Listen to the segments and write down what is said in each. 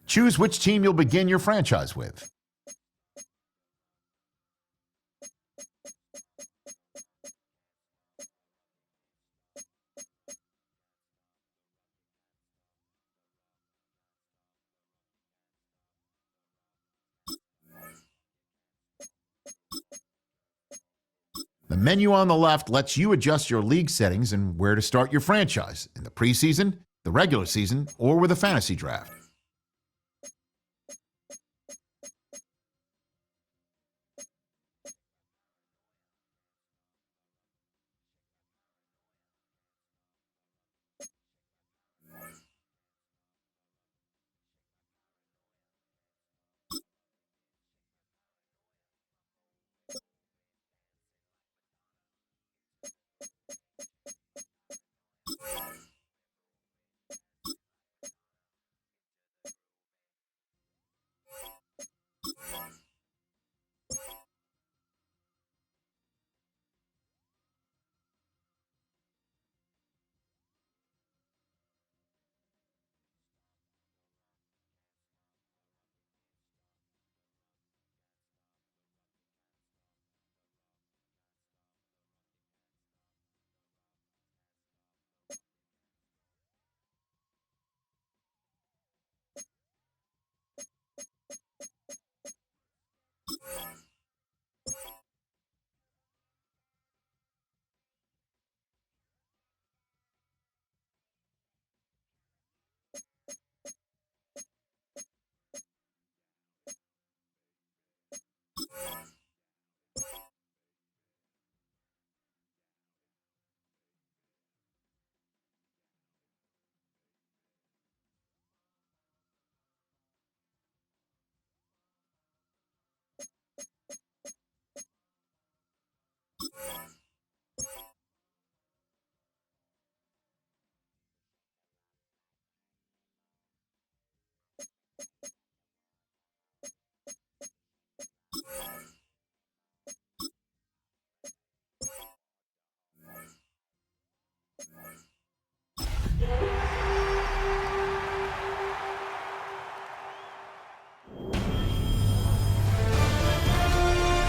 Choose which team you'll begin your franchise with. The menu on the left lets you adjust your league settings and where to start your franchise in the preseason, the regular season, or with a fantasy draft.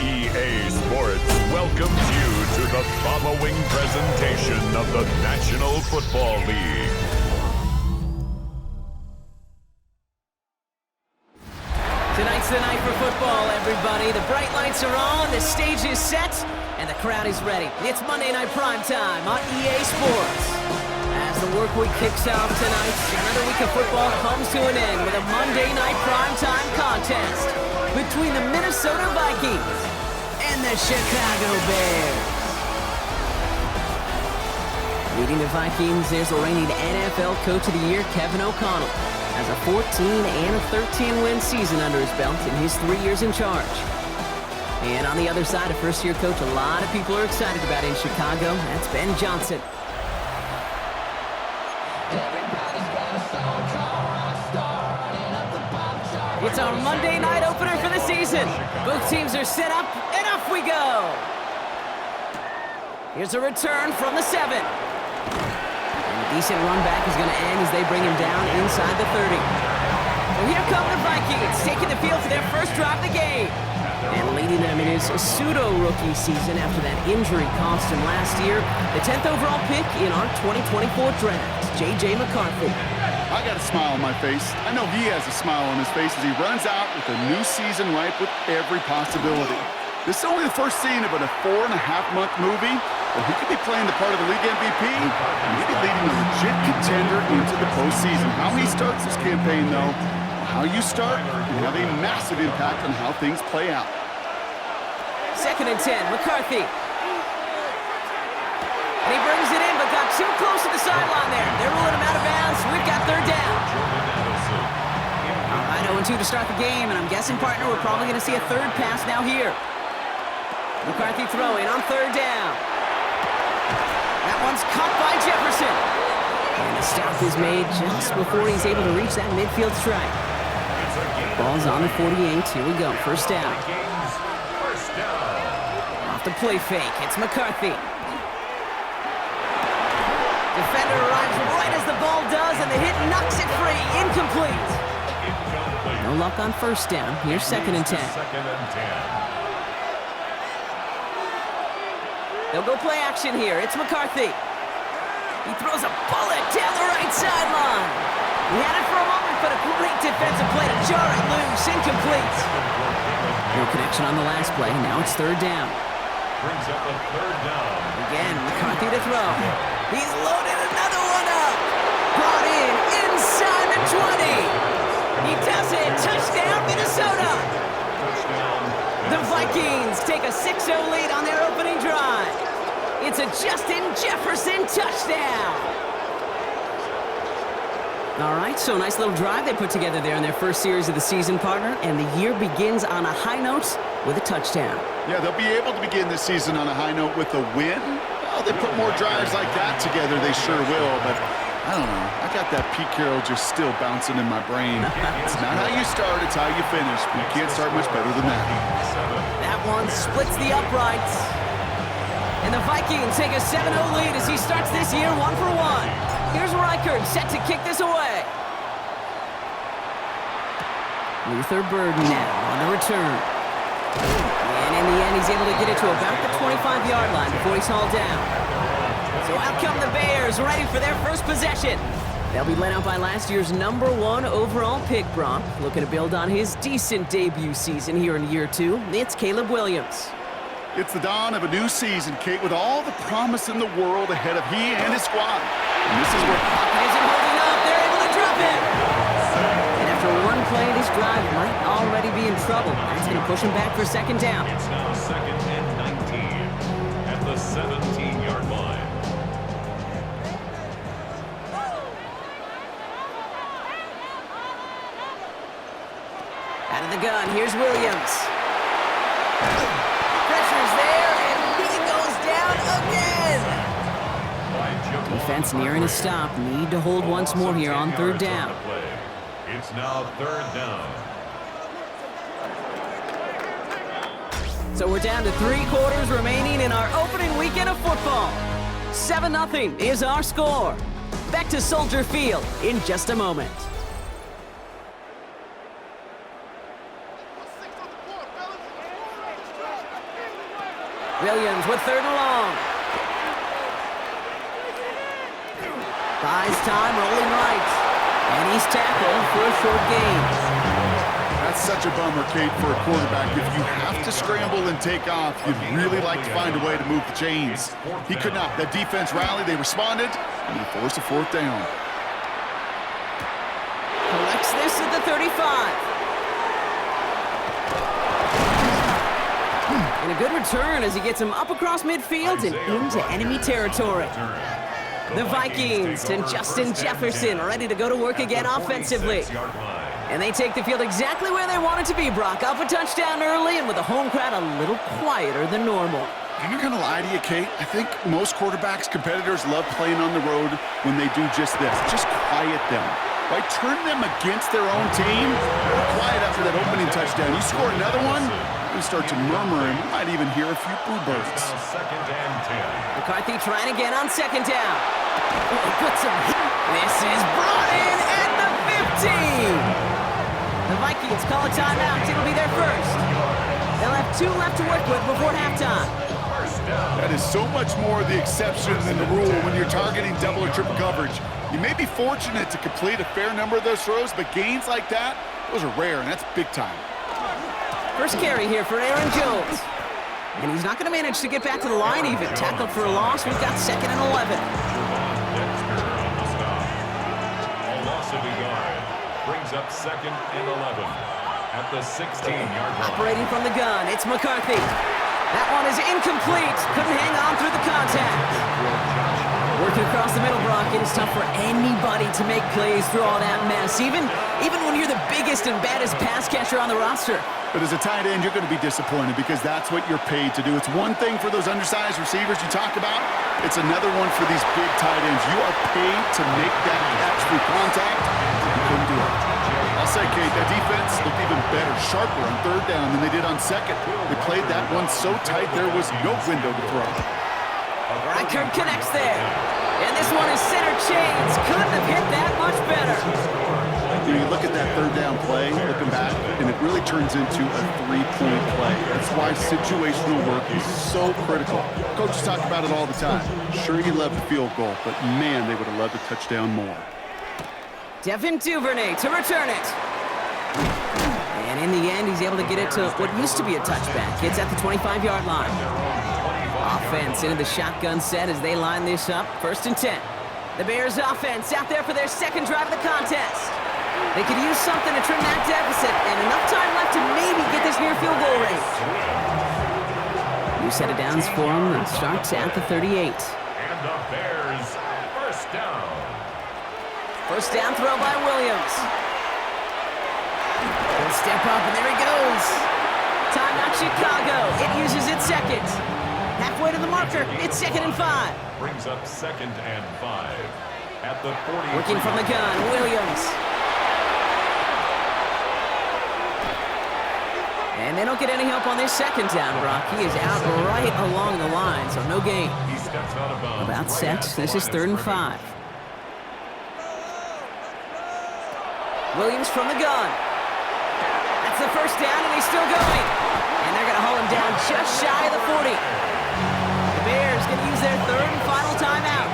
EA Sports welcomes you to the following presentation of the National Football League. Tonight's the night for football, everybody. The bright lights are on, the stage is set, and the crowd is ready. It's Monday Night Primetime on EA Sports. As the work week kicks off tonight, another week of football comes to an end with a Monday Night Primetime contest between the Minnesota Vikings and the Chicago Bears. Leading the Vikings, there's the reigning NFL Coach of the Year, Kevin O'Connell. Has a 14 and a 13-win season under his belt in his 3 years in charge. And on the other side, a first-year coach a lot of people are excited about in Chicago. That's Ben Johnson. It's our Monday night opener for the season. Both teams are set up, and off we go. Here's a return from the 7. And a decent run back is going to end as they bring him down inside the 30. So here come the Vikings, taking the field for their first drive of the game. And leading them in his pseudo-rookie season after that injury cost him last year, the 10th overall pick in our 2024 draft, J.J. McCarthy. I got a smile on my face. I know he has a smile on his face as he runs out with a new season ripe with every possibility. This is only the first scene of a 4.5-month movie, but he could be playing the part of the league MVP, and maybe leading a legit contender into the postseason. How he starts this campaign, though, how you start can have a massive impact on how things play out. 2nd and 10, McCarthy. And he brings it in, but got too close to the sideline there. They're ruling him out of bounds. We've got 3rd down. All right, 0-2 to start the game, and I'm guessing, partner, we're probably going to see a 3rd pass now here. McCarthy throwing on 3rd down. That one's caught by Jefferson. And the stop is made just before he's able to reach that midfield strike. Ball's on the 48. Here we go. 1st down. Off the play fake. It's McCarthy. Defender arrives right as the ball does, and the hit knocks it free. Incomplete. No luck on first down. Here's 2nd and 10. Second and 10. They'll go play action here. It's McCarthy. He throws a bullet down the right sideline. He had it for a moment, but a great defensive play to jar it loose. Incomplete. No connection on the last play. Now it's 3rd down. Brings up a 3rd down. Again, McCarthy to throw. He's loaded another one up. Brought in inside the 20. He does it. Touchdown, Minnesota. The Vikings take a 6-0 lead on their opening drive. It's a Justin Jefferson touchdown. All right, so nice little drive they put together there in their first series of the season, partner, and the year begins on a high note with a touchdown. Yeah, they'll be able to begin this season on a high note with a win. Well, they put more drives like that together, they sure will, but I don't know. I got that Pete Carroll just still bouncing in my brain. It's not how you start, it's how you finish. But you can't start much better than that. That one splits the uprights. And the Vikings take a 7-0 lead as he starts this year 1 for 1. Here's Reichert set to kick this away. Luther Burden now on the return. And in the end, he's able to get it to about the 25-yard line before he's hauled down. So out come the Bears, ready for their first possession. They'll be led out by last year's #1 overall pick, Brock. Looking to build on his decent debut season here in year 2. It's Caleb Williams. It's the dawn of a new season, Kate, with all the promise in the world ahead of he and his squad. And this is where Pocket isn't holding up. They're able to drop it. And after one play, this drive might already be in trouble. That's going to push him back for 2nd down. It's now 2nd and 19 at the 17-yard line. Out of the gun, here's Williams. Pressure's there, and he goes down again. Defense nearing a stop. Need to hold once more here on 3rd down. It's now 3rd down. So we're down to 3 quarters remaining in our opening weekend of football. 7-0 is our score. Back to Soldier Field in just a moment. Williams with 3rd and long. Buys time, rolling right. And he's tackled for a short gain. that's such a bummer, Kate, for a quarterback. If you have to scramble and take off, you'd really like to find a way to move the chains. He could not. That defense rallied, they responded, and he forced a 4th down. Collects this at the 35. And a good return as he gets him up across midfield and into enemy territory. The Vikings and Justin Jefferson ready to go to work again offensively. And they take the field exactly where they want it to be, Brock. Up a touchdown early and with the home crowd a little quieter than normal. I'm not going to lie to you, Kate. I think most quarterbacks, competitors love playing on the road when they do just this. Just quiet them. Right? Turn them against their own team. They're quiet after that opening touchdown. You score another one, we start to murmur, and we might even hear a few bluebirds. McCarthy trying again on 2nd down. Oh, he puts him. This is brought in at the 15. The Vikings call a timeout. It'll be their first. They'll have 2 left to work with before halftime. That is so much more the exception than the rule when you're targeting double or triple coverage. You may be fortunate to complete a fair number of those throws, but gains like that, those are rare, and that's big time. First carry here for Aaron Jones. And he's not going to manage to get back to the line even. Tackled for a loss. We've got 2nd and 11. A loss of a yard brings up 2nd and 11 at the 16-yard line. Operating from the gun, it's McCarthy. That one is incomplete. Couldn't hang on through the contact. Working across the middle, Brock, it is tough for anybody to make plays through all that mess, even when you're the biggest and baddest pass catcher on the roster. But as a tight end, you're going to be disappointed because that's what you're paid to do. It's one thing for those undersized receivers you talk about. It's another one for these big tight ends. You are paid to make that catch through contact. You couldn't do it. I'll say, Kate, that defense looked even better, sharper on 3rd down than they did on 2nd. They played that one so tight there was no window to throw. Reichert connects there. And this one is center chains. Couldn't have hit that much better. You look at that third down play, looking back, and it really turns into a three-point play. That's why situational work is so critical. Coaches talk about it all the time. Sure, you love the field goal, but man, they would have loved a touchdown more. Devin Duvernay to return it. And in the end, he's able to get it to what used to be a touchback. It's at the 25-yard line. Offense into the shotgun set as they line this up. 1st and 10. The Bears offense out there for their second drive of the contest. They could use something to trim that deficit, and enough time left to maybe get this near field goal range. New set of downs for them. It starts at the 38. And the Bears, first down. First down throw by Williams. He'll step up, and there he goes. Timeout Chicago. It uses its second. Halfway to the marker. It's 2nd and 5. Brings up 2nd and 5 at the 40. Working from the gun, Williams. And they don't get any help on this second down, Brock. He is out right along the line, so no gain. He steps out of bounds. About set. This is 3rd and 5. Williams from the gun. That's the first down, and he's still going. And they're going to haul him down just shy of the 40. The Bears going to use their 3rd and final timeout.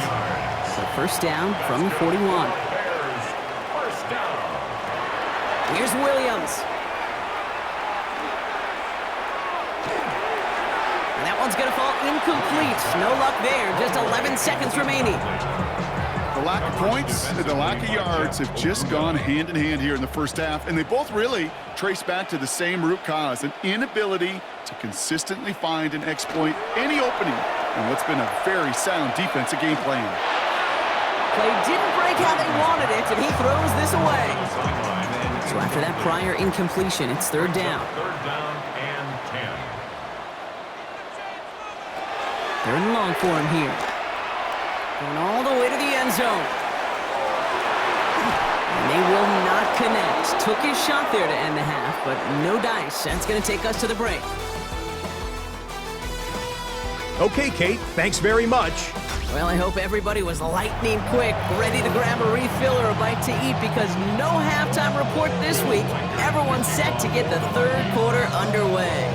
So first down from the 41. Bears, first down. Here's Williams. And that one's going to fall incomplete. No luck there. Just 11 seconds remaining. The lack of points and the lack of yards have just gone hand in hand here in the first half, and they both really trace back to the same root cause, an inability to consistently find and exploit any opening in what's been a very sound defensive game plan. Play didn't break how they wanted it, and he throws this away. So after that prior incompletion, it's 3rd down. 3rd down and 10. 3rd and long for him here. Going all the way to the end zone. And they will not connect. Took his shot there to end the half, but no dice. That's going to take us to the break. Okay, Kate, thanks very much. Well, I hope everybody was lightning quick, ready to grab a refill or a bite to eat, because no halftime report this week. Everyone's set to get the 3rd quarter underway.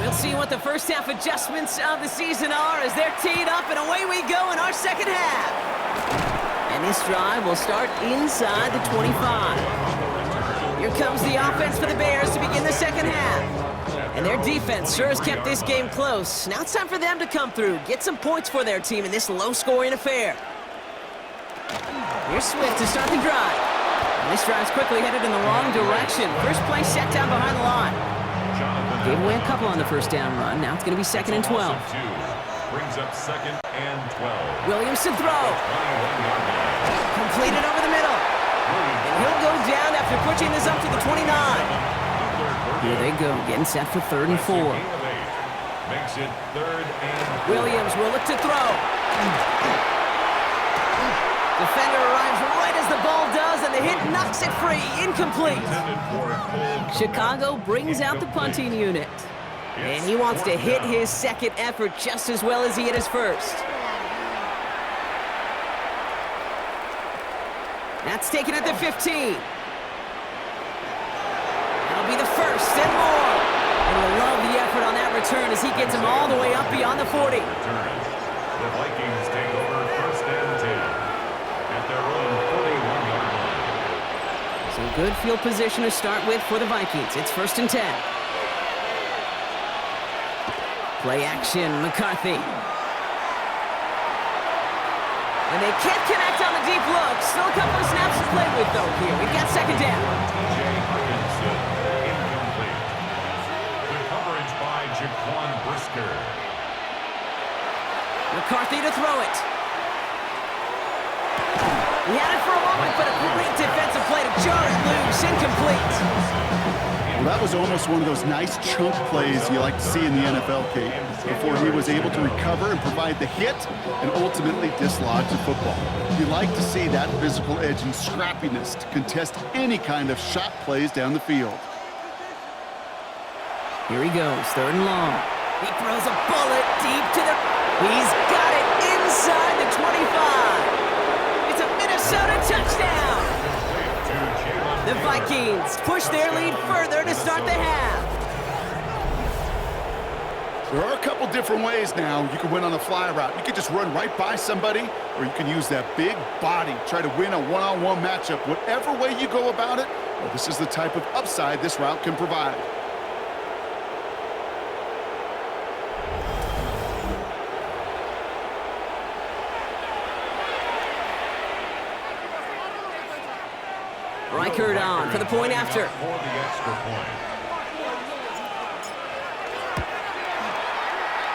We'll see what the first half adjustments of the season are as they're teed up, and away we go in our second half. And this drive will start inside the 25. Here comes the offense for the Bears to begin the second half. And their defense sure has kept this game close. Now it's time for them to come through, get some points for their team in this low-scoring affair. Here's Swift to start the drive. And this drive's quickly headed in the wrong direction. First play set down behind the line. Gave away a couple on the first down run. Now it's going to be 2nd and 12. Brings up 2nd and 12. Williams to throw. Completed over the middle. And he'll go down after pushing this up to the 29. Here they go, getting set for 3rd and 4. Makes it 3rd and 4. Williams will look to throw. Defender arrives right as the ball does, and the hit knocks it free. Incomplete. Chicago brings out the punting unit. And he wants to hit his second effort just as well as he hit his first. That's taken at the 15. That'll be the first and more. And we'll love the effort on that return as he gets him all the way up beyond the 40. The Vikings take over 1st and 10 at their own 41-yard line. So good field position to start with for the Vikings. It's 1st and 10. Play action, McCarthy. And they can't connect on the deep look. Still a couple of snaps to play with, though, here. We've got 2nd down. Hawkinson, incomplete. Good coverage by Jaquan Brisker. McCarthy to throw it. He had it for a moment, but a great defensive play to jar it loose. Incomplete. Well, that was almost one of those nice chunk plays you like to see in the NFL, Kate, before he was able to recover and provide the hit and ultimately dislodge the football. You like to see that physical edge and scrappiness to contest any kind of shot plays down the field. Here he goes, 3rd and long. He throws a bullet deep to the... He's got it inside the 25. It's a Minnesota touchdown. The Vikings push their lead further to start the half. There are a couple different ways now. You can win on the fly route. You can just run right by somebody, or you can use that big body, try to win a one-on-one matchup. Whatever way you go about it, well, this is the type of upside this route can provide. Reichert on for the point after. For the extra point.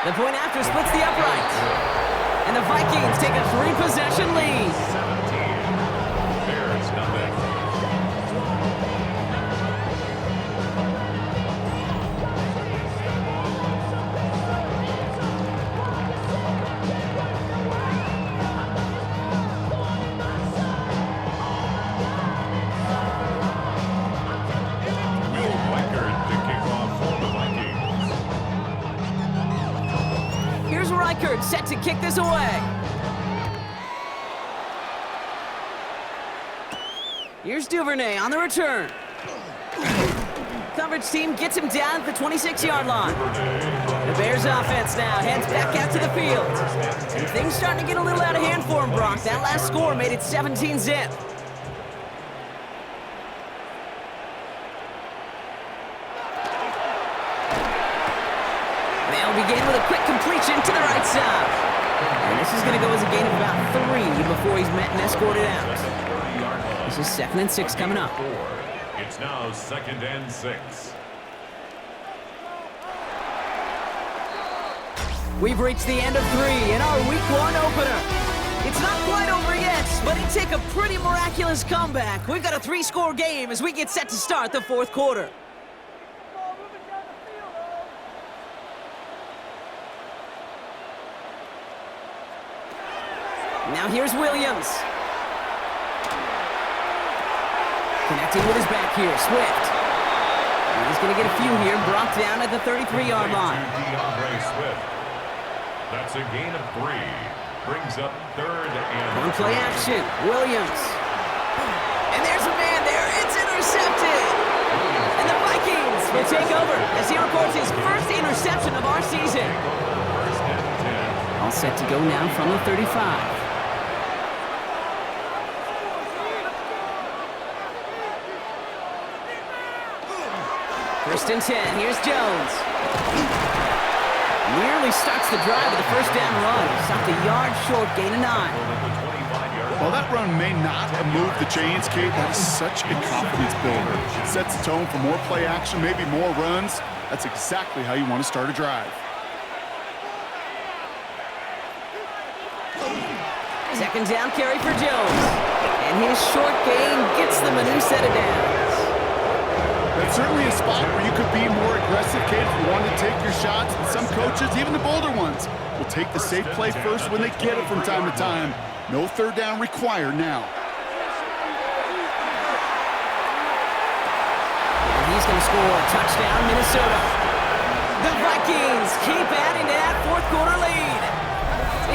The point after splits the upright. And the Vikings take a 3-possession lead. 17. Bears nothing. Will Reichert to kick off for the Vikings. Here's Reichert set to kick this away. Here's Duvernay on the return. Coverage team gets him down at the 26-yard line. The Bears offense now heads back out to the field. And things starting to get a little out of hand for him, Brock. That last score made it 17-zip. They'll begin with a quick completion to the right side. And this is going to go as a gain of about 3 before he's met and escorted out. This is 2nd and 6 coming up. It's now 2nd and 6. We've reached the end of 3 in our Week 1 opener. It's not quite over yet, but it took a pretty miraculous comeback. We've got a 3-score game as we get set to start the 4th quarter. Now here's Williams. Connecting with his back here, Swift. And he's going to get a few here, brought down at the 33-yard line. DeAndre Swift. That's a gain of 3. Brings up 3rd and On play action, Williams. And there's a man there. It's intercepted. And the Vikings will take over as he records his first interception of our season. First and 10. All set to go now from the 35. First and 10. Here's Jones. Nearly starts the drive with a first down run. Stopped a yard short, gain of 9. While that run may not have moved the chains, Kate, that is such a confidence builder. It sets the tone for more play action, maybe more runs. That's exactly how you want to start a drive. Second down carry for Jones. And his short gain gets them a new set of downs. That's certainly a spot where you could be more aggressive, Kate, if you want to take your shots. And some coaches, even the bolder ones, will take the safe play first when they get it from time to time. No third down required now. And he's going to score a touchdown, Minnesota. The Vikings keep adding to that 4th quarter lead.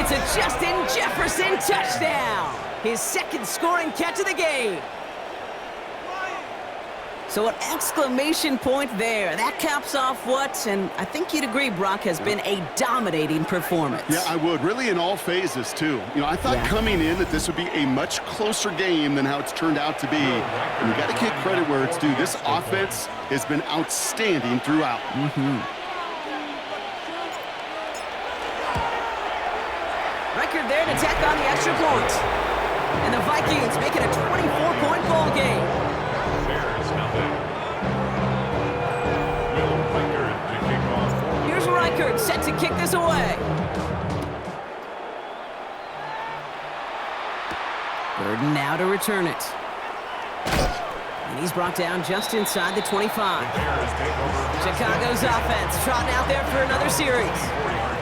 It's a Justin Jefferson touchdown. His 2nd scoring catch of the game. So an exclamation point there. That caps off what, and I think you'd agree, Brock, has been a dominating performance. Yeah, I would. Really in all phases, too. You know, I thought coming in that this would be a much closer game than how it's turned out to be. And you got to give credit where it's due. This offense has been outstanding throughout. Record there to tack on the extra point. And the Vikings make it a 24-point ball game. Bears nothing. Will Reichert to kick off for the Here's Reichert set to kick this away. 3rd and now to return it. And he's brought down just inside the 25. Bears take over. Chicago's offense trotting out there for another series.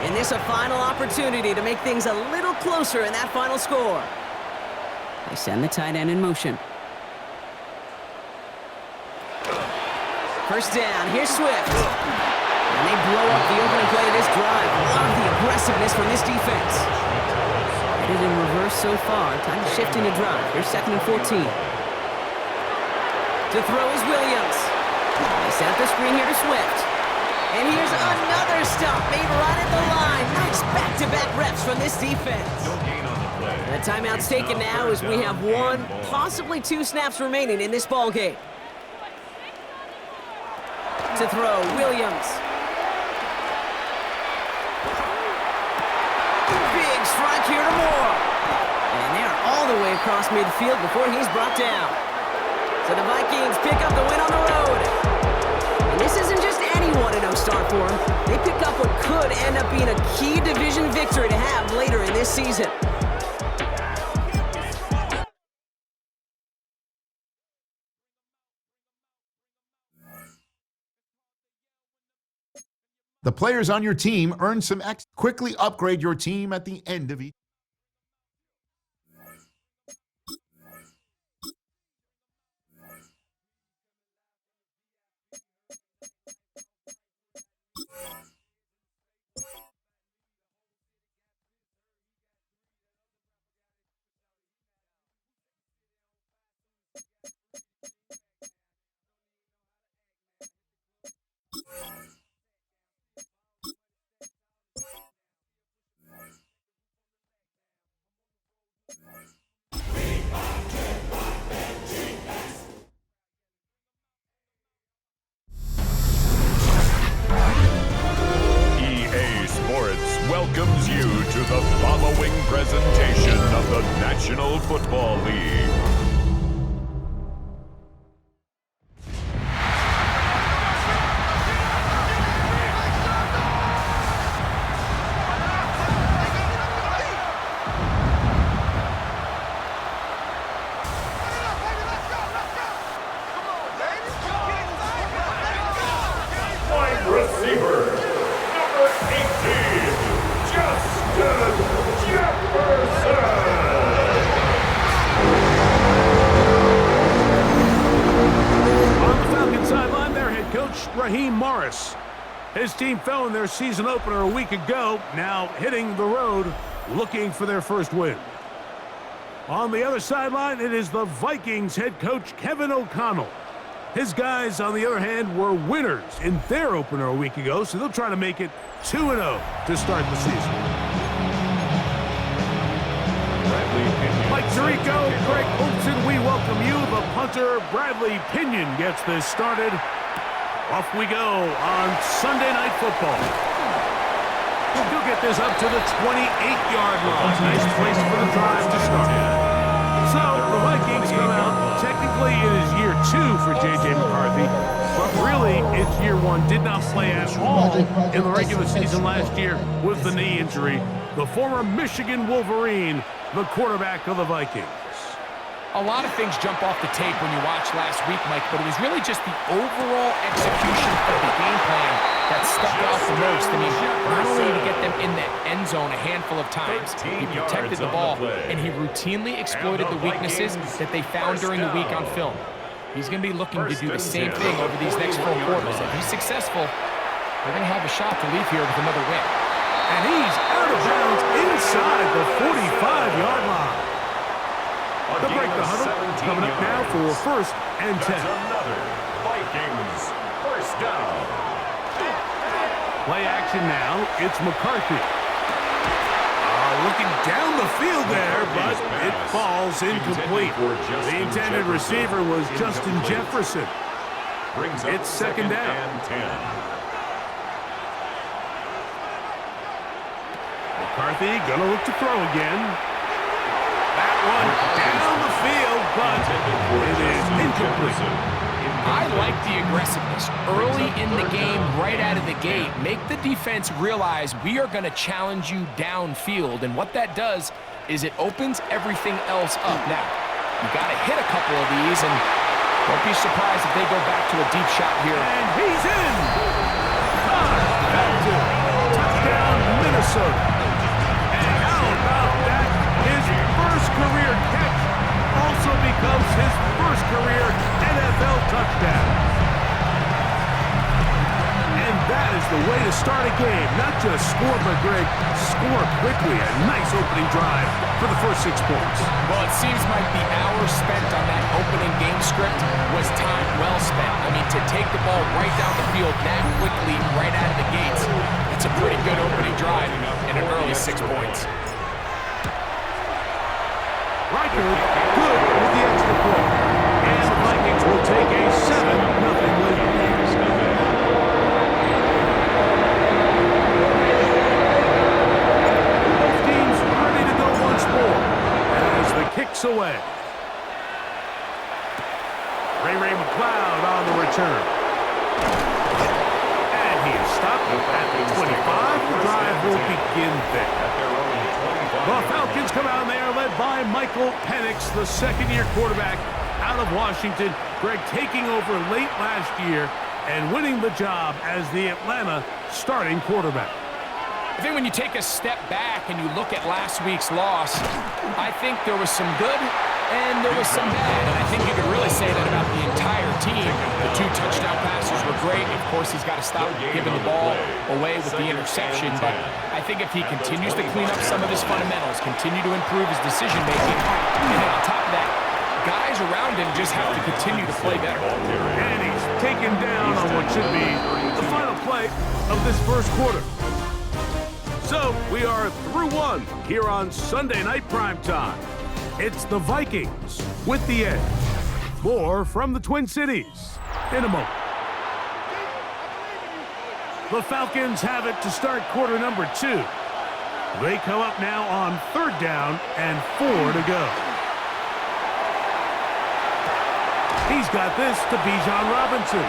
And this a final opportunity to make things a little closer in that final score. They send the tight end in motion. First down, here's Swift. And they blow up the opening play of this drive. Love the aggressiveness from this defense. Headed in reverse so far. Time to shift into drive. Here's 2nd and 14. To To throw is Williams. They set up the screen here to Swift. And here's another stop made right at the line. Nice back-to-back reps from this defense. The timeout's taken now as we have 1, possibly 2 snaps remaining in this ball game. To throw, Williams. Big strike here to Moore. And they're all the way across midfield before he's brought down. So the Vikings pick up the win on the road. And this isn't just any 1-0 start for them. They pick up what could end up being a key division victory to have later in this season. The players on your team earn some X. Quickly upgrade your team at the end of each. EA Sports welcomes you to the following presentation of the National Football League. Wide receiver, number 18, Justin Jefferson. On the Falcons sideline, their head coach, Raheem Morris. His team fell in their season opener a week ago, now hitting the road, looking for their first win. On the other sideline, it is the Vikings head coach, Kevin O'Connell. His guys, on the other hand, were winners in their opener a week ago, so they'll try to make it 2-0 to start the season. Mike Tirico, Greg Olson, we welcome you. The punter, Bradley Pinion, gets this started. Off we go on Sunday Night Football. He'll get this up to the 28-yard line. Nice place for the drive to start. So, the Vikings come out. Technically, it is year 2 for J.J. McCarthy, but really, it's year 1. Did not play at all in the regular season last year with the knee injury. The former Michigan Wolverine, the quarterback of the Vikings. A lot of things jump off the tape when you watch last week, Mike, but it was really just the overall execution of the game plan that stuck out the most. I mean, not only did he get them in the end zone a handful of times, he protected the ball, and he routinely exploited the weaknesses that they found during the week on film. He's going to be looking to do the same thing over these next 4 quarters. If he's successful, they're going to have a shot to leave here with another win. And he's out of bounds inside the 45-yard line. They'll break the huddle. Coming up now for 1st and 10. Another Vikings first down. Play action now. It's McCarthy. Looking down the field there, but it falls incomplete. The intended receiver was Justin Jefferson. It's 2nd down. McCarthy gonna look to throw again. That one down the field, but it is incomplete. I like the aggressiveness early in the game, right out of the gate. Make the defense realize we are going to challenge you downfield, and what that does is it opens everything else up. Now, you got to hit a couple of these, and don't be surprised if they go back to a deep shot here. And he's in! Touchdown, Minnesota. And how about that? His first career catch also becomes his first career NFL touchdown. And That is the way to start a game. Not just score, but Greg, score quickly. A nice opening drive for the first 6 points. Well, it seems like the hours spent on that opening game script was time well spent. I mean, to take the ball right down the field that quickly, right out of the gates, it's a pretty good opening drive and an early 6 points. Riker, good with the extra point. And the Vikings will take a 7-0 lead. Both teams ready to go once more as the kick's away. Ray McLeod on the return. And he is stopped at the 25. The drive will begin there. The Falcons come out there led by Michael Penix, the second-year quarterback out of Washington. Greg taking over late last year and winning the job as the Atlanta starting quarterback. I think when you take a step back and you look at last week's loss, I think there was some good and there was some bad. And I think you could really say that about the entire team. The 2 touchdown passes were great. Of course, he's got to stop giving the ball away with the interception. But I think if he continues to clean up some of his fundamentals, continue to improve his decision-making, and then on top of that, guys around him just have to continue to play better. And he's taken down on what should be the final play of this first quarter. So we are through 1 here on Sunday Night Primetime. It's the Vikings with the edge. More from the Twin Cities in a moment. The Falcons have it to start quarter number 2. They come up now on 3rd down and 4 to go. He's got this to Bijan Robinson.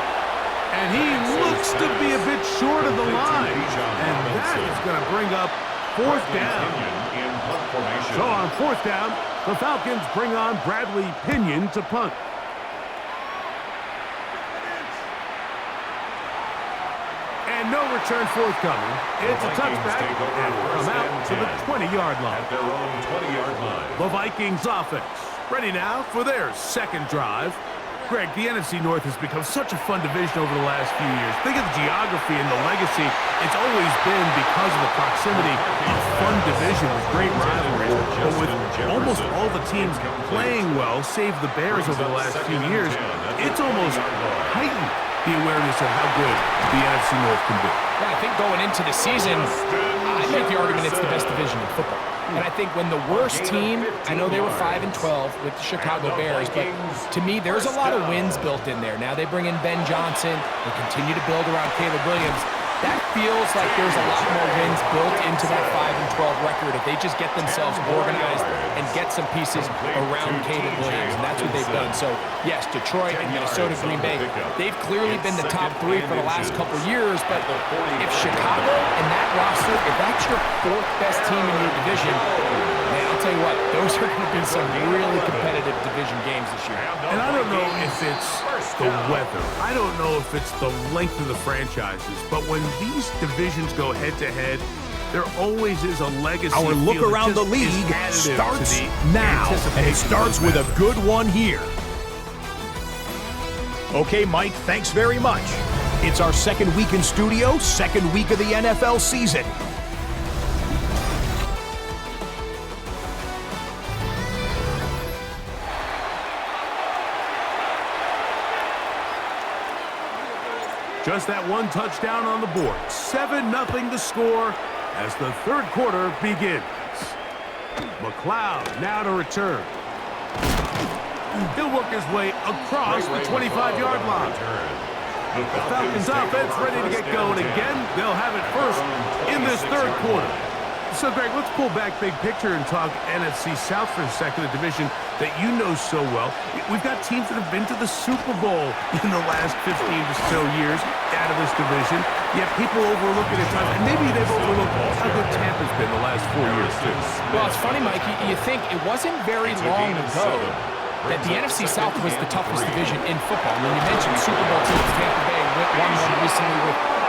And he looks to be a bit short of the line. And that is going to bring up 4th down. So on 4th down, the Falcons bring on Bradley Pinion to punt. And no return forthcoming. It's a touchback and will come out to the 20-yard line. The Vikings offense ready now for their second drive. Greg, the NFC North has become such a fun division over the last few years. Think of the geography and the legacy. It's always been, because of the proximity, a fun division with great rivalries. But with almost all the teams playing well, save the Bears over the last few years, it's almost heightened the awareness of how good the NFC North can be. Yeah, I think going into the season, I make the argument it's the best division in football. And I think when the worst team, I know they were 5-12 with the Chicago Bears, but to me, there's a lot of wins built in there. Now they bring in Ben Johnson. They continue to build around Caleb Williams. That feels like there's a lot more wins built into that 5-12 record if they just get themselves organized and get some pieces around Caleb Williams, and that's what they've done. So, yes, Detroit and Minnesota, Green Bay, they've clearly been the top 3 for the last couple years, but if Chicago and that roster, if that's your 4th best team in your division, man, I'll tell you what, those are going to be some really competitive division games this year. And I don't know if it's the weather. I don't know if it's the length of the franchises, but when these divisions go head-to-head, there always is a legacy. Our look around the league starts now, and it starts with a good one here. Okay, Mike, thanks very much. It's our second week in studio, second week of the NFL season. Just that one touchdown on the board. 7-0 the score as the third quarter begins. McLeod now to return. He'll work his way across the 25-yard line. The Falcons offense ready to get going again. They'll have it first in this third quarter. So, Greg, let's pull back big picture and talk NFC South for a second, a division that you know so well. We've got teams that have been to the Super Bowl in the last 15 or so years out of this division, yet people overlook it at times, and maybe they've overlooked how good Tampa's been the last 4 years, too. Well, it's funny, Mike, you think it wasn't very long ago that the NFC South was the toughest division in football. When you mentioned Super Bowl teams, Tampa Bay won one recently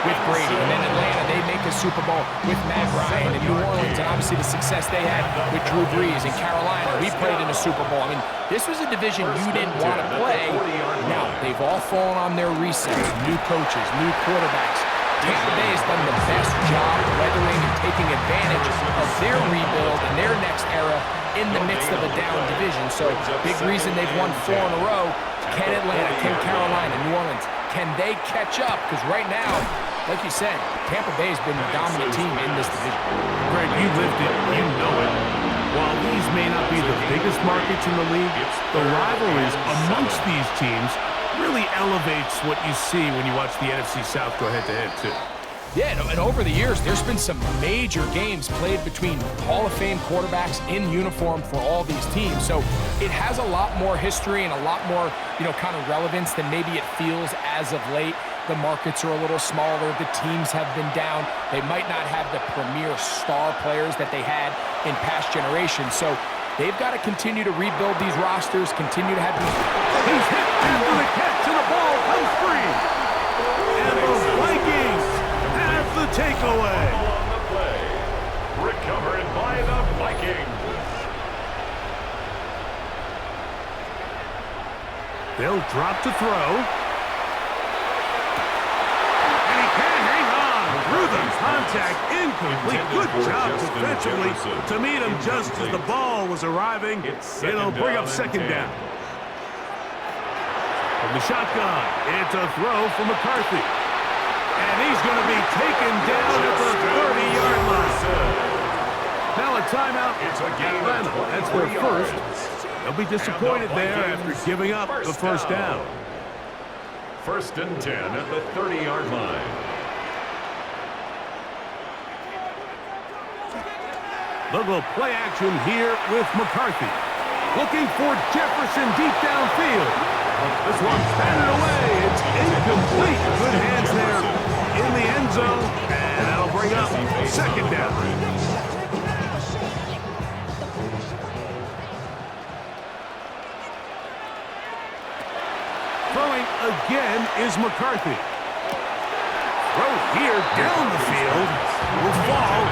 with Brady, and then Atlanta, they make a Super Bowl with Matt Ryan, and New Orleans, and obviously the success they had with Drew Brees. In Carolina, we played in a Super Bowl. I mean, this was a division you didn't want to play. Now, they've all fallen on their resets, new coaches, new quarterbacks. Tampa Bay has done the best job weathering and taking advantage of their rebuild and their next era in the midst of a down division. So big reason they've won 4 in a row. Can Atlanta, can Carolina, New Orleans, can they catch up? Because right now, like you said, Tampa Bay has been the dominant team in this division. Greg, you lived it, you know it. While these may not be the biggest markets in the league, the rivalries amongst these teams really elevates what you see when you watch the NFC South go head-to-head, too. Yeah, and over the years, there's been some major games played between Hall of Fame quarterbacks in uniform for all these teams. So it has a lot more history and a lot more, kind of relevance than maybe it feels as of late. The markets are a little smaller. The teams have been down. They might not have the premier star players that they had in past generations. So they've got to continue to rebuild these rosters, continue to have these... He's hit after the catch, and the ball comes free. And the Vikings have the takeaway. On the play, recovered by the Vikings. They'll drop to throw. And he can't hang on through the contact. Incomplete. Good job defensively to meet him just as the ball was arriving. It'll bring up second down. From the shotgun, it's a throw from McCarthy. And he's going to be taken down at the 30-yard line. Now a timeout. Atlanta. That's their first. They'll be disappointed there after giving up the first down. 1st and 10 at the 30-yard line. They'll go play action here with McCarthy. Looking for Jefferson deep downfield. This one's batted away. It's incomplete. Good hands there in the end zone. And that'll bring up second down. Throwing again is McCarthy. Throw here down the field. Will fall.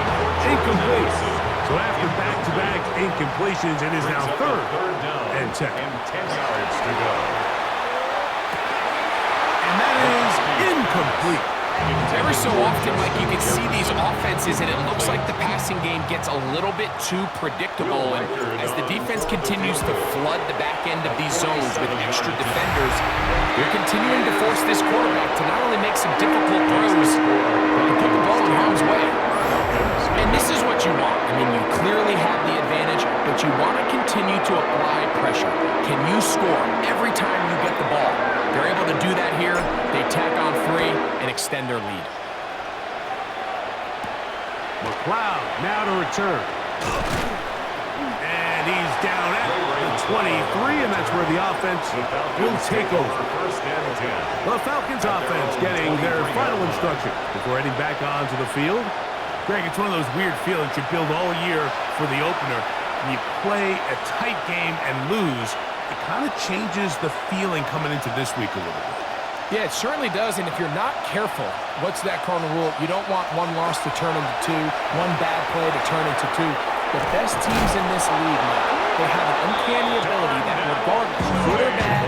Incomplete. So after back-to-back incompletions, it is now third and 10. And 10 yards to go. And that is incomplete. Every so often, Mike, you can see these offenses, and it looks like the passing game gets a little bit too predictable. And as the defense continues to flood the back end of these zones with extra defenders, they're continuing to force this quarterback to not only make some difficult throws, but to put the ball in harm's way. And this is what you want. I mean, you clearly have the advantage, but you want to continue to apply pressure. Can you score every time you get the ball? They're able to do that here. They tack on 3 and extend their lead. McLeod now to return. And he's down at the 23, and that's where the offense will take over. 1st and 10. The Falcons offense getting their final instruction before heading back onto the field. Greg, it's one of those weird feelings you build all year for the opener, and you play a tight game and lose. It kind of changes the feeling coming into this week a little bit. Yeah, it certainly does, and if you're not careful, what's that cardinal rule? You don't want one loss to turn into 2, one bad play to turn into 2. The best teams in this league, Mike, they have an uncanny ability that regardless, good or bad,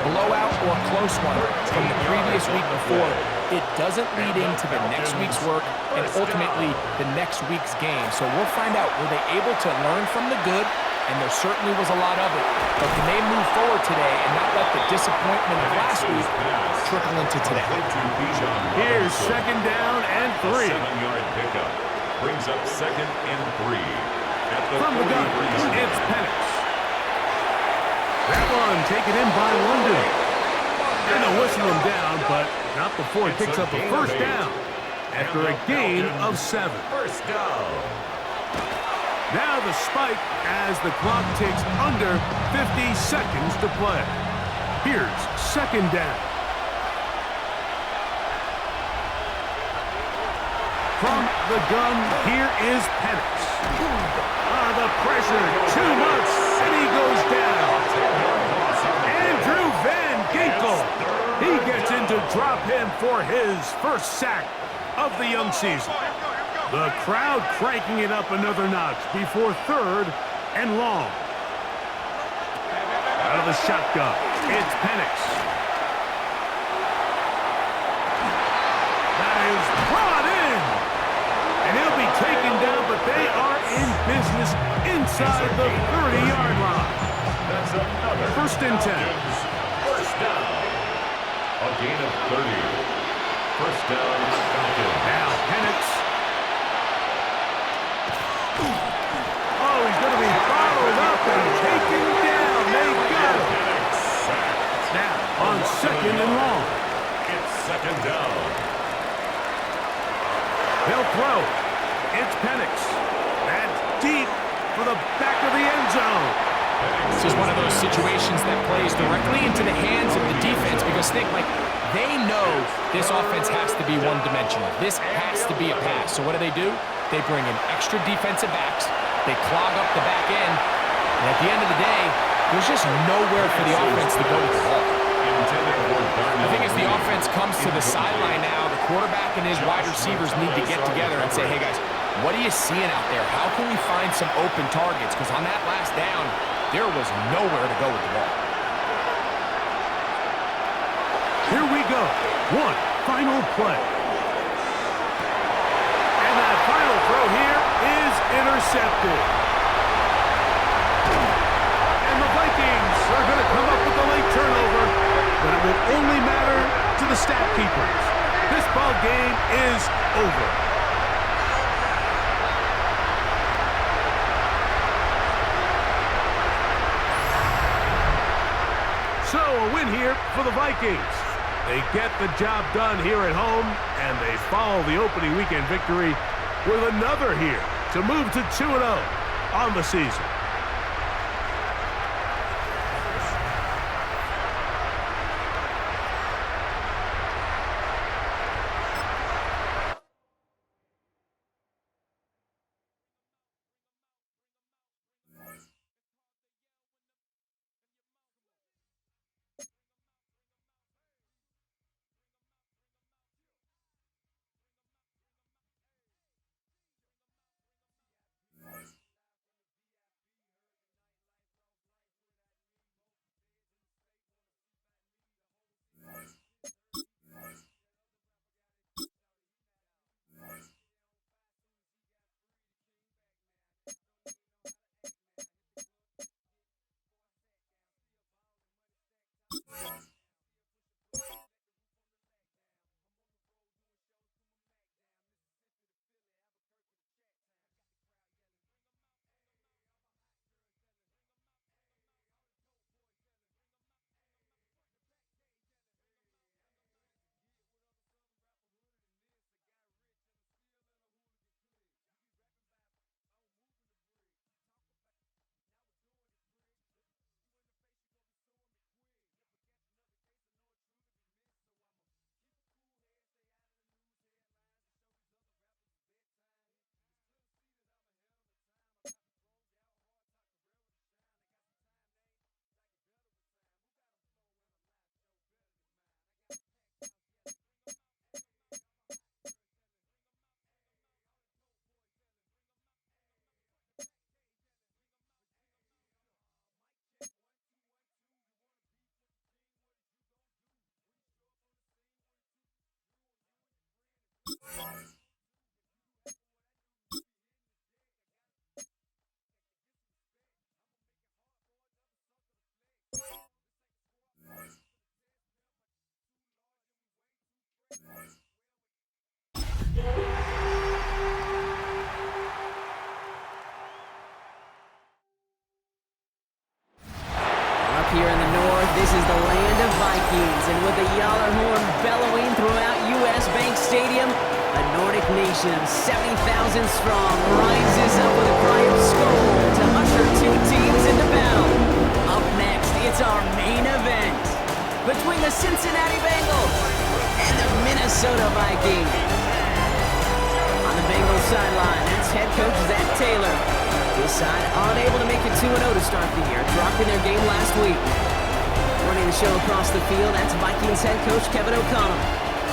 blowout or close one from the previous week before, it doesn't lead into the next week's work and ultimately the next week's game. So we'll find out, were they able to learn from the good? And there certainly was a lot of it. But can they move forward today and not let the disappointment of last week trickle into today? Here's second down and 3. 7-yard pickup brings up 2nd and 3. At the From the gun, 43. it's Penix. That one taken in by London. And they'll whistle him down, but not before he picks up a first down after a gain of 7. First down. Now the spike as the clock ticks under 50 seconds to play. Here's second down. From the gun, here is Penix. The pressure, too much, and he goes down. Andrew Van Ginkel. He gets in to drop him for his first sack of the young season. The crowd cranking it up another notch before 3rd and long. Out of the shotgun, it's Penix. That is They are in business inside the 30-yard line. That's another. First and 10. First down. A gain of 30. First down, Falcons. Now Penix. Oh, he's going to be followed up and taken down. They got him. Now on second and long. It's second down. They'll throw. It's Penix. That's deep for the back of the end zone. This is one of those situations that plays directly into the hands of the defense because they know this offense has to be one-dimensional. This has to be a pass. So what do? They bring in extra defensive backs. They clog up the back end. And at the end of the day, there's just nowhere for the offense to go with the ball. I think as the offense comes to the sideline now, the quarterback and his wide receivers need to get together and say, hey, guys, what are you seeing out there? How can we find some open targets? Because on that last down, there was nowhere to go with the ball. Here we go. One final play. And that final throw here is intercepted. And the Vikings are going to come up with the late turnover, but it will only matter to the stat keepers. This ball game is over. So a win here for the Vikings. They get the job done here at home, and they follow the opening weekend victory with another here to move to 2-0 on the season. Up here in the north, this is the land of Vikings, and with the Yallar horn bellowing throughout U.S. Bank Stadium, a Nordic nation of 70,000 strong rises up with a cry of Skol to usher two teams into battle. Up next, it's our main event between the Cincinnati Bengals and the Minnesota Vikings. On the Bengals sideline, that's head coach Zach Taylor. This side unable to make it 2-0 to start the year, dropping their game last week. Running the show across the field, that's Vikings head coach Kevin O'Connell.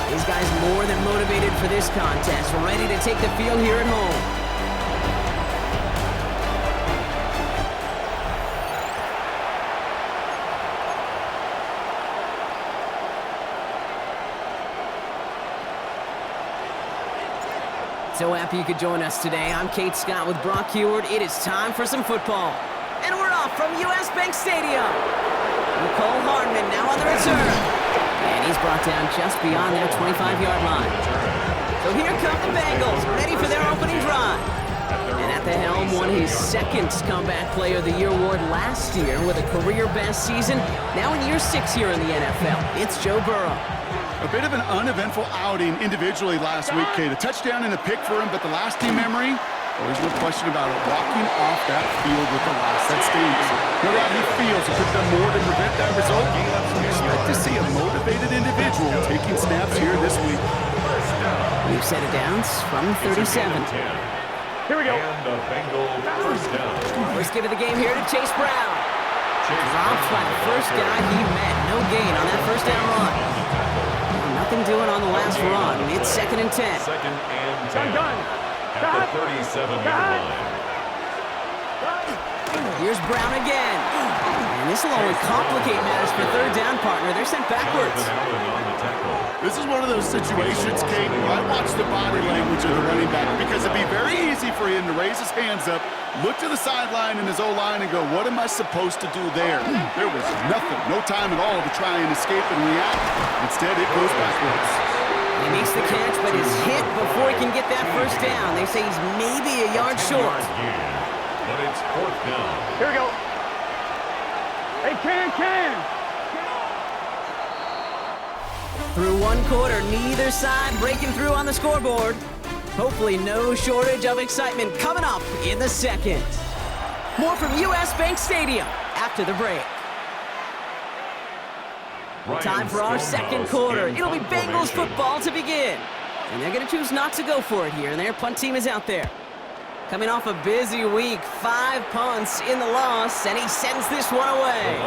These guys more than motivated for this contest, ready to take the field here at home. So happy you could join us today. I'm Kate Scott with Brock Heward. It is time for some football. And we're off from U.S. Bank Stadium. Nicole Hardman now on the return. And he's brought down just beyond that 25-yard line. So here come the Bengals, ready for their opening drive. And at the helm, won his second Comeback Player of the Year award last year with a career-best season. Now in year 6 here in the NFL, it's Joe Burrow. A bit of an uneventful outing individually last week, Kate. A touchdown and a pick for him, but the last team memory, there's no question about it. Walking off that field with the last, that stings. No doubt he feels he could have done more to prevent that result. Expect to see a motivated individual taking snaps here this week. We've set it down from 37. Here we go. And the Bengal first down. First give of the game here to Chase Brown. Dropped by the first guy he met. No gain on that first down run. Nothing doing on the last run. It's 2nd and 10. Second and 10. At the 37-yard line. Here's Brown again. And this will only complicate matters for third down, partner. They're sent backwards. This is one of those situations, Kate, where I watch the body language of the running back because it'd be very easy for him to raise his hands up, look to the sideline in his O-line and go, what am I supposed to do there? There was nothing, no time at all to try and escape and react. Instead, it goes backwards. He makes the catch, but is hit before he can get that first down. They say he's maybe a yard short. But it's 4th down. Here we go. Hey, can. Through one quarter, neither side breaking through on the scoreboard. Hopefully no shortage of excitement coming up in the second. More from U.S. Bank Stadium after the break. Time for our second quarter. It'll be Bengals football to begin. And they're going to choose not to go for it here, and their punt team is out there. Coming off a busy week, 5 punts in the loss, and he sends this one away.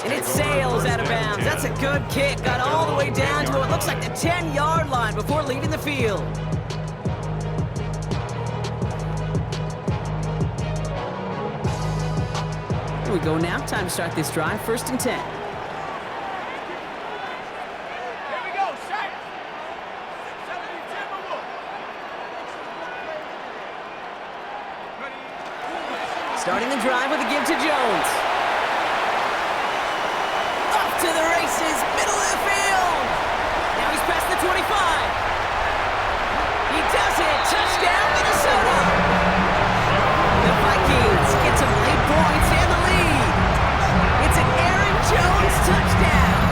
And it sails out of bounds. That's a good kick. Got all the way down to what looks like the 10-yard line before leaving the field. Here we go now. Time to start this drive. 1st and 10. Starting the drive with a give to Jones. Off to the races, middle of the field. Now he's past the 25. He does it. Touchdown, Minnesota. The Vikings get some late points and the lead. It's an Aaron Jones touchdown.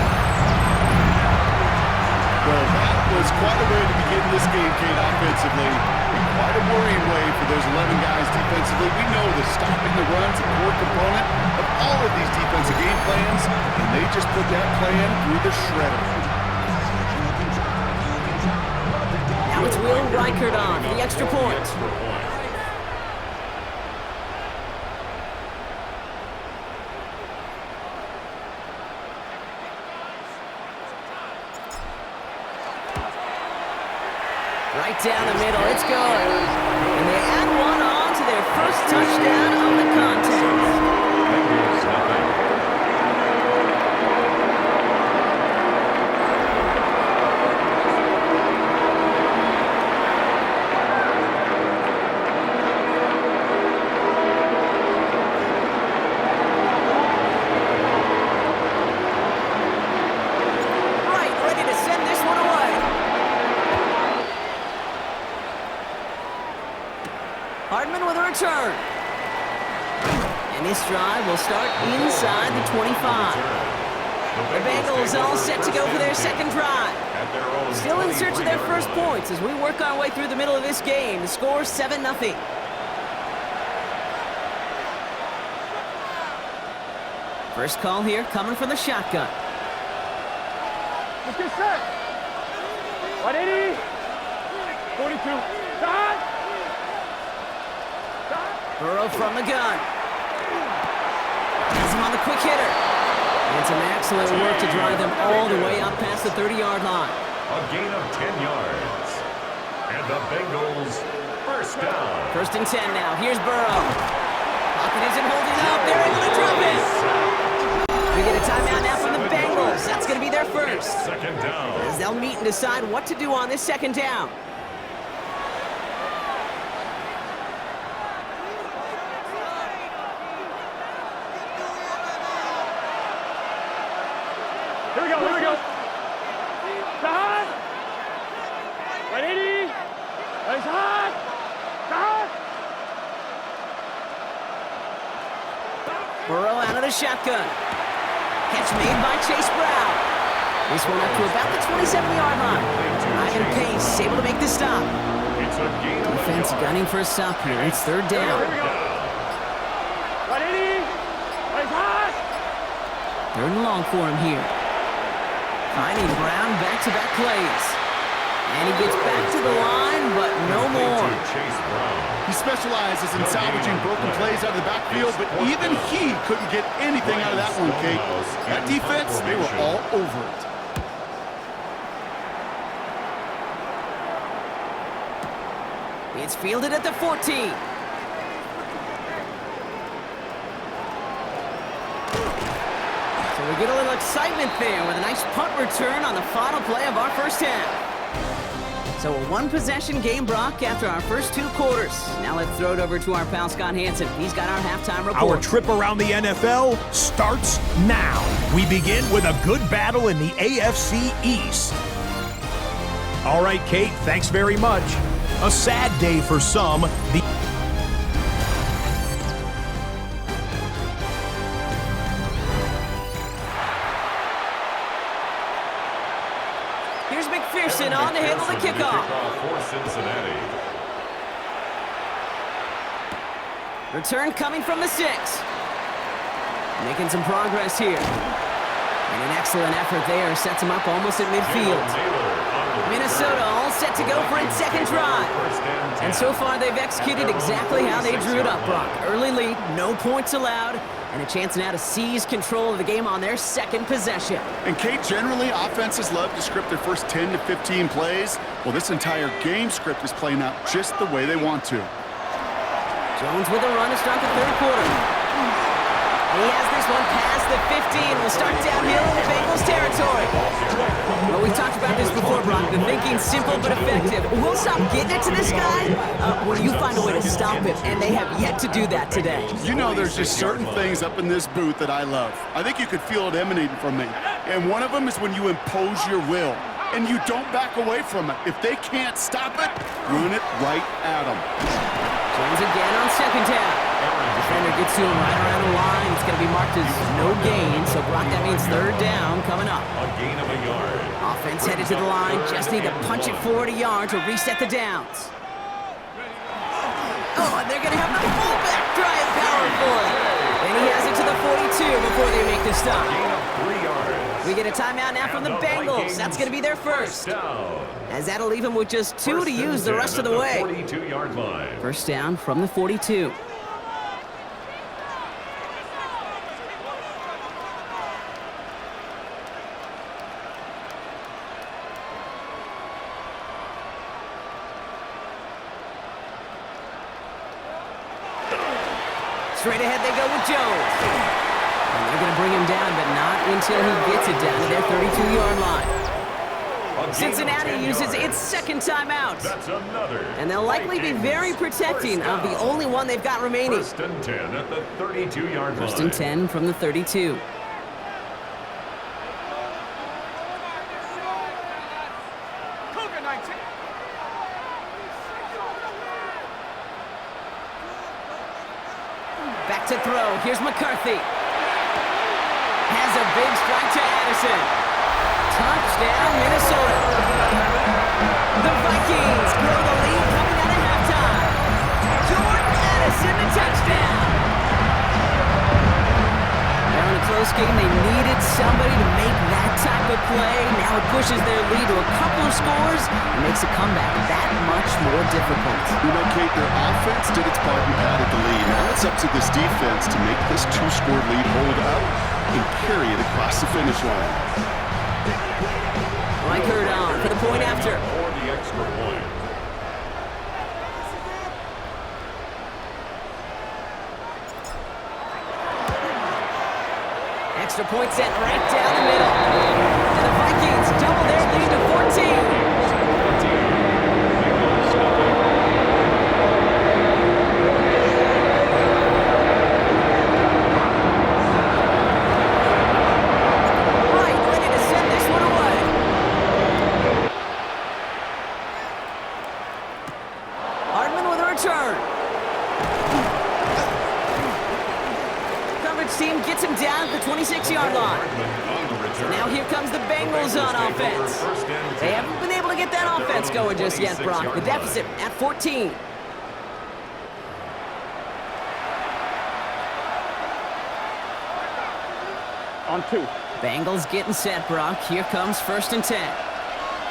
Well, that was quite a way to begin this game, Kate, offensively. Quite a worrying way for those 11 guys defensively. We know that stopping the run's a core component of all of these defensive game plans, and they just put that plan through the shredder. Now it's Will Reichert on for the extra point. Right down the middle, it's good. And they add one on to their first touchdown of the contest. Right, ready to send this one away. Hardman with a return. And this drive will start inside the 25. The Bengals all set to go for their second drive. Still in search of their first points as we work our way through the middle of this game. The score 7-0. First call here coming from the shotgun. Let's get set. 180. 42. Stop. Burrow from the gun. Has him on the quick hitter. And some excellent work to drive them all the way up past the 30-yard line. A gain of 10 yards. And the Bengals first down. 1st and 10 now. Here's Burrow. Pocket isn't holding up. They're able to drop it. We get a timeout now from the Bengals. That's going to be their first. Second down. As they'll meet and decide what to do on this second down. we go, here we go. Side. Ready? Side. Side. Burrow out of the shotgun. Catch made by Chase Brown. This one up to about the 27-yard line. Ivan Pace able to make the stop. It's a gain of a Defense yard. gunning for a stop here. It's third down. Third and long for him here. Finding Brown back-to-back plays. And he gets back to the line, but no more. Chase Brown. He specializes in salvaging broken plays out of the backfield, but even he couldn't get anything out of that one, Kate. That defense, they were all over it. It's fielded at the 14. So we get a little excitement there with a nice punt return on the final play of our first half. So a one-possession game, Brock, after our first 2 quarters. Now let's throw it over to our pal Scott Hansen. He's got our halftime report. Our trip around the NFL starts now. We begin with a good battle in the AFC East. All right, Kate, thanks very much. A sad day for some. Here's McPherson on to handle the kickoff. For Cincinnati. Return coming from the 6. Making some progress here. And an excellent effort there sets him up almost at midfield. Minnesota all set to go for its second drive. And so far they've executed exactly how they drew it up, Brock. Early lead, no points allowed, and a chance now to seize control of the game on their second possession. And Kate, generally, offenses love to script their first 10 to 15 plays. Well, this entire game script is playing out just the way they want to. Jones with a run to start the third quarter. And he has this one past the 15. We'll start downhill in the Bengals territory. Well, we talked about this before, Brock. The thinking's simple but effective. We'll stop getting it to this guy when you find a way to stop him, and they have yet to do that today. You know, there's just certain things up in this booth that I love. I think you could feel it emanating from me. And one of them is when you impose your will, and you don't back away from it. If they can't stop it, run it right at them. Jones again on second down. Defender gets to him right around the line. It's going to be marked as no gain. So, Brock, that means third down coming up. A gain of a yard. Offense headed to the line. Just need to punch it forward a yard to reset the downs. Oh, and they're going to have the fullback drive power for it. And he has it to the 42 before they make the stop. Gain of 3 yards. We get a timeout now from the Bengals. That's going to be their first. Down. As that'll leave them with just 2 to use the rest of the way. 42-yard line. First down from the 42. Straight ahead they go with Jones. And they're going to bring him down, but not until he gets it down to their 32-yard line. Cincinnati uses its second timeout. That's another. And they'll likely be very protecting of the only one they've got remaining. First and 10 at the 32-yard line. First and 10 from the 32. Back to throw. Here's McCarthy. Has a big strike to Addison. Touchdown, Minnesota. The Vikings grow the lead coming out of halftime. Jordan Addison, the touchdown. Now in a close game, they needed somebody to make that type of play. Now it pushes their lead to a couple of scores and makes a comeback that much more difficult. You know, Kate, their offense did its part and padded the lead. Now it's up to this defense to make this 2-score lead hold up and carry it across the finish line. Mike Hurd on for the point after. For the extra point. Extra point set right down the middle. And the Vikings double their lead to 14. Right, ready to set garbage team gets him down at the 26-yard line. So now here comes the Bengals on offense. They haven't been able to get that offense going just yet, Brock. The deficit at 14. On 2. Bengals getting set, Brock. Here comes 1st and 10.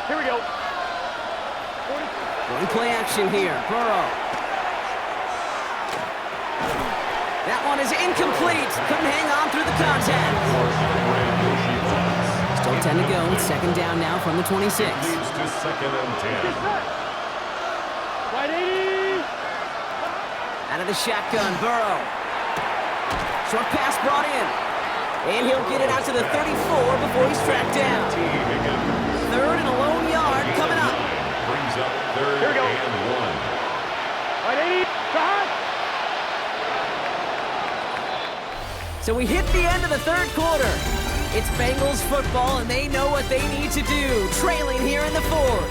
Here we go. Going play action here. Burrow. That one is incomplete. Couldn't hang on through the contact. Still 10 to go. It's 2nd down now from the 26. Leads to 2nd and 10. Right 80. Out of the shotgun, Burrow. Short pass brought in. And he'll get it out to the 34 before he's tracked down. 3rd and a lone yard coming up. Brings up 3rd Here we go. and 1. Right 80. Shot. So we hit the end of the 3rd quarter. It's Bengals football, and they know what they need to do, trailing here in the 4th.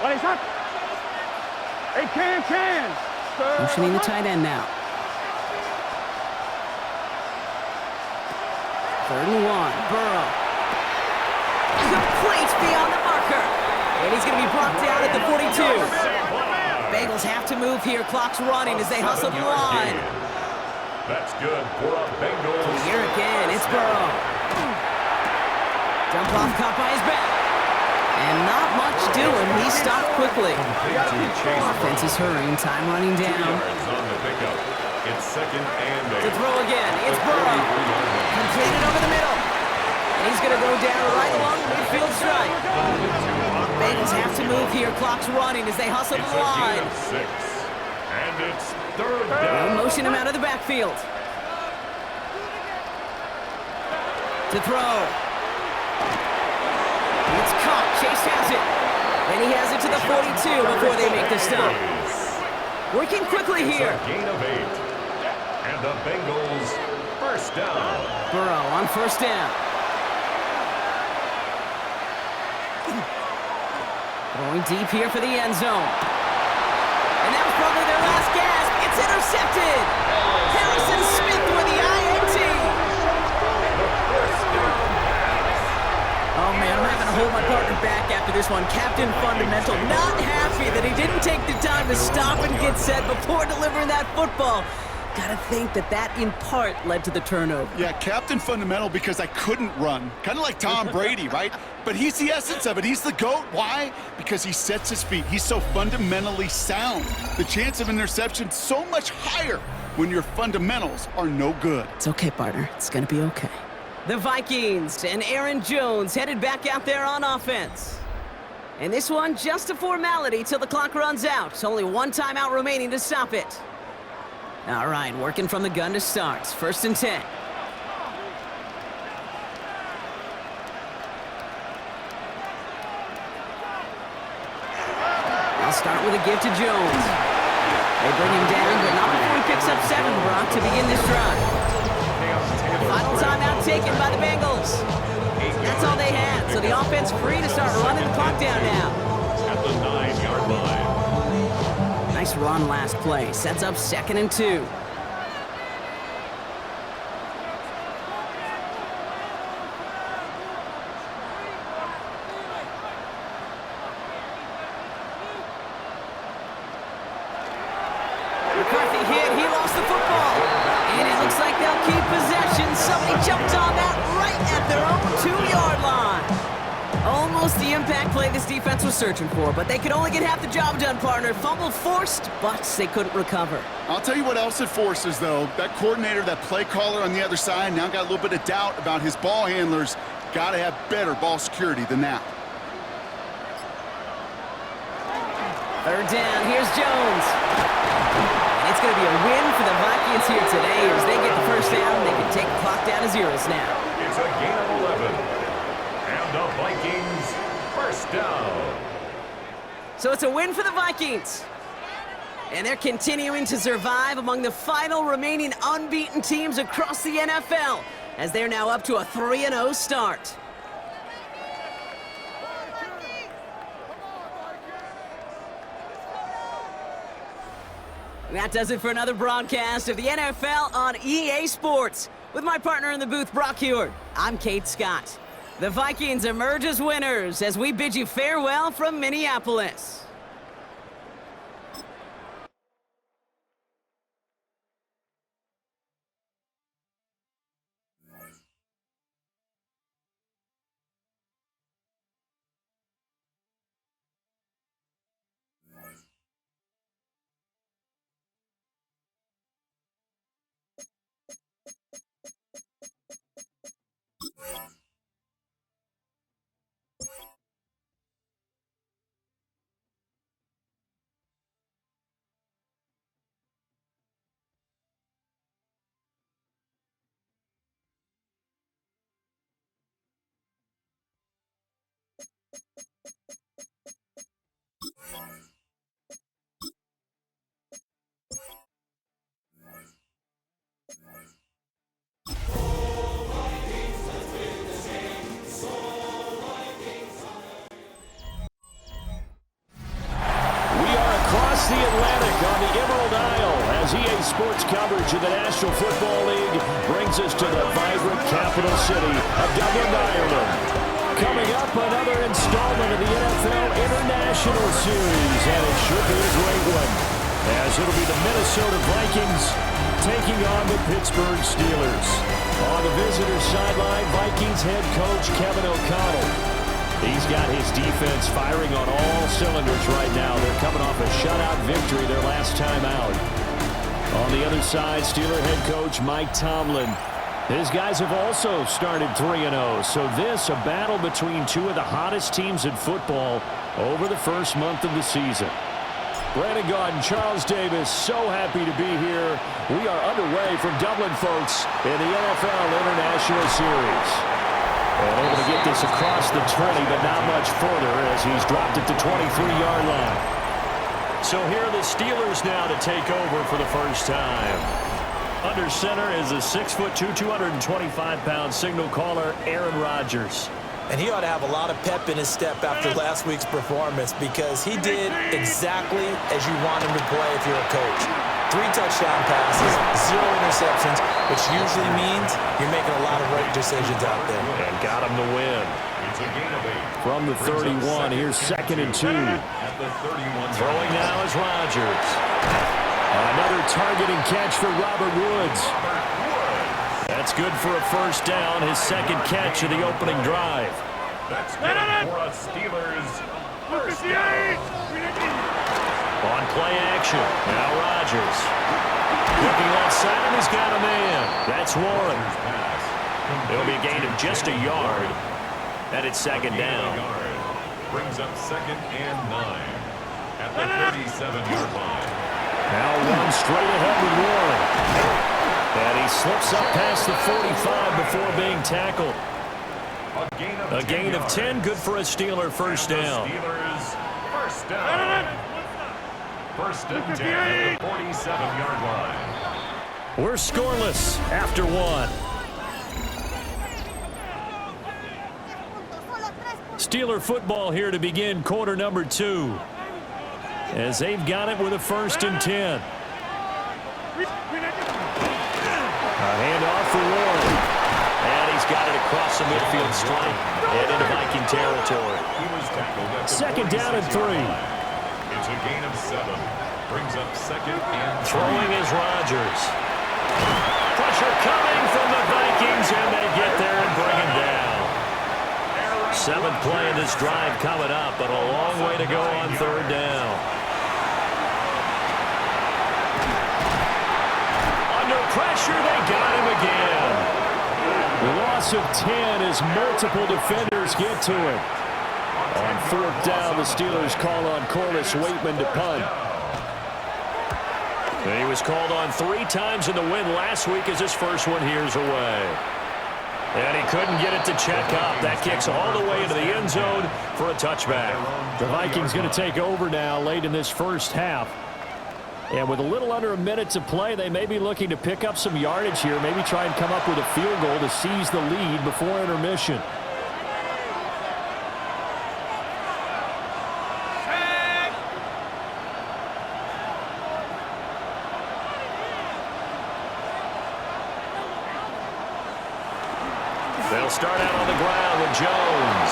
What is up? Hey, chance. Motioning the tight end now. 3rd and 1. Burrow. Complete beyond the marker. And he's going to be brought down at the 42. Bengals have to move here. Clock's running as they hustle the line. That's good for a Bengals. Here again, it's Burrow. Dump off caught by his back. And not much doing. He stopped quickly. Offense is hurrying. Time running down. Yards on the pickup. It's 2nd and 8. To throw again. It's Burrow. Completed over the middle. And he's going to go down right along the midfield stripe. Bengals have to move here. Clock's running as they hustle It's the a line. gain of 6. And it's 3rd They'll down. motion him out of the backfield. To throw. It's caught. Chase has it. And he has it to the 42 before they make the stop. Working quickly here. It's a gain of 8. And the Bengals 1st down. Burrow on 1st down. Throwing deep here for the end zone. And that was probably their last gasp. It's intercepted. Harrison Smith with the INT. Oh, man, I'm having to hold my partner back after this one. Captain Fundamental not happy that he didn't take the time to stop and get set before delivering that football. Gotta think that in part led to the turnover. Yeah, Captain Fundamental because I couldn't run. Kind of like Tom Brady, right? But he's the essence of it. He's the GOAT. Why? Because he sets his feet. He's so fundamentally sound. The chance of interception so much higher when your fundamentals are no good. It's okay, partner. It's gonna be okay. The Vikings and Aaron Jones headed back out there on offense. And this one, just a formality till the clock runs out. It's only one timeout remaining to stop it. All right, working from the gun to start. 1st and 10. They'll start with a give to Jones. They bring him down, but not before he picks up 7, Brock, to begin this drive. Final timeout taken by the Bengals. That's all they had, so the offense free to start running the clock down now. At the 9-yard line. Nice run last play. Sets up 2nd and 2. McCarthy hit. He lost the football. And it looks like they'll keep possession. Somebody jumped on that right at their own 2-yard line. Almost the impact play this defense was searching for, but they could only get half the job done, partner. Fumble forced, but they couldn't recover. I'll tell you what else it forces, though. That coordinator, that play caller on the other side, now got a little bit of doubt about his ball handlers. Got to have better ball security than that. 3rd down. Here's Jones. And it's going to be a win for the Vikings here today as they get the 1st down. They can take the clock down to 0s now. It's a gain of 11. And the Vikings 1st down. So it's a win for the Vikings. And they're continuing to survive among the final remaining unbeaten teams across the NFL as they're now up to a 3-0 start. That does it for another broadcast of the NFL on EA Sports. With my partner in the booth, Brock Heward, I'm Kate Scott. The Vikings emerge as winners as we bid you farewell from Minneapolis. The Atlantic on the Emerald Isle as EA Sports coverage of the National Football League brings us to the vibrant capital city of Dublin, Ireland. Coming up, another installment of the NFL International Series, and it should be a great one, as it'll be the Minnesota Vikings taking on the Pittsburgh Steelers. On the visitor sideline, Vikings head coach Kevin O'Connell. He's got his defense firing on all cylinders right now. They're coming off a shutout victory their last time out. On the other side, Steeler head coach Mike Tomlin. His guys have also started 3-0. So this, a battle between two of the hottest teams in football over the first month of the season. Brandon Gaudin, Charles Davis, so happy to be here. We are underway from Dublin, folks, in the NFL International Series. And able to get this across the 20, but not much further as he's dropped it to 23-yard line. So here are the Steelers now to take over for the first time. Under center is a 6'2", 225-pound signal caller, Aaron Rodgers. And he ought to have a lot of pep in his step after last week's performance because he did exactly as you want him to play if you're a coach. 3 touchdown passes, 0 interceptions, which usually means you're making a lot of right decisions out there. And got him to win. From the 31, here's 2nd and 2. Throwing now is Rodgers. Another targeting catch for Robert Woods. That's good for a first down, his second catch of the opening drive. That's good for a Steelers first down. On play action, now Rodgers. Looking outside, and he's got a man. That's Warren. It'll be a gain of just a yard. And it's 2nd down. Brings up 2nd and 9 at the 37-yard line. Now one straight ahead with Warren. And he slips up past the 45 before being tackled. A gain of 10, good for a Steeler first down. Steelers first down. First and 10 at the 47-yard line. We're scoreless after 1. Steeler football here to begin quarter number 2. As they've got it with a 1st and 10. A handoff for Warren. And he's got it across the midfield stripe and into Viking territory. 2nd down and 3. It's a gain of 7. Brings up 2nd and 3. Throwing is Rodgers. Pressure coming from the Vikings, and they get there and bring him down. 7th play in this drive coming up, but a long way to go on 3rd down. Under pressure, they got him again. Loss of 10 as multiple defenders get to it. On 4th down, the Steelers call on Corliss Waitman to punt. He was called on 3 times in the win last week as his first one here's away. And he couldn't get it to check up. That kicks all the way into the end zone for a touchback. The Vikings going to take over now late in this first half. And with a little under a minute to play, they may be looking to pick up some yardage here, maybe try and come up with a field goal to seize the lead before intermission. They'll start out on the ground with Jones.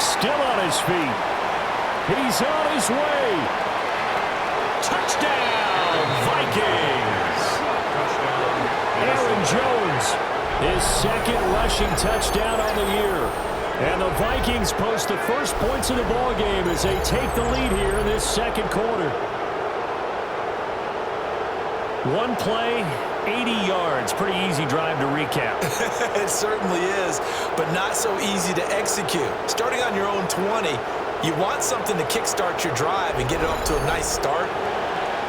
Still on his feet. He's on his way. Touchdown, Vikings. Aaron Jones, his second rushing touchdown on the year. And the Vikings post the first points of the ball game as they take the lead here in this second quarter. One play, 80 yards. Pretty easy drive to recap. It certainly is, but not so easy to execute. Starting on your own 20, you want something to kickstart your drive and get it off to a nice start.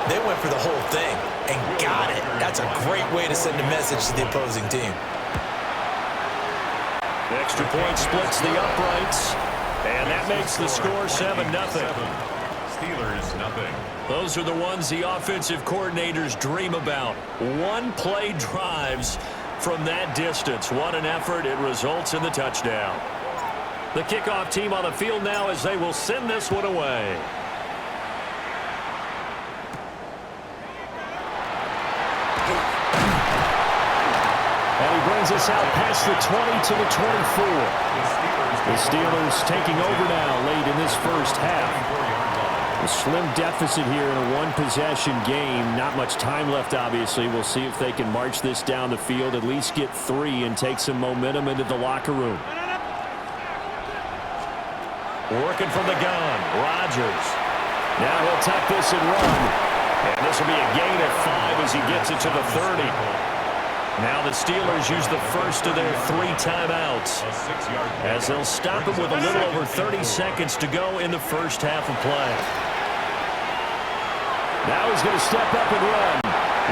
They went for the whole thing and got it. That's a great way to send a message to the opposing team. The extra point splits the uprights, and that makes the score 7-0. Steelers, nothing. Those are the ones the offensive coordinators dream about. One-play drives from that distance. What an effort. It results in the touchdown. The kickoff team on the field now as they will send this one away. And he brings us out past the 20 to the 24. The Steelers taking over now late in this first half. A slim deficit here in a one-possession game. Not much time left, obviously. We'll see if they can march this down the field, at least get 3 and take some momentum into the locker room. Working from the gun, Rodgers. Now he'll tuck this and run. And this will be a gain of 5 as he gets it to the 30. Now the Steelers use the first of their 3 timeouts as they'll stop him with a little over 30 seconds to go in the first half of play. Now he's going to step up and run.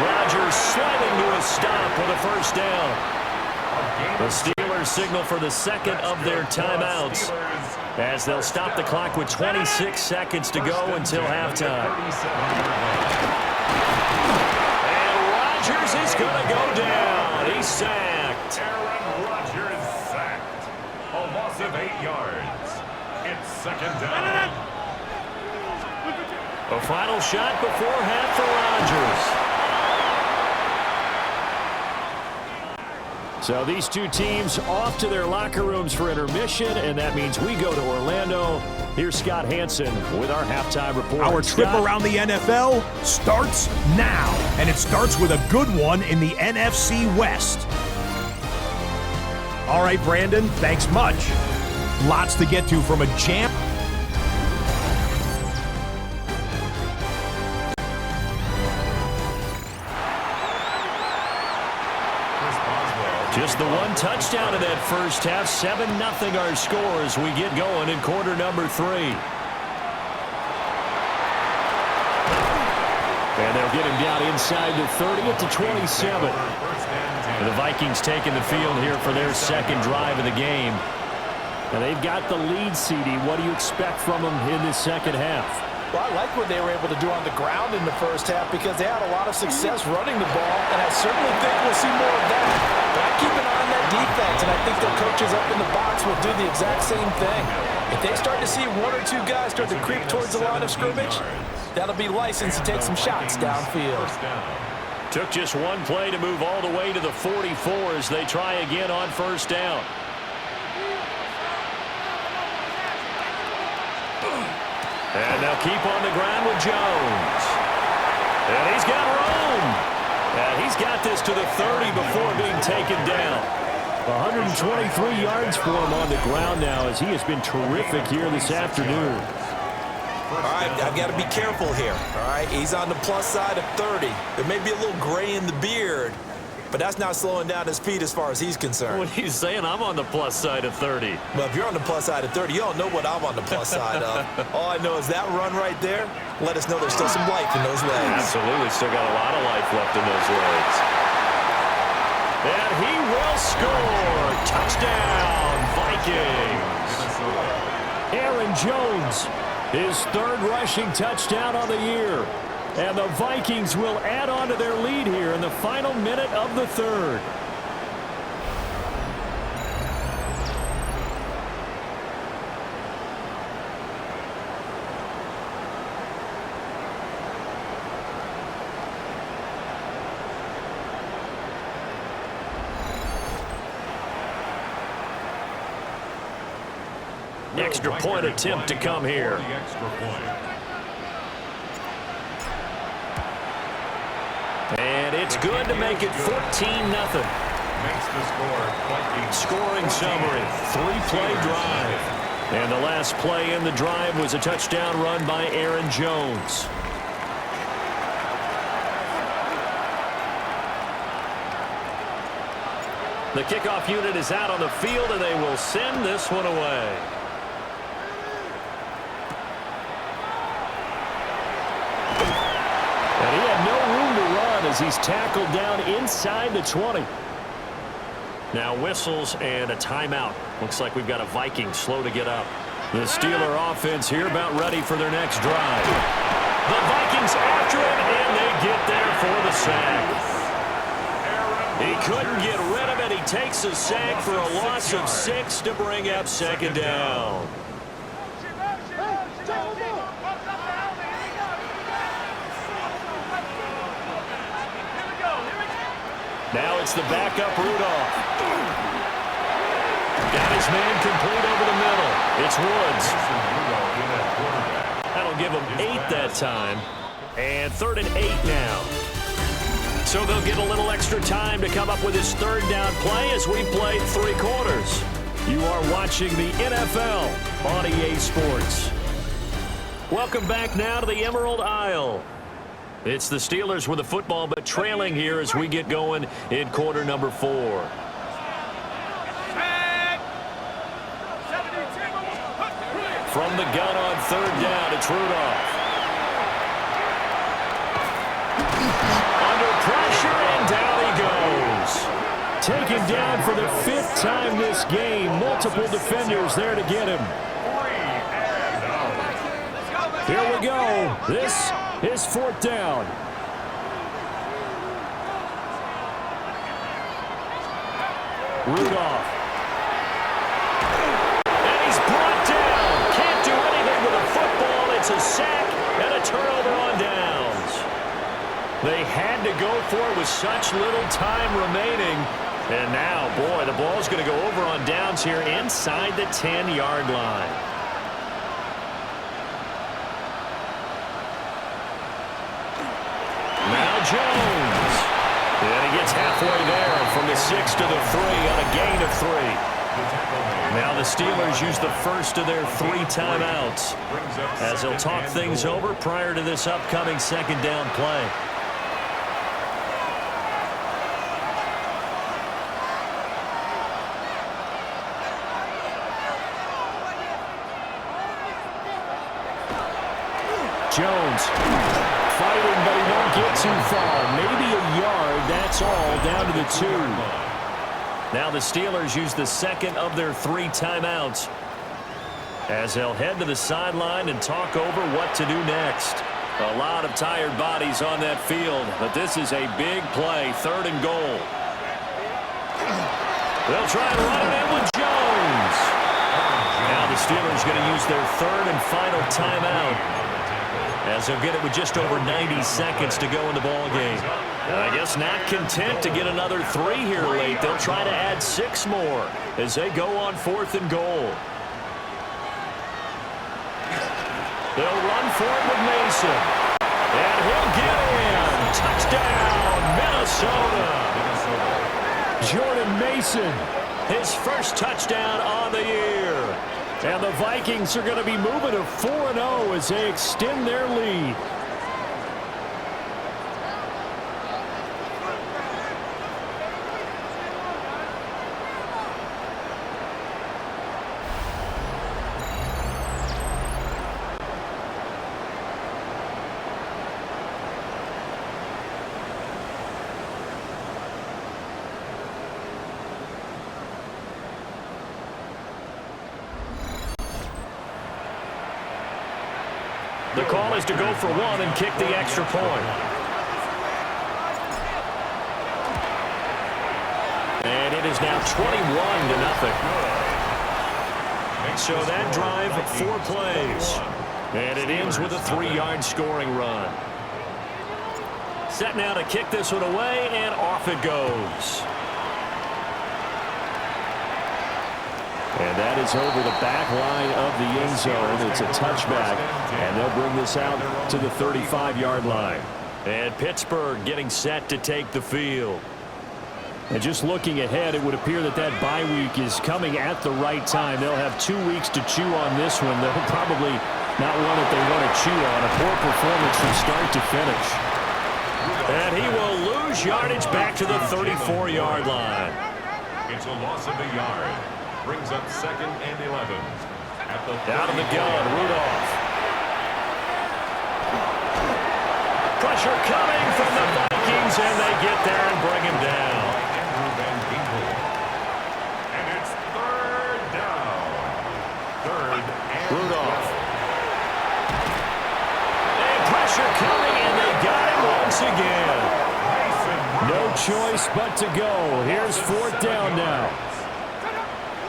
Rodgers sliding to a stop with a first down. The Steelers signal for the second of their timeouts as they'll stop the clock with 26 seconds to go until halftime. And Rodgers is going to go down. He's sacked. Aaron Rodgers sacked. A loss of 8 yards. It's second down. A final shot before half for Rodgers. So these two teams off to their locker rooms for intermission, and that means we go to Orlando. Here's Scott Hansen with our halftime report. Our trip around the NFL starts now, and it starts with a good one in the NFC West. All right, Brandon, thanks much. Lots to get to from a jam. Just the one touchdown in that first half. 7-0 our score as we get going in quarter number 3. And they'll get him down inside the 30 at the 27. And the Vikings taking the field here for their second drive of the game. And they've got the lead, CD. What do you expect from them in this second half? Well, I like what they were able to do on the ground in the first half because they had a lot of success running the ball, and I certainly think we'll see more of that. But I keep an eye on that defense, and I think their coaches up in the box will do the exact same thing. If they start to see 1 or 2 guys start to creep towards the line of scrimmage, that'll be license to take some shots downfield. Took just one play to move all the way to the 44 as they try again on first down. And they'll keep on the ground with Jones. And he's got room. And he's got this to the 30 before being taken down. 123 yards for him on the ground now as he has been terrific here this afternoon. All right, I've got to be careful here. All right, he's on the plus side of 30. There may be a little gray in the beard, but that's not slowing down his speed as far as he's concerned. What he's saying, I'm on the plus side of 30. Well, if you're on the plus side of 30, you don't know what I'm on the plus side of. All I know is that run right there, let us know there's still some life in those legs. Absolutely, still got a lot of life left in those legs. And he will score. Touchdown, Vikings. Aaron Jones, his 3rd rushing touchdown on the year. And the Vikings will add on to their lead here in the final minute of the 3rd. Extra point attempt to come here. And it's good to make it 14-0. Scoring summary, 3-play drive. And the last play in the drive was a touchdown run by Aaron Jones. The kickoff unit is out on the field, and they will send this one away. And he had no room to run as he's tackled down inside the 20. Now whistles and a timeout. Looks like we've got a Viking slow to get up. The Steeler offense here about ready for their next drive. The Vikings after it, and they get there for the sack. He couldn't get rid of it. He takes a sack for a loss of 6 to bring up second down. Now it's the backup Rudolph. Got his man complete over the middle. It's Woods. That'll give him 8 that time. And 3rd and 8 now. So they'll get a little extra time to come up with his 3rd down play as we played 3 quarters. You are watching the NFL on EA Sports. Welcome back now to the Emerald Isle. It's the Steelers with the football, but trailing here as we get going in quarter number 4. From the gun on 3rd down, it's Rudolph. Under pressure, and down he goes. Taken down for the 5th time this game. Multiple defenders there to get him. Here we go. This is 4th down. Rudolph. And he's brought down. Can't do anything with a football. It's a sack and a turnover on downs. They had to go for it with such little time remaining. And now, boy, the ball's going to go over on downs here inside the 10-yard line. Now Jones. And he gets halfway there from the 6 to the 3 on a gain of 3. Now the Steelers use the first of their 3 timeouts as they'll talk things over prior to this upcoming 2nd down play. Jones fighting, but he won't get too far. Maybe a yard, that's all, down to the 2. Now the Steelers use the 2nd of their 3 timeouts as they'll head to the sideline and talk over what to do next. A lot of tired bodies on that field, but this is a big play, 3rd and goal. They'll try and run it in with Jones. Now the Steelers going to use their 3rd and final timeout, as they'll get it with just over 90 seconds to go in the ballgame. I guess not content to get another 3 here late. They'll try to add 6 more as they go on 4th and goal. They'll run for it with Mason. And he'll get in. Touchdown, Minnesota. Jordan Mason, his first touchdown on the year. And the Vikings are going to be moving to 4-0 as they extend their lead. The call is to go for 1 and kick the extra point. And it is now 21-0. So that drive, 4 plays. And it ends with a 3-yard scoring run. Set now to kick this one away, and off it goes. And that is over the back line of the end zone. It's a touchback, and they'll bring this out to the 35-yard line. And Pittsburgh getting set to take the field. And just looking ahead, it would appear that that bye week is coming at the right time. They'll have 2 weeks to chew on this one. They'll probably not one that they want to chew on. A poor performance from start to finish. And he will lose yardage back to the 34-yard line. It's a loss of a yard. Brings up 2nd and 11. Out of the gun, Rudolph. Pressure coming from the Vikings, and they get there and bring him down. And it's 3rd down. 3rd and Rudolph. And pressure coming, and they got him once again. No choice but to go. Here's 4th down now.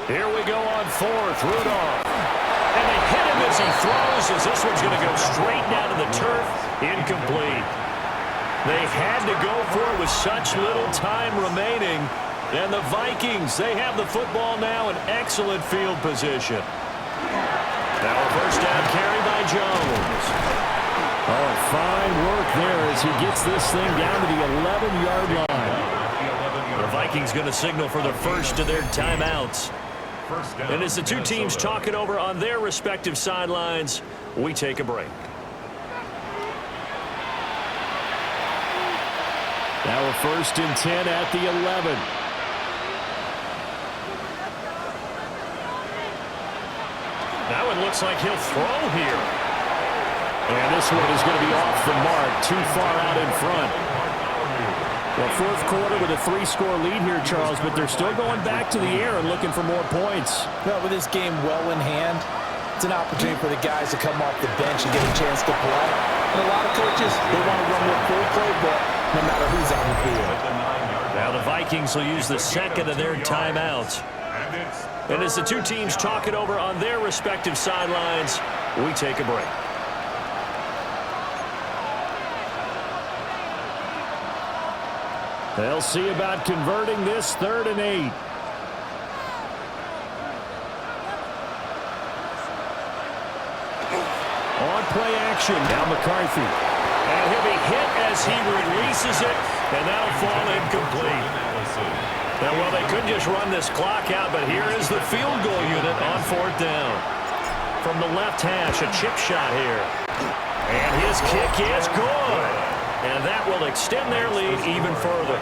Here we go on 4th. Rudolph. And they hit him as he throws, as this one's going to go straight down to the turf. Incomplete. They had to go for it with such little time remaining. And the Vikings, they have the football now in excellent field position. Now a 1st down carry by Jones. Oh, fine work there as he gets this thing down to the 11-yard line. The Vikings going to signal for the first of their timeouts. And as the two teams talk it over on their respective sidelines, we take a break. Now a 1st and 10 at the 11. Now it looks like he'll throw here. And this one is going to be off the mark, too far out in front. Well, 4th quarter with a 3-score lead here, Charles, but they're still going back to the air and looking for more points. Well, with this game well in hand, it's an opportunity for the guys to come off the bench and get a chance to play. And a lot of coaches, they want to run their full playbook no matter who's on the field. Now the Vikings will use the 2nd of their timeouts. And as the two teams talk it over on their respective sidelines, we take a break. They'll see about converting this 3rd and 8. On play action, now McCarthy. And he'll be hit as he releases it, and that'll fall incomplete. Now, well, they couldn't just run this clock out, but here is the field goal unit on 4th down. From the left hash, a chip shot here. And his kick is good. And that will extend their lead even further.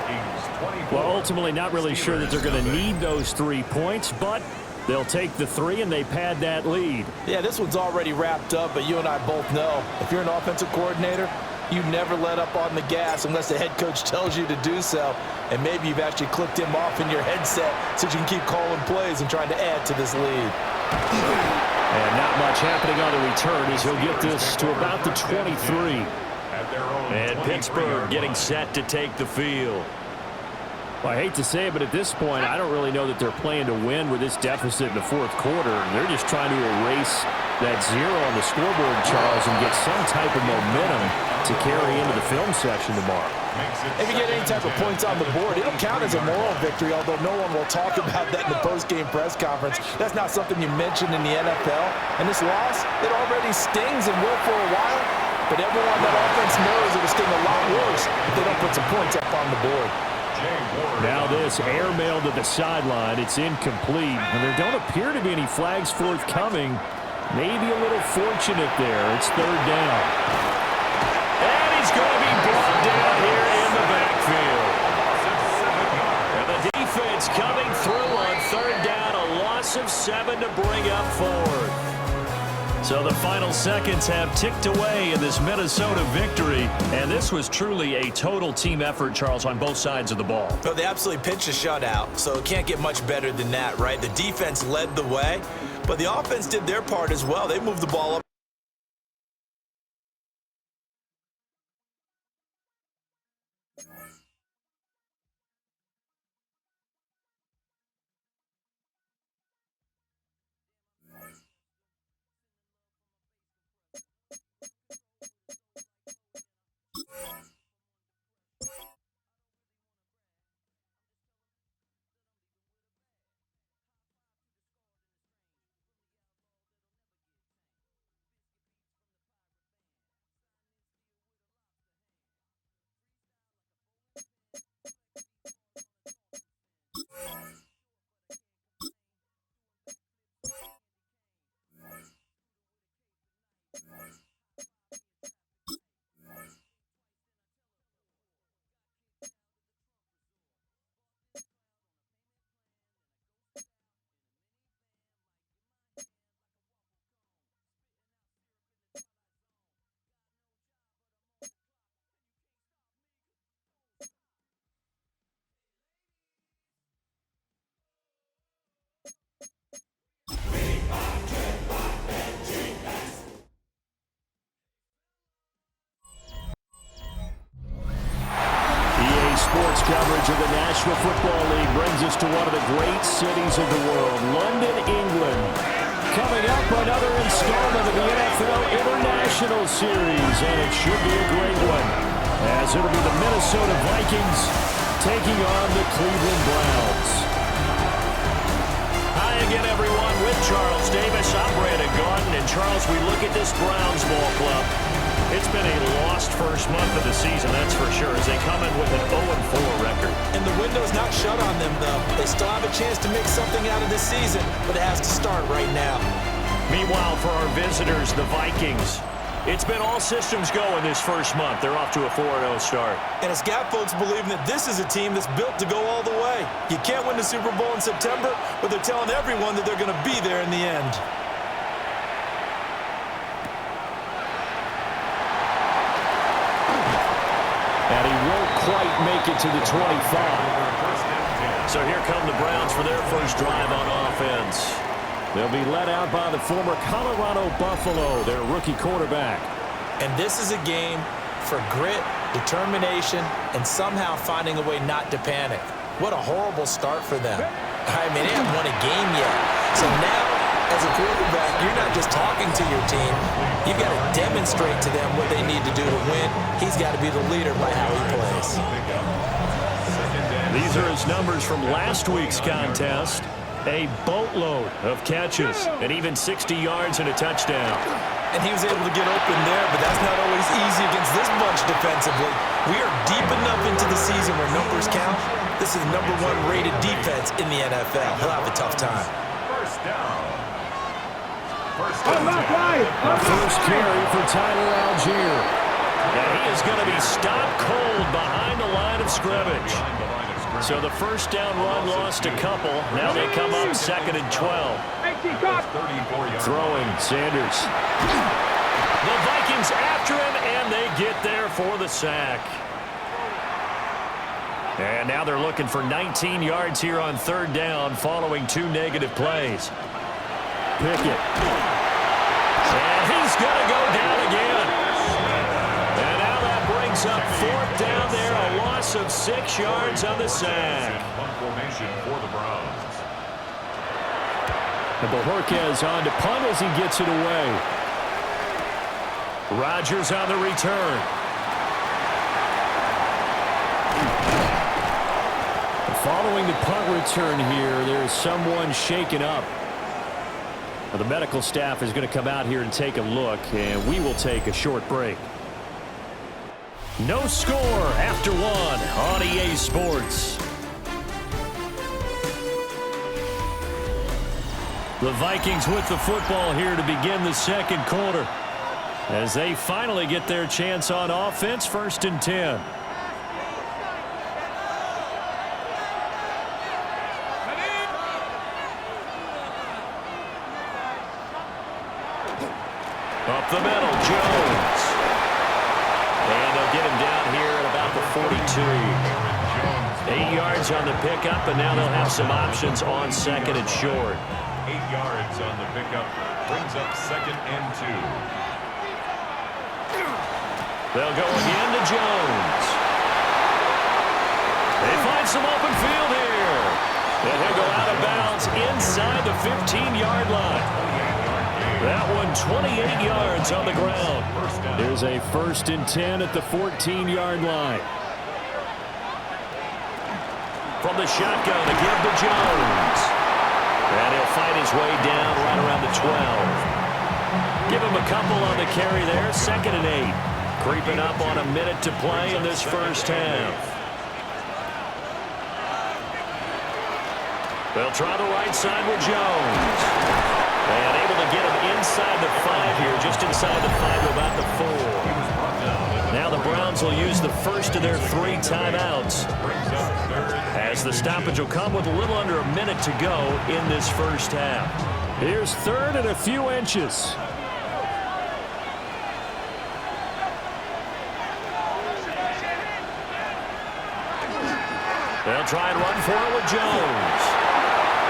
Well, ultimately not really sure that they're going to need those 3 points, but they'll take the 3 and they pad that lead. Yeah, this one's already wrapped up, but you and I both know if you're an offensive coordinator, you never let up on the gas unless the head coach tells you to do so. And maybe you've actually clicked him off in your headset so you can keep calling plays and trying to add to this lead. And not much happening on the return as he'll get this to about the 23. And Pittsburgh getting set to take the field. Well, I hate to say it, but at this point, I don't really know that they're playing to win with this deficit in the 4th quarter. They're just trying to erase that 0 on the scoreboard, Charles, and get some type of momentum to carry into the film section tomorrow. If you get any type of points on the board, it'll count as a moral victory, although no one will talk about that in the post-game press conference. That's not something you mentioned in the NFL. And this loss, it already stings and will for a while. But everyone that offense knows it'll sting a lot worse if they don't put some points up on the board. Now this airmail to the sideline. It's incomplete. And there don't appear to be any flags forthcoming. Maybe a little fortunate there. It's 3rd down. And he's going to be brought down here in the backfield. And the defense coming through on 3rd down. A loss of 7 to bring up 4th. So the final seconds have ticked away in this Minnesota victory. And this was truly a total team effort, Charles, on both sides of the ball. Well, they absolutely pitched a shutout, so it can't get much better than that, right? The defense led the way, but the offense did their part as well. They moved the ball up. Sports coverage of the National Football League brings us to one of the great cities of the world, London, England. Coming up, another installment of the NFL International Series, and it should be a great one, as it'll be the Minnesota Vikings taking on the Cleveland Browns. Hi again, everyone, with Charles Davis. I'm Brandon Gaudin, and Charles, we look at this Browns ball club. It's been a lost first month of the season, that's for sure, as they come in with an 0-4 record. And the window's not shut on them, though. They still have a chance to make something out of this season, but it has to start right now. Meanwhile, for our visitors, the Vikings, it's been all systems go in this first month. They're off to a 4-0 start. And it's got folks believing that this is a team that's built to go all the way. You can't win the Super Bowl in September, but they're telling everyone that they're going to be there in the end. And he won't quite make it to the 25. So here come the Browns for their first drive on offense. They'll be led out by the former Colorado Buffalo, their rookie quarterback. And this is a game for grit, determination, and somehow finding a way not to panic. What a horrible start for them. I mean, they haven't won a game yet. So now, as a quarterback, you're not just talking to your team. You've got to demonstrate to them what they need to do to win. He's got to be the leader by how he plays. These are his numbers from last week's contest. A boatload of catches and even 60 yards and a touchdown. And he was able to get open there, but that's not always easy against this bunch defensively. We are deep enough into the season where numbers count. This is #1 rated defense in the NFL. He'll have a tough time. First down. The first carry for Tyler Algier. And he is going to be stopped cold behind the line of scrimmage. So the first down run lost a couple. Now they come up 2nd and 12. Throwing, Sanders. The Vikings after him, and they get there for the sack. And now they're looking for 19 yards here on 3rd down following 2 negative plays. Pickett. And he's going to go down again. And now that brings up 4th down there, a loss of 6 yards on the sack. Formation for the Browns. And Bojorquez on to punt as he gets it away. Rodgers on the return. Following the punt return here, there's someone shaken up. Well, the medical staff is going to come out here and take a look, and we will take a short break. No score after 1 on EA Sports. The Vikings with the football here to begin the 2nd quarter, as they finally get their chance on offense, 1st and 10. Up the middle, Jones. And they'll get him down here at about the 42. 8 yards on the pickup, and now they'll have some options on 2nd and short. 8 yards on the pickup. Brings up 2nd and 2. They'll go again to Jones. They find some open field here. And he'll go out of bounds inside the 15-yard line. That one 28 yards on the ground. There's a 1st and 10 at the 14-yard line. From the shotgun to give to Jones. And he'll fight his way down right around the 12. Give him a couple on the carry there. 2nd and 8. Creeping up on a minute to play in this first half. They'll try the right side with Jones. And able to get him inside the 5 here, just inside the 5 to about the 4. Now the Browns will use the first of their 3 timeouts, as the stoppage will come with a little under a minute to go in this first half. Here's 3rd and a few inches. They'll try and run for it with Jones.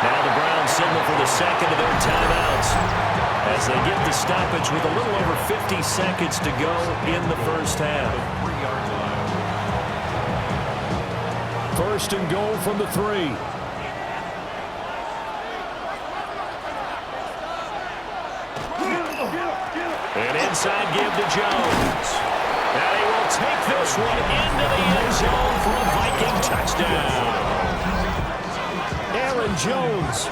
Now the Browns signal for the 2nd of their timeouts as they get the stoppage with a little over 50 seconds to go in the first half. First and goal from the 3. An inside give to Jones. And he will take this one into the end zone for a Viking touchdown. Aaron Jones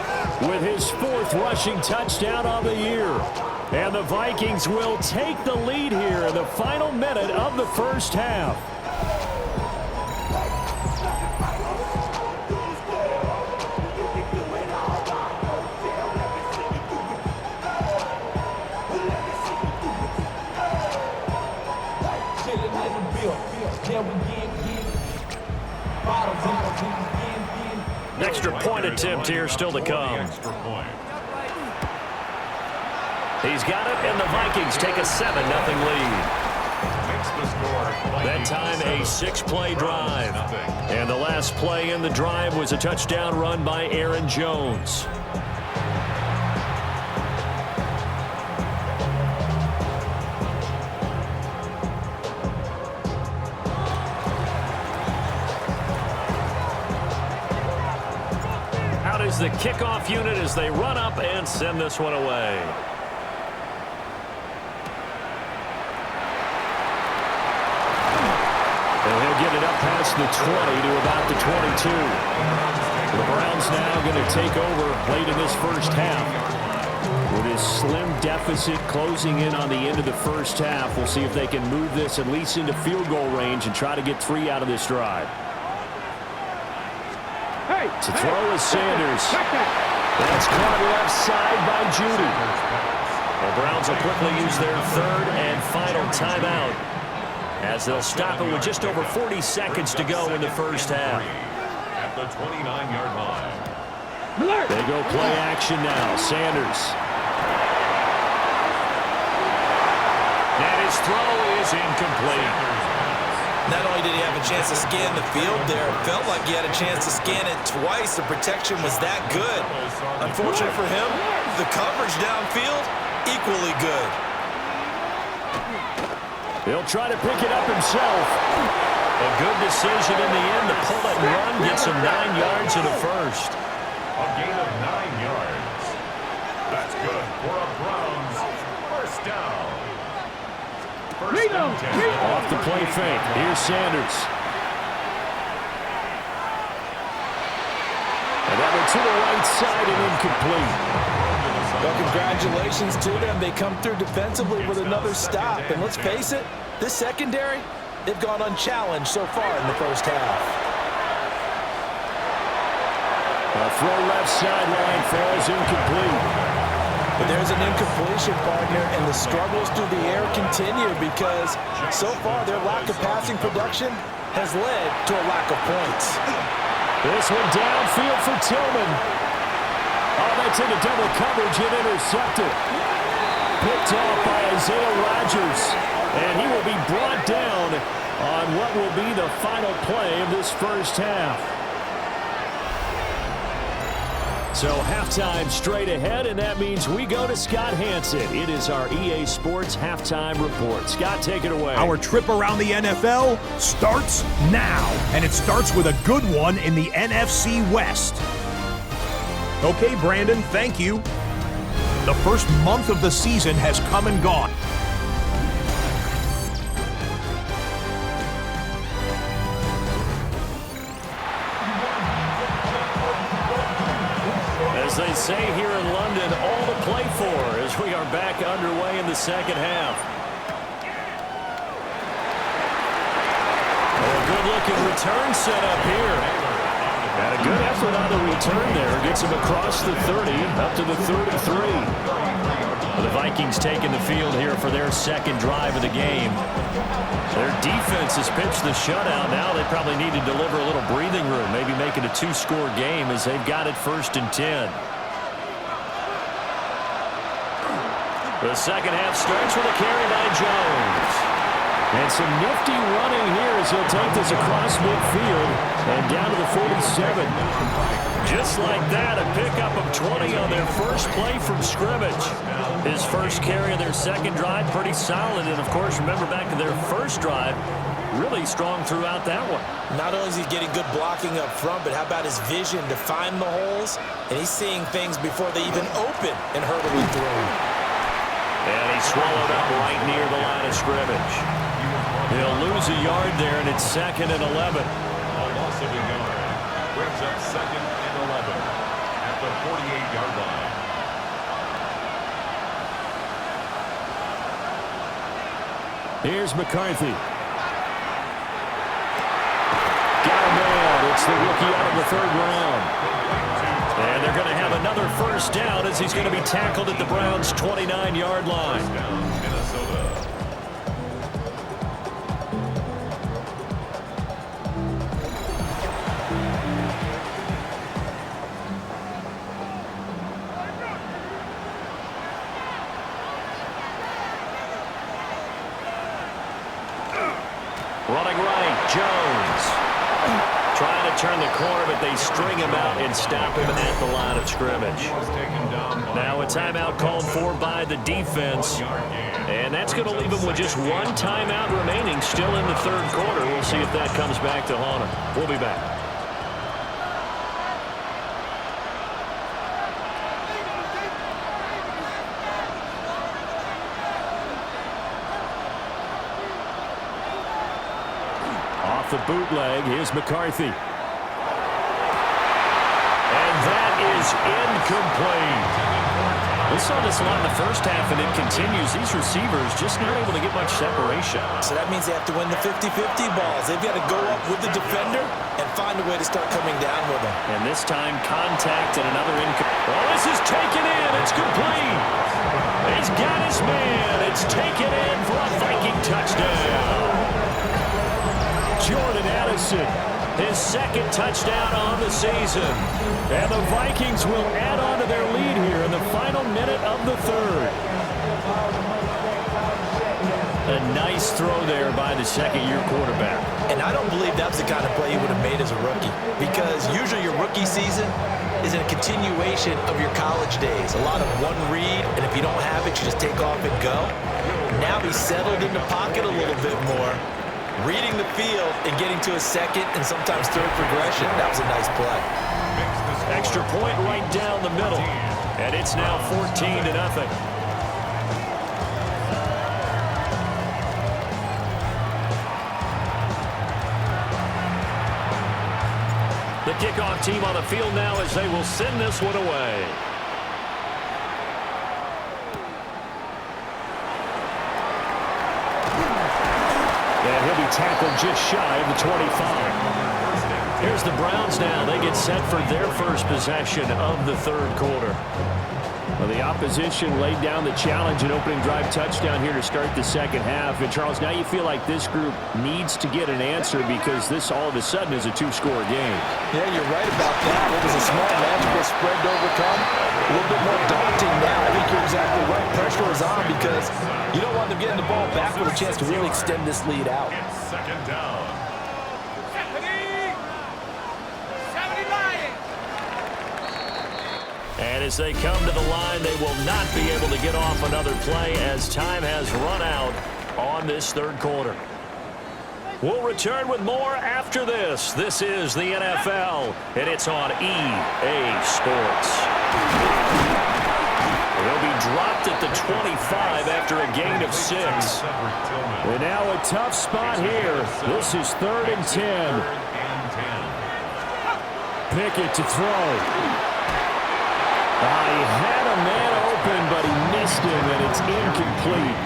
with his 4th rushing touchdown on the year. And the Vikings will take the lead here in the final minute of the first half. An extra point attempt here still to come. He's got it, and the Vikings take a 7-0 lead. That time a 6-play drive. And the last play in the drive was a touchdown run by Aaron Jones. Out is the kickoff unit as they run up and send this one away. Get it up past the 20 to about the 22. The Browns now going to take over late in this first half. With his slim deficit closing in on the end of the first half, we'll see if they can move this at least into field goal range and try to get 3 out of this drive. To throw is Sanders. That's caught left side by Judy. The Browns will quickly use their 3rd and final timeout, as they'll stop it with just over 40 seconds to go in the first half. At the 29-yard line. They go play action now. Sanders. And his throw is incomplete. Not only did he have a chance to scan the field there, it felt like he had a chance to scan it twice. The protection was that good. Unfortunate for him, the coverage downfield, equally good. He'll try to pick it up himself. A good decision in the end to pull it and run, gets him 9 yards and a first. A gain of 9 yards. That's good for a Browns first down. First down 10. Off the play fake. Here's Sanders. And that one to the right side and incomplete. Well, congratulations to them. They come through defensively with another stop. And let's face it, this secondary, they've gone unchallenged so far in the first half. A throw left sideline falls incomplete. But there's an incompletion, partner, and the struggles through the air continue because so far their lack of passing production has led to a lack of points. This one downfield for Tillman. Oh, that's into double coverage and intercepted. Picked off by Isaiah Rodgers. And he will be brought down on what will be the final play of this first half. So halftime straight ahead, and that means we go to Scott Hansen. It is our EA Sports Halftime Report. Scott, take it away. Our trip around the NFL starts now, and it starts with a good one in the NFC West. Okay, Brandon, thank you. The first month of the season has come and gone. As they say here in London, all to play for as we are back underway in the second half. A good-looking return set up here. And a good effort on the return there. Gets him across the 30, up to the 33. The Vikings taking the field here for their second drive of the game. Their defense has pitched the shutout. Now they probably need to deliver a little breathing room, maybe make it a 2-score game as they've got it 1st and 10. The second half starts with a carry by Jones. And some nifty running here as he'll take this across midfield and down to the 47. Just like that, a pickup of 20 on their first play from scrimmage. His first carry of their second drive, pretty solid. And, of course, remember back to their first drive, really strong throughout that one. Not only is he getting good blocking up front, but how about his vision to find the holes? And he's seeing things before they even open and hurtling through. And he swallowed up right near the line of scrimmage. He'll lose a yard there, and it's 2nd and 11. A loss of a yard brings up 2nd and 11 at the 48-yard line. Here's McCarthy. Got a man. It's the rookie out of the 3rd round. And they're going to have another first down as he's going to be tackled at the Browns' 29-yard line. Minnesota. Running right, Jones. Trying to turn the corner, but they string him out and stop him at the line of scrimmage. Now a timeout called for by the defense. And that's going to leave him with just one timeout remaining still in the 3rd quarter. We'll see if that comes back to haunt him. We'll be back. The bootleg, here's McCarthy. And that is incomplete. We saw this a lot in the first half, and it continues. These receivers just not able to get much separation. So that means they have to win the 50-50 balls. They've got to go up with the defender and find a way to start coming down with them. And this time, contact and another incomplete. Oh, this is taken in. It's complete. He's got his man. It's taken in for a Viking touchdown. Jordan Addison, his 2nd touchdown on the season. And the Vikings will add on to their lead here in the final minute of the 3rd. A nice throw there by the 2nd-year quarterback. And I don't believe that was the kind of play he would have made as a rookie, because usually your rookie season is a continuation of your college days. A lot of one read, and if you don't have it, you just take off and go. Now he's settled in the pocket a little bit more, reading the field and getting to a 2nd and sometimes 3rd progression. That was a nice play. Extra point right down the middle. And it's now 14-0. The kickoff team on the field now as they will send this one away. And he'll be tackled just shy of the 25. Here's the Browns now. They get set for their first possession of the 3rd quarter. Well, the opposition laid down the challenge and opening drive touchdown here to start the 2nd half. And, Charles, now you feel like this group needs to get an answer because this all of a sudden is a 2-score game. Yeah, you're right about that. It was a small magical spread to overcome. A little bit more daunting now. I think you're exactly right. Pressure is on because you don't want them getting the ball back with a chance to really extend this lead out. It's 2nd down. And as they come to the line, they will not be able to get off another play as time has run out on this 3rd quarter. We'll return with more after this. This is the NFL, and it's on EA Sports. He'll be dropped at the 25 after a gain of 6. And now a tough spot here. This is 3rd and 10. Pickett to throw. He had a man open, but he missed him, and it's incomplete.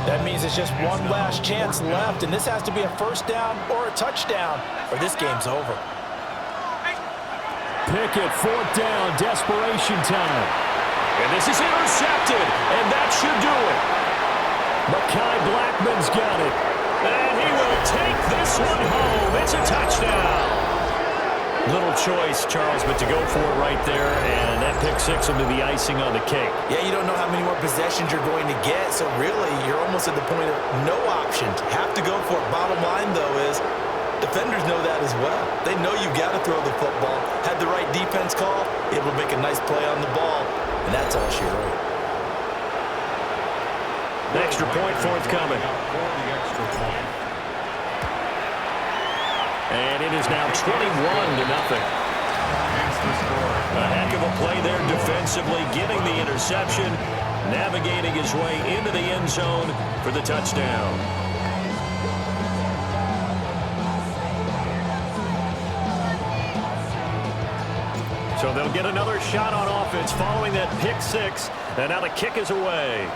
That means it's just one last chance left, and this has to be a first down or a touchdown, or this game's over. Pickett, 4th down, desperation time. And this is intercepted, and that should do it. Mekhi Blackman's got it, and he will take this one home. It's a touchdown. Little choice, Charles, but to go for it right there, and that pick six will be the icing on the cake. Yeah, you don't know how many more possessions you're going to get, so really you're almost at the point of no options. Have to go for it. Bottom line, though, is defenders know that as well. They know you've got to throw the football. Had the right defense call, able to make a nice play on the ball, and that's all she wrote. An extra point forthcoming. And it is now 21-0. A heck of a play there defensively, getting the interception, navigating his way into the end zone for the touchdown. So they'll get another shot on offense following that pick six, and now the kick is away.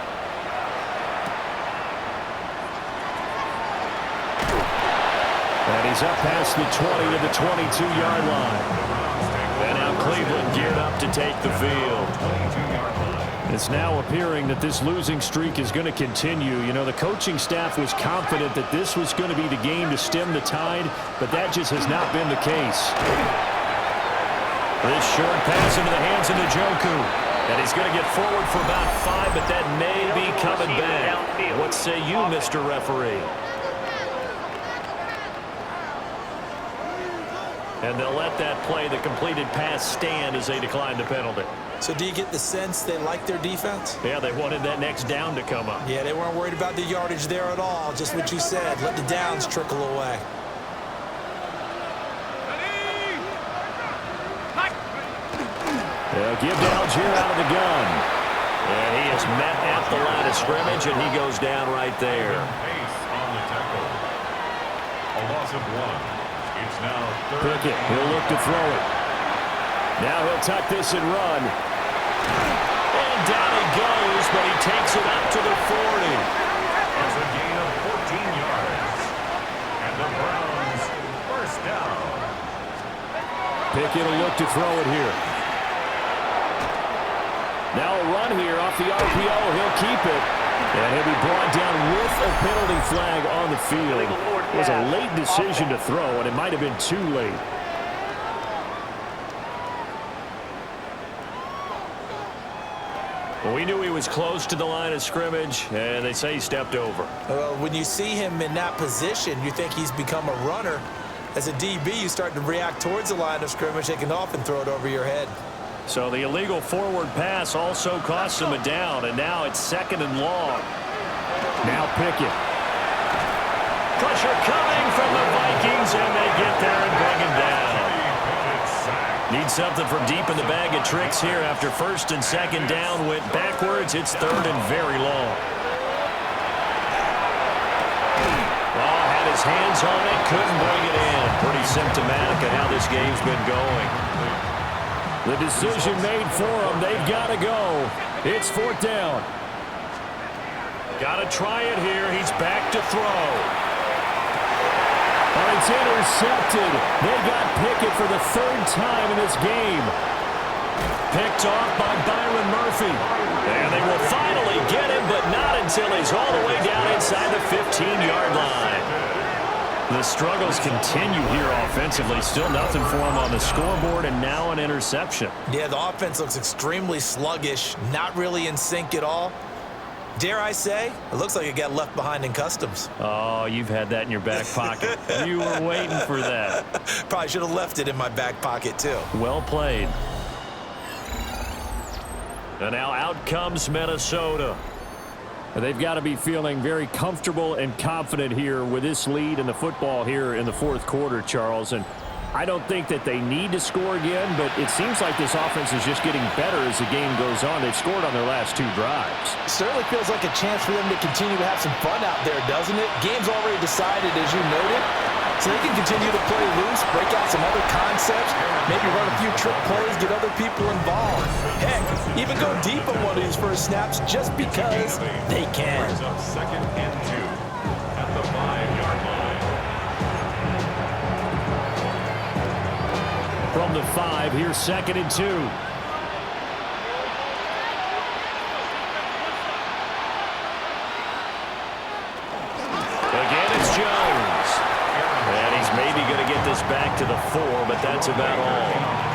And he's up past the 20 to the 22-yard line. And now Cleveland geared up to take the field. It's now appearing that this losing streak is going to continue. You know, the coaching staff was confident that this was going to be the game to stem the tide, but that just has not been the case. This short pass into the hands of Njoku. And he's going to get forward for about 5, but that may be coming back. What say you, Mr. Referee? And they'll let that play, the completed pass, stand as they decline the penalty. So do you get the sense they like their defense? Yeah, they wanted that next down to come up. Yeah, they weren't worried about the yardage there at all. Just what you said. Let the downs trickle away. They'll give to Algier out of the gun. And he is met at the line of scrimmage, and he goes down right there. A loss of 1. It's now Pickett, he'll look to throw it. Now he'll tuck this and run. And down he goes, but he takes it up to the 40. That's a gain of 14 yards. And the Browns first down. Pickett will look to throw it here. Now a run here off the RPO. He'll keep it. And he'll be brought down with a penalty flag on the field. It was a late decision to throw, and it might have been too late. Well, we knew he was close to the line of scrimmage, and they say he stepped over. Well, when you see him in that position, you think he's become a runner. As a DB, you start to react towards the line of scrimmage. They can often throw it over your head. So the illegal forward pass also costs him a down, and now it's 2nd and long. Now Pickett. Pressure coming from the Vikings, and they get there and bring him down. Need something from deep in the bag of tricks here after 1st and 2nd down went backwards. It's 3rd and very long. Oh, had his hands on it, couldn't bring it in. Pretty symptomatic of how this game's been going. The decision made for them. They've got to go. It's 4th down. Got to try it here. He's back to throw. And it's intercepted. They got Pickett for the 3rd time in this game. Picked off by Byron Murphy. And they will finally get him, but not until he's all the way down inside the 15-yard line. The struggles continue here offensively. Still nothing for him on the scoreboard, and now an interception. Yeah, the offense looks extremely sluggish, not really in sync at all. Dare I say, it looks like it got left behind in customs. Oh, you've had that in your back pocket. You were waiting for that. Probably should have left it in my back pocket, too. Well played. And now out comes Minnesota. They've got to be feeling very comfortable and confident here with this lead in the football here in the 4th quarter, Charles. And I don't think that they need to score again, but it seems like this offense is just getting better as the game goes on. They've scored on their last 2 drives. Certainly feels like a chance for them to continue to have some fun out there, doesn't it? Game's already decided, as you noted. So they can continue to play loose, break out some other concepts, maybe run a few trick plays, get other people involved. Heck, even go deep on one of these first snaps just because they can. 2nd and 2 at the 5-yard line. From the 5, here's 2nd and 2. Again, it's Jones. And he's maybe going to get this back to the 4, but that's about all.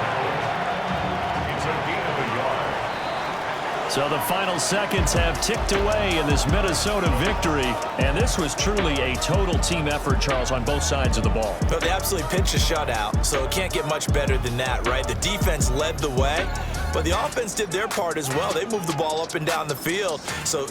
So the final seconds have ticked away in this Minnesota victory, and this was truly a total team effort, Charles, on both sides of the ball. But they absolutely pitched a shutout, so it can't get much better than that, right? The defense led the way, but the offense did their part as well. They moved the ball up and down the field. So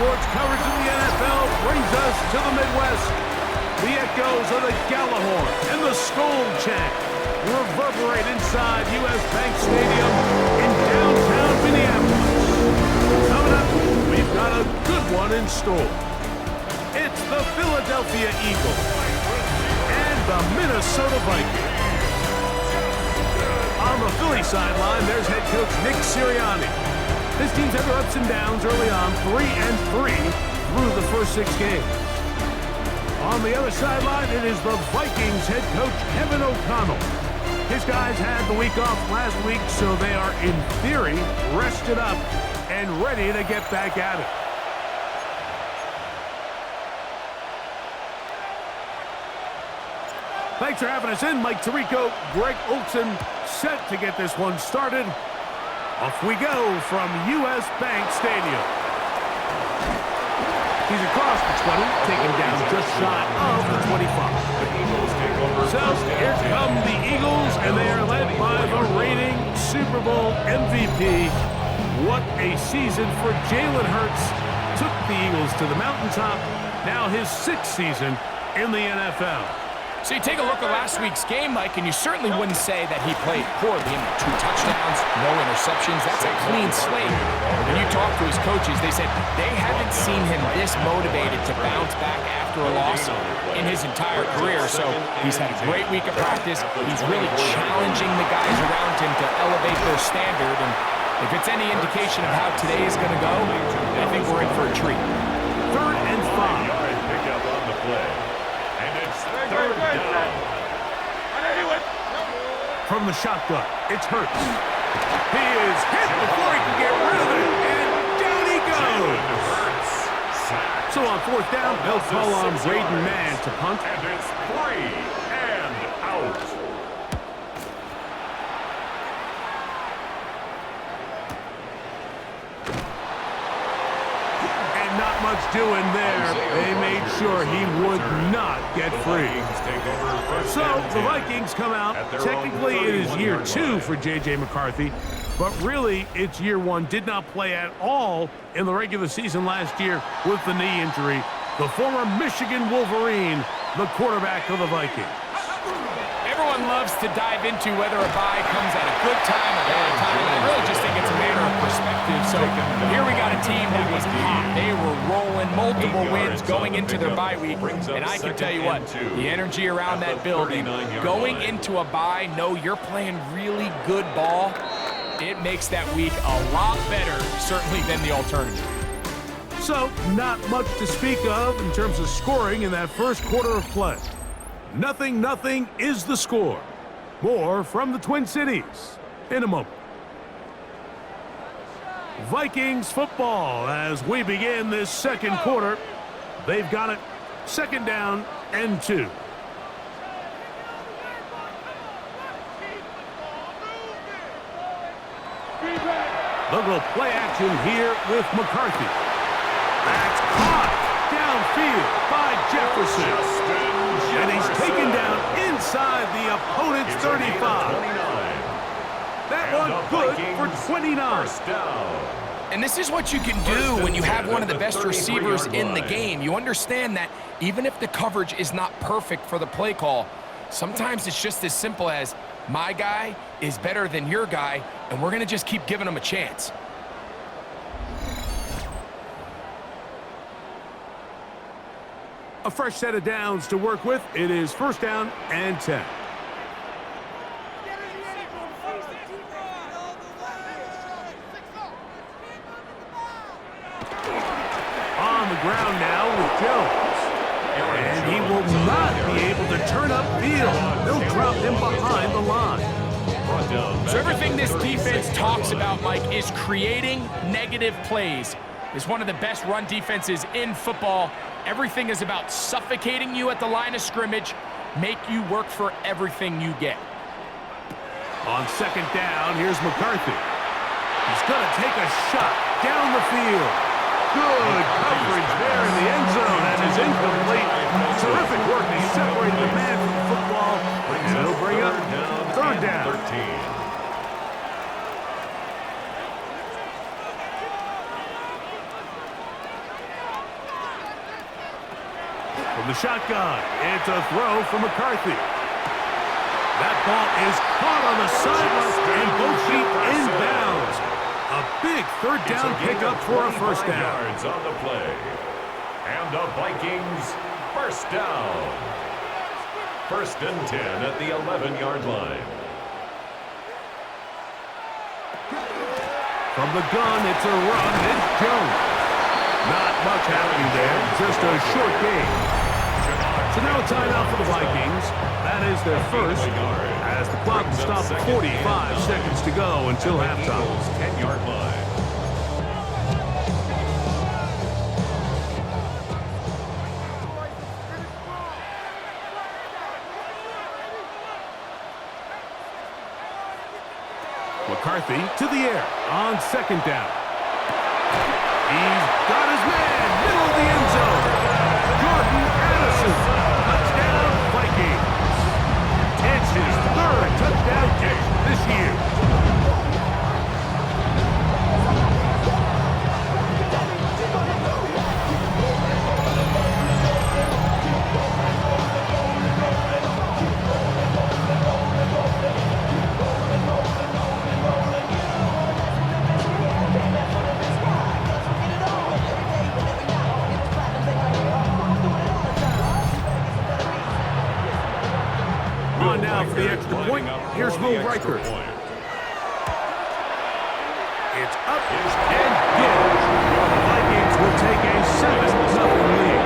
Sports coverage of the NFL brings us to the Midwest. The echoes of the Gallahorn and the Skol chant reverberate inside U.S. Bank Stadium in downtown Minneapolis. Coming up, we've got a good one in store. It's the Philadelphia Eagles and the Minnesota Vikings. On the Philly sideline, there's head coach Nick Sirianni. This team's had their ups and downs early on, 3-3 through the first 6 games. On the other sideline, it is the Vikings head coach Kevin O'Connell. His guys had the week off last week, so they are, in theory, rested up and ready to get back at it. Thanks for having us in. Mike Tirico, Greg Olson, set to get this one started. Off we go from U.S. Bank Stadium. He's across the 20, taken down just shy of the 25. So here come the Eagles, and they are led by the reigning Super Bowl MVP. What a season for Jalen Hurts. Took the Eagles to the mountaintop. Now his 6th season in the NFL. So you take a look at last week's game, Mike, and you certainly wouldn't say that he played poorly. 2 touchdowns, no interceptions. That's a clean slate. When you talk to his coaches, they said they haven't seen him this motivated to bounce back after a loss in his entire career. So he's had a great week of practice. He's really challenging the guys around him to elevate their standard. And if it's any indication of how today is going to go, I think we're in for a treat. 3rd and 5. Pick up on the play. Third down. From the shotgun, it's Hurts. He is hit before he can get rid of it, and down he goes. So on 4th down, they'll call on Braden Mann to punt. And it's 3 and out. Not much doing there. They made sure he would not get free. So the Vikings come out. Technically, it is year 2 for J.J. McCarthy, but really it's year one. Did not play at all in the regular season last year with the knee injury. The former Michigan Wolverine, the quarterback of the Vikings. Everyone loves to dive into whether a bye comes at a good time or bad time. I really just think it's a matter of perspective. So here we got a team that was hot. They were rolling multiple wins going into their bye week. And I can tell you what, the energy around that building, going into a bye, know you're playing really good ball, it makes that week a lot better, certainly, than the alternative. So, not much to speak of in terms of scoring in that first quarter of play. 0-0 is the score. More from the Twin Cities in a moment. Vikings football as we begin this second quarter. They've got it 2nd down and 2. They'll go play action here with McCarthy. That's caught downfield by Jefferson. And he's taken down inside the opponent's 35. That one good for 29. And this is what you can do when you have one of the best receivers in the game. You understand that even if the coverage is not perfect for the play call, sometimes it's just as simple as my guy is better than your guy, and we're going to just keep giving him a chance. A fresh set of downs to work with. It is 1st down and 10. On the ground now with Jones. And he will not be able to turn upfield. They'll drop him behind the line. So everything this defense talks about, Mike, is creating negative plays. It's one of the best run defenses in football. Everything is about suffocating you at the line of scrimmage, make you work for everything you get. On 2nd down, here's McCarthy. He's going to take a shot down the field. Good coverage there in the end zone, and is incomplete. Terrific work to separate the man from the football, and it'll bring up 3rd down. 13. From the shotgun, it's a throw for McCarthy. That ball is caught on the sideline, and both feet inbounds. A big 3rd down pickup for a 1st down. Yards on the play. And the Vikings 1st down. 1st and 10 at the 11-yard line. From the gun, it's a run. It's Jones. Not much happening there. Just a short game. So now a timeout for the Vikings. That is their first, as the clock will stop at 45 seconds to go until halftime. 10-yard line. McCarthy to the air on 2nd down. He's got his man, middle of the end zone. Jordan Addison, touchdown Vikings. It's his 3rd touchdown catch this year. On now for the extra point. Here's Will Riker. It's up and good. The Vikings will take a 7-0 lead.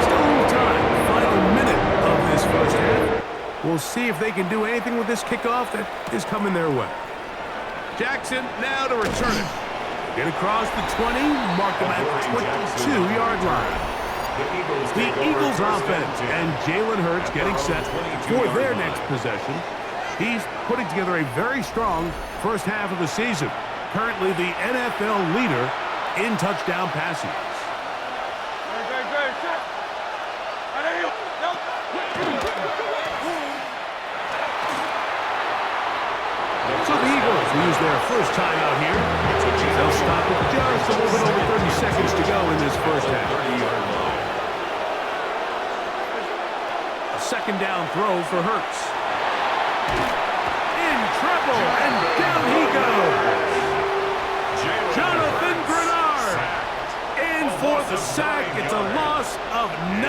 Still time. Final minute of this 1st half. We'll see if they can do anything with this kickoff that is coming their way. Jackson now to return it. Get across the 20, mark them at the 22-yard line. The Eagles offense and Jalen Hurts getting set for their next possession. He's putting together a very strong 1st half of the season. Currently the NFL leader in touchdown passes. So the Eagles will use their first time out here. They'll stop with just a little bit over 30 seconds to go in this first half. A second down throw for Hurts. In trouble, and down he goes. Jonathan Grenard in for the sack. It's a loss of 9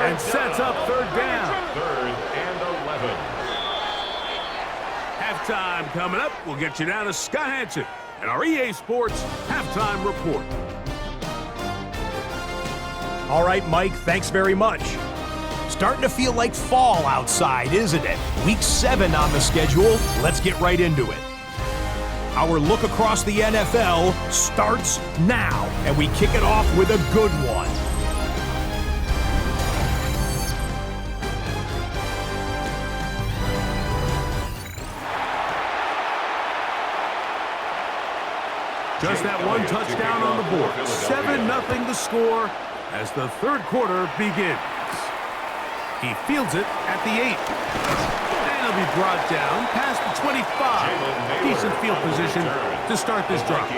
and sets up third down. Third and 11. Halftime coming up. We'll get you down to Scott Hansen and our EA Sports Halftime Report. All right, Mike, thanks very much. Starting to feel like fall outside, isn't it? Week 7 on the schedule. Let's get right into it. Our look across the NFL starts now, and we kick it off with a good one. Just that one touchdown on the board. 7-0 the score as the third quarter begins. He fields it at the 8. And he'll be brought down past the 25. Decent field position to start this drive.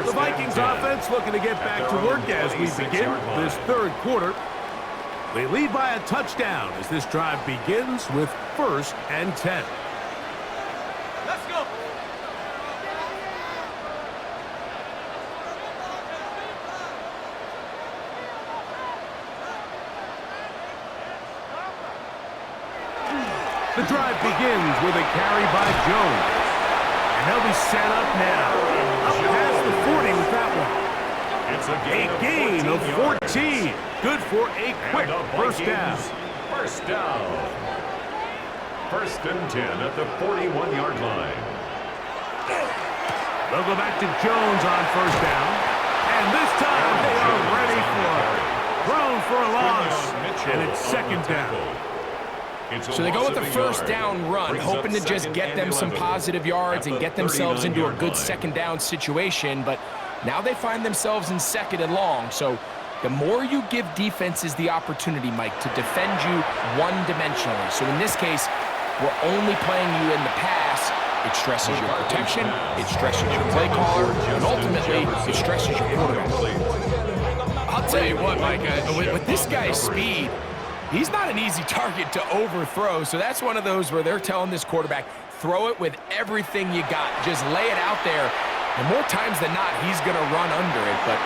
The Vikings offense looking to get back to work as we begin this third quarter. They lead by a touchdown as this drive begins with 1st and 10. Let's go. The drive begins with a carry by Jones. And he'll be set up now. Up past the 40 with that one. It's a gain of 14. Good for a quick first down. First down. 1st and 10 at the 41-yard line. They'll go back to Jones on first down. And this time they are ready for it. Thrown for a loss. And it's 2nd down. So they go with the first down run, hoping to just get them some positive yards and get themselves into a good 2nd down situation, but now they find themselves in 2nd and long. So the more you give defenses the opportunity, Mike, to defend you one-dimensionally. So in this case, we're only playing you in the pass. It stresses your protection, it stresses your play caller, and ultimately, it stresses your quarterback. I'll tell you what, Mike, with this guy's speed, he's not an easy target to overthrow, so that's one of those where they're telling this quarterback, throw it with everything you got. Just lay it out there. And more times than not, he's going to run under it. But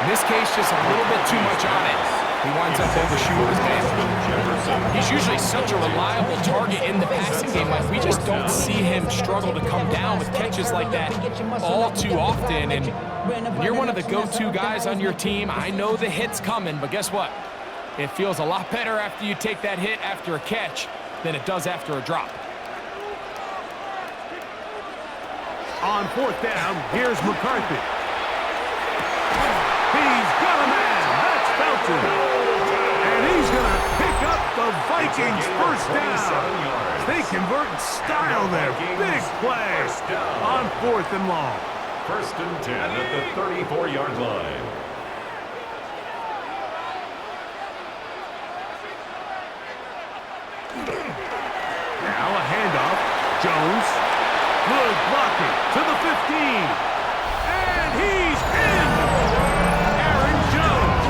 in this case, just a little bit too much on it. He winds up overshooting his man. He's usually such a reliable target in the passing game. Like, we just don't see him struggle to come down with catches like that all too often. And when you're one of the go-to guys on your team, I know the hit's coming, but guess what? It feels a lot better after you take that hit after a catch than it does after a drop. On 4th down, here's McCarthy. He's got a man. That's Felton. And he's going to pick up the Vikings first down. They convert in style there. Big play on 4th and long. 1st and 10 at the 34-yard line. Now a handoff. Jones. Good blocking to the 15. And he's in. Aaron Jones.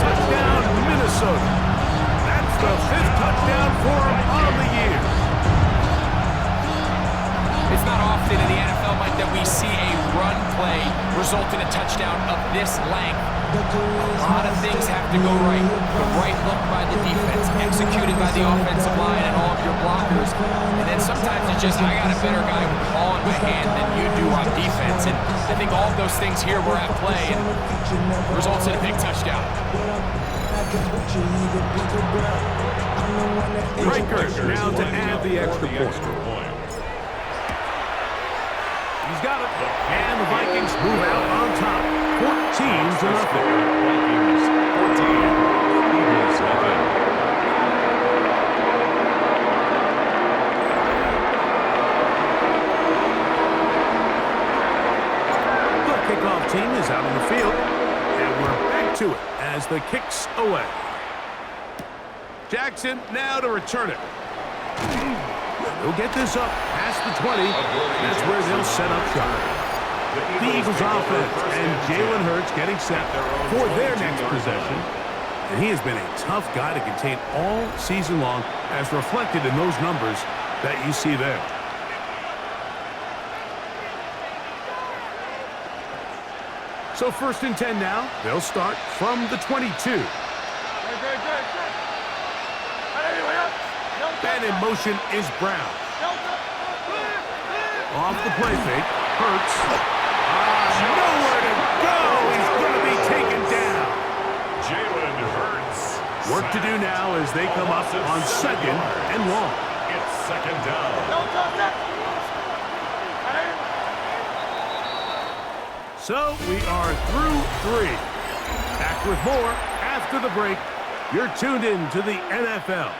Touchdown, Minnesota. That's the 5th touchdown for him on the year. It's not often in the NFL, Mike, that we see a run play result in a touchdown of this length. A lot of things have to go right. The right look by the defense, executed by the offensive line and all of your blockers. And then sometimes it's just, I got a better guy with the ball in my hand than you do on defense. And I think all of those things here were at play and results in a big touchdown. Rikers now to add the extra point. He's got it. And the Vikings move out on top. 14-0. Vikings 14. Eagles 11. The kickoff team is out on the field, and we're back to it as the kick's away. Jackson now to return it. They'll get this up past the 20. That's where they'll set up shop. The Eagles offense and Jalen Hurts getting set for their next possession. And he has been a tough guy to contain all season long, as reflected in those numbers that you see there. So 1st and 10 now. They'll start from the 22. And in motion is Brown. Off the play fake. Hurts. Nowhere to go. He's going to be taken down. Jalen Hurts. Work to do now as they come up on 2nd and long. It's 2nd down. So we are through 3. Back with more after the break. You're tuned in to the NFL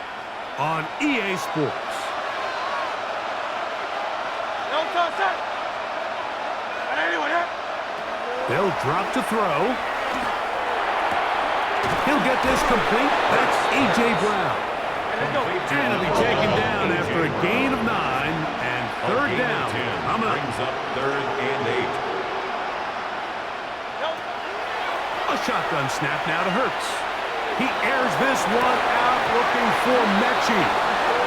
on EA Sports. They'll drop to throw. He'll get this complete. That's A.J. Brown. And he'll be taken down after a gain of 9 and 3rd down. Coming up. Brings up 3rd and 8. A shotgun snap now to Hurts. He airs this one out looking for Mechie.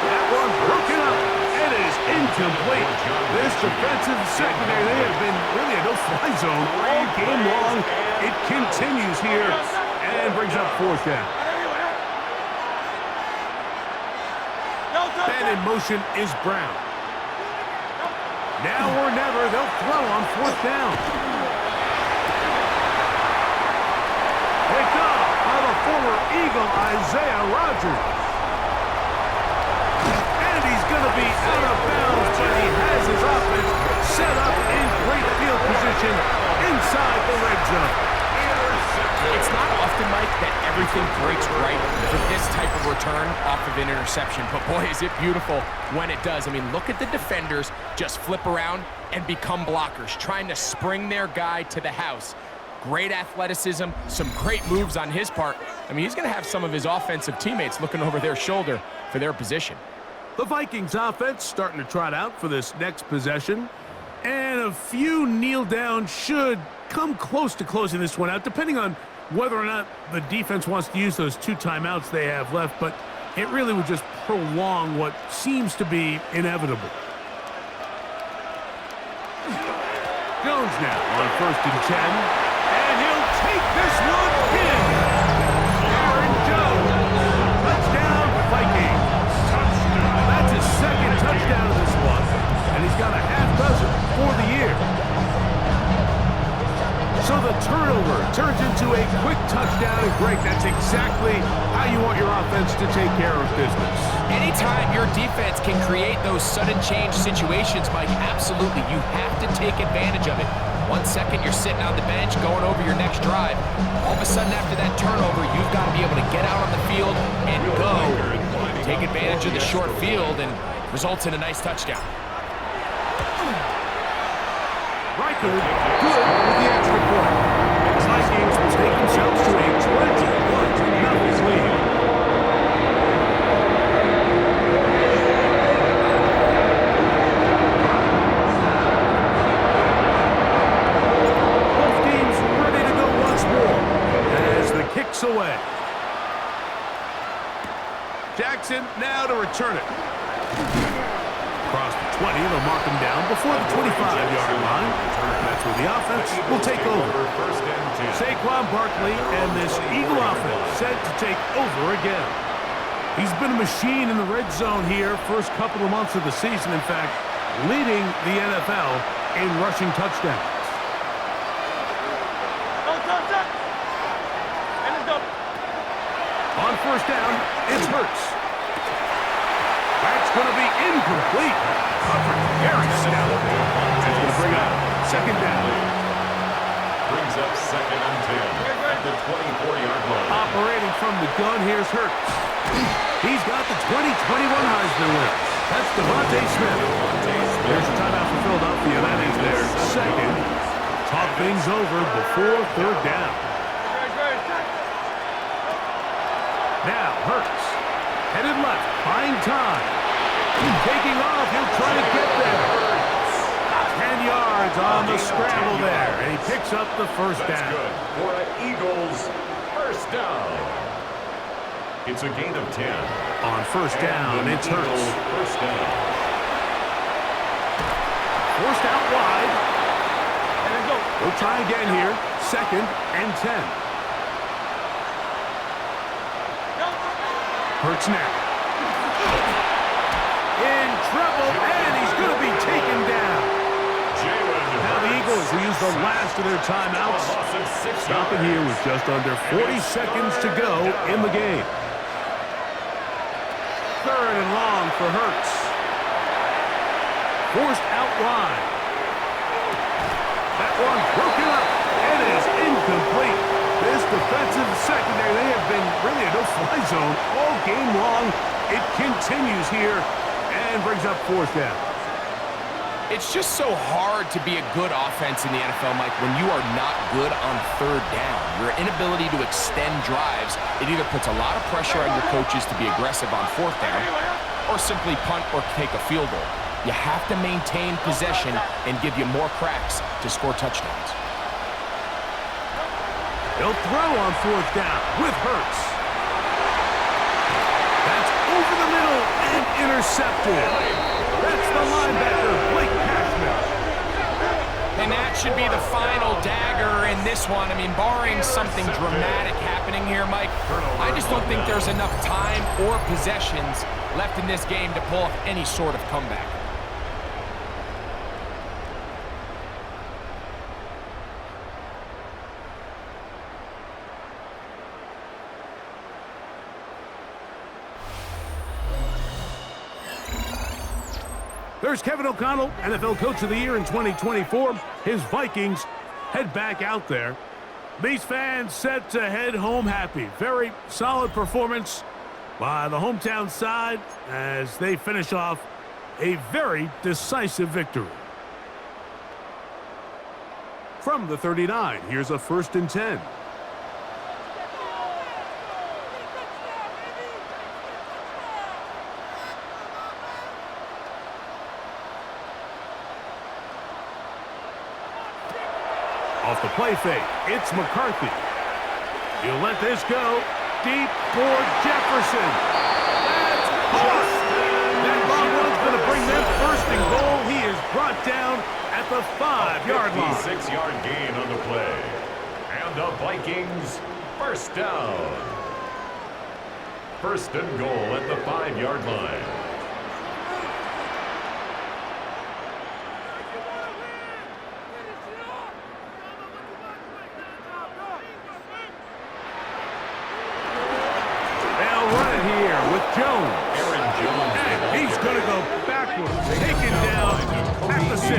That one broken up. It is incomplete. This defensive secondary, they have been really a no-fly zone all game long. It continues here and brings up 4th down. And in motion is Brown. Now or never, they'll throw on 4th down. Picked up by the former Eagle, Isaiah Rodgers. And he's going to be out of bounds, but he has his offense set up in great field position inside the red zone. It's not often, Mike, that everything breaks right for this type of return off of an interception. But boy, is it beautiful when it does. I mean, look at the defenders just flip around and become blockers, trying to spring their guy to the house. Great athleticism, some great moves on his part. I mean, he's going to have some of his offensive teammates looking over their shoulder for their position. The Vikings offense starting to trot out for this next possession. And a few kneel down should come close to closing this one out, depending on whether or not the defense wants to use those 2 timeouts they have left. But it really would just prolong what seems to be inevitable. Jones now on 1st and 10. And he'll take this one in. Aaron Jones. Touchdown, Vikings. Touchdown. That's his 2nd touchdown of this one. And he's got a half dozen for the year. So the turnover turns into a quick touchdown and break. That's exactly how you want your offense to take care of business. Anytime your defense can create those sudden change situations, Mike, absolutely, you have to take advantage of it. 1 second, you're sitting on the bench, going over your next drive. All of a sudden, after that turnover, you've got to be able to get out on the field and go. Take advantage of the short field, and results in a nice touchdown. Riker, good with the extra point. The Vikings will take themselves to a 21-0 lead. Both teams ready to go once more as the kick's away. Jackson now to return it. Across the 20, they'll mark him down before the 25-yard line. That's where the offense will take over. Saquon Barkley and this Eagle offense set to take over again. He's been a machine in the red zone here first couple of months of the season. In fact, leading the NFL in rushing touchdowns. On 1st down, it's Hurts. That's going to be incomplete. Covered very stout. That's going to bring up 2nd down. Brings up 2nd and 10 at the 24-yard line. Operating from the gun, here's Hurts. He's got the 2021 Heisman winner. That's Devontae Smith. There's a timeout for Philadelphia. That is their 2nd. talk things over before third down. Now Hurts, headed left, buying time. Taking off, he'll try to get there. 10 yards on the scramble there, and he picks up the first down. Good for an Eagles first down. It's a gain of 10. On first down, it's Hurts. First down. Forced out wide. We'll try again here. 2nd and 10. Hurts now. In trouble, and he's going to be taken down. Now the Eagles will use the last of their timeouts. Stopping here with just under 40 seconds to go in the game. 3rd and long for Hurts. Forced out wide. That one broken up. It is incomplete. This defensive secondary, they have been really a no-fly zone all game long. It continues here and brings up 4th down. It's just so hard to be a good offense in the NFL, Mike, when you are not good on 3rd down. Your inability to extend drives, it either puts a lot of pressure on your coaches to be aggressive on 4th down or simply punt or take a field goal. You have to maintain possession and give you more cracks to score touchdowns. He'll throw on 4th down with Hurts. That's over the middle and intercepted. That's the linebacker, Blake Cashman. And that should be the final dagger in this one. I mean, barring something dramatic happening here, Mike, I just don't think there's enough time or possessions left in this game to pull off any sort of comeback. There's Kevin O'Connell, NFL Coach of the Year in 2024. His Vikings head back out there. These fans set to head home happy. Very solid performance by the hometown side as they finish off a very decisive victory. From the 39, here's a 1st and 10. Off the play fake, it's McCarthy. He'll let this go deep for Jefferson. That's caught. That long one's going to bring them 1st and goal. He is brought down at the 5-yard line. 56-yard gain on the play. And the Vikings first down. 1st and goal at the 5-yard line. He's going to go backwards, taken down at the 6.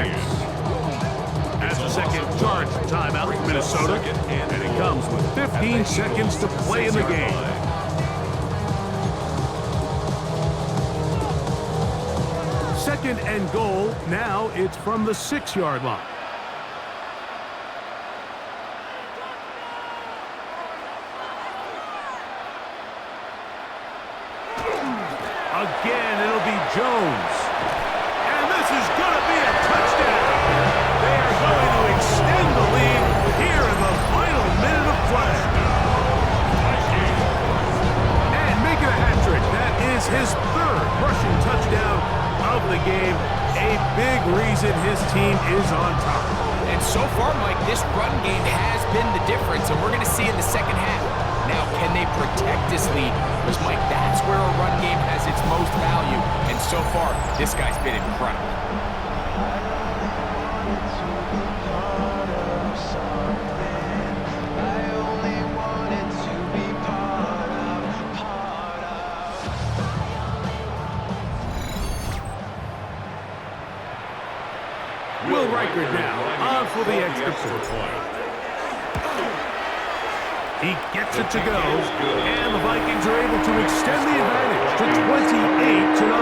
That's the second charge timeout for Minnesota, and it comes with 15 seconds to play in the game. Second and goal, now it's from the 6-yard line. Again, it'll be Jones. And this is going to be a touchdown. They are going to extend the lead here in the final minute of play. And making a hat trick. That is his 3rd rushing touchdown of the game. A big reason his team is on top. And so far, Mike, this run game has been the difference, and we're going to see in the second half. Now, can they protect this lead? Because, Mike, that's where a run game has its most value. And so far, this guy's been incredible. Will Reichard now on for the extra point. He gets it to go, and the Vikings are able to extend the advantage to 28-0.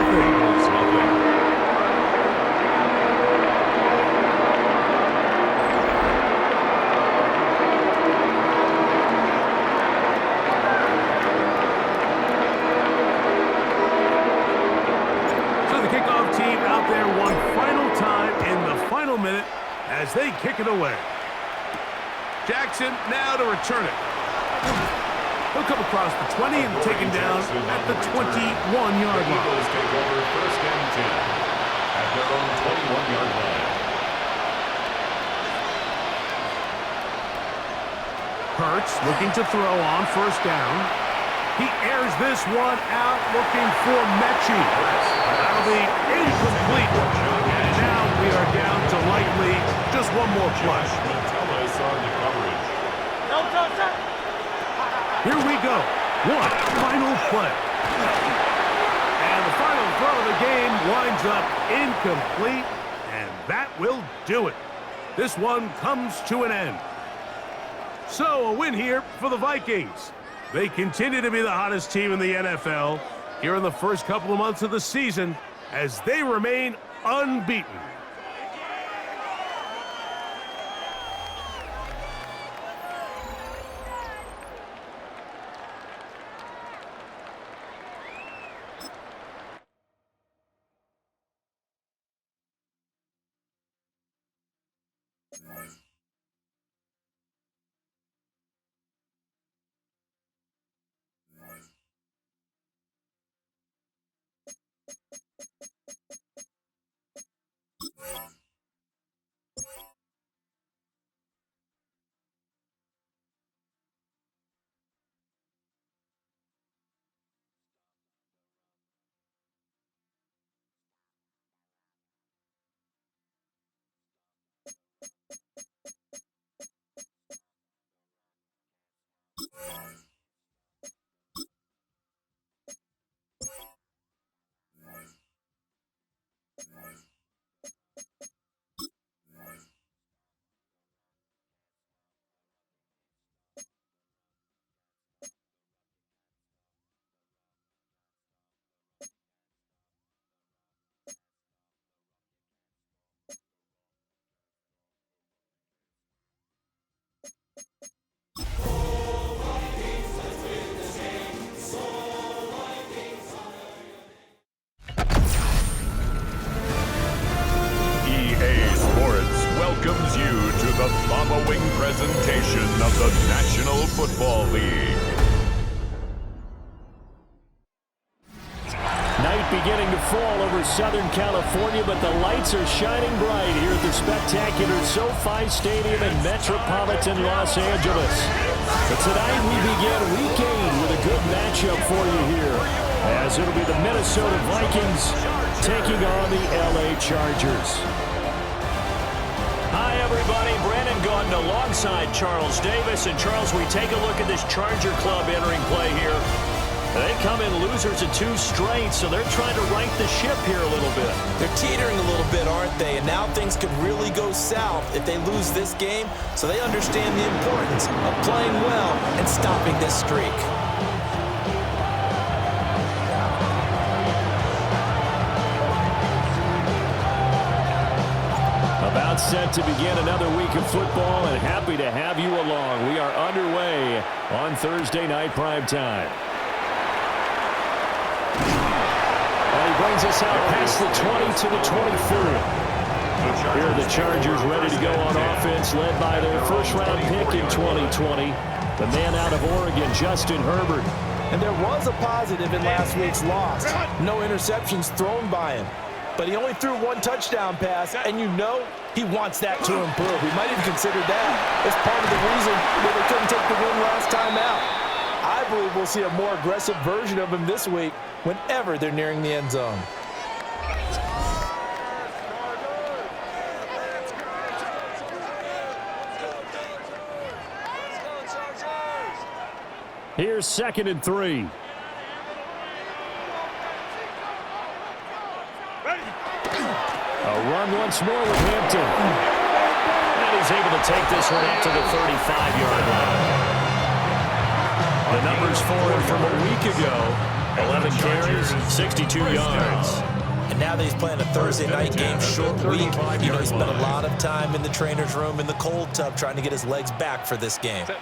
as they kick it away. Jackson now to return it. He'll come across the 20 and taken down at the 21-yard line. Eagles take over 1st and 10 at their own 21-yard line. Hurts looking to throw on 1st down. He airs this one out looking for Mechie. That'll be incomplete. And now we are down to likely just one more play. Metellus on the coverage. Here we go. One final play. And the final throw of the game winds up incomplete, and that will do it. This one comes to an end. So a win here for the Vikings. They continue to be the hottest team in the NFL here in the first couple of months of the season as they remain unbeaten. Welcomes you to the following presentation of the National Football League. Night beginning to fall over Southern California, but the lights are shining bright here at the spectacular SoFi Stadium in metropolitan Los Angeles. But tonight we begin Week 8 with a good matchup for you here, as it'll be the Minnesota Vikings taking on the LA Chargers. Hi, everybody. Brandon Gaudin alongside Charles Davis. And, Charles, we take a look at this Charger club entering play here. They come in losers of 2 straight, so they're trying to right the ship here a little bit. They're teetering a little bit, aren't they? And now things could really go south if they lose this game, so they understand the importance of playing well and stopping this streak. About set to begin another week of football, and happy to have you along. We are underway on Thursday night primetime. And he brings us out past the 20 to the 23. Here are the Chargers ready to go on offense, led by their first-round pick in 2020, the man out of Oregon, Justin Herbert. And there was a positive in last week's loss. No interceptions thrown by him. But he only threw 1 touchdown pass, and you know he wants that to improve. He might even consider that as part of the reason that they couldn't take the win last time out. I believe we'll see a more aggressive version of him this week whenever they're nearing the end zone. Here's 2nd and 3. A run once more with Hampton. And he's able to take this one up to the 35-yard line. The numbers for him from a week ago, 11 carries, 62 yards. And now that he's playing a Thursday night game, short week, you know, he spent a lot of time in the trainer's room in the cold tub trying to get his legs back for this game. Go.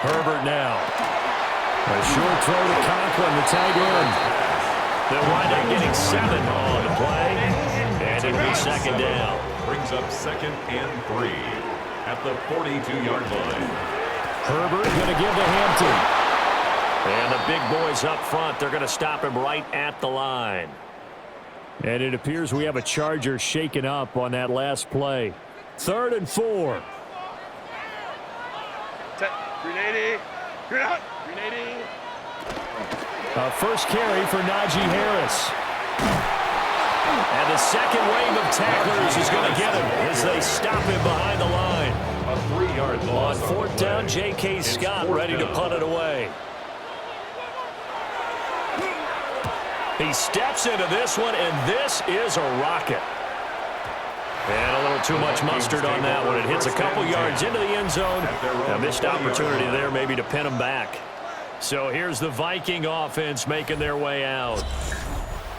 Herbert now. A short throw to Conklin, the tight end. They'll wind up getting 7 on the play, and it'll be second down. Brings up 2nd and 3 at the 42-yard line. Herbert going to give to Hampton. And the big boys up front, they're going to stop him right at the line. And it appears we have a Charger shaken up on that last play. 3rd and 4. 380. You're out. 380. First carry for Najee Harris. And the second wave of tacklers is going to get him as they stop him behind the line. A 3-yard loss. On 4th down, J.K. Scott ready to punt it away. He steps into this one, and this is a rocket. And a little too much mustard on that one. It hits a couple yards into the end zone. A missed opportunity there maybe to pin him back. So here's the Viking offense making their way out.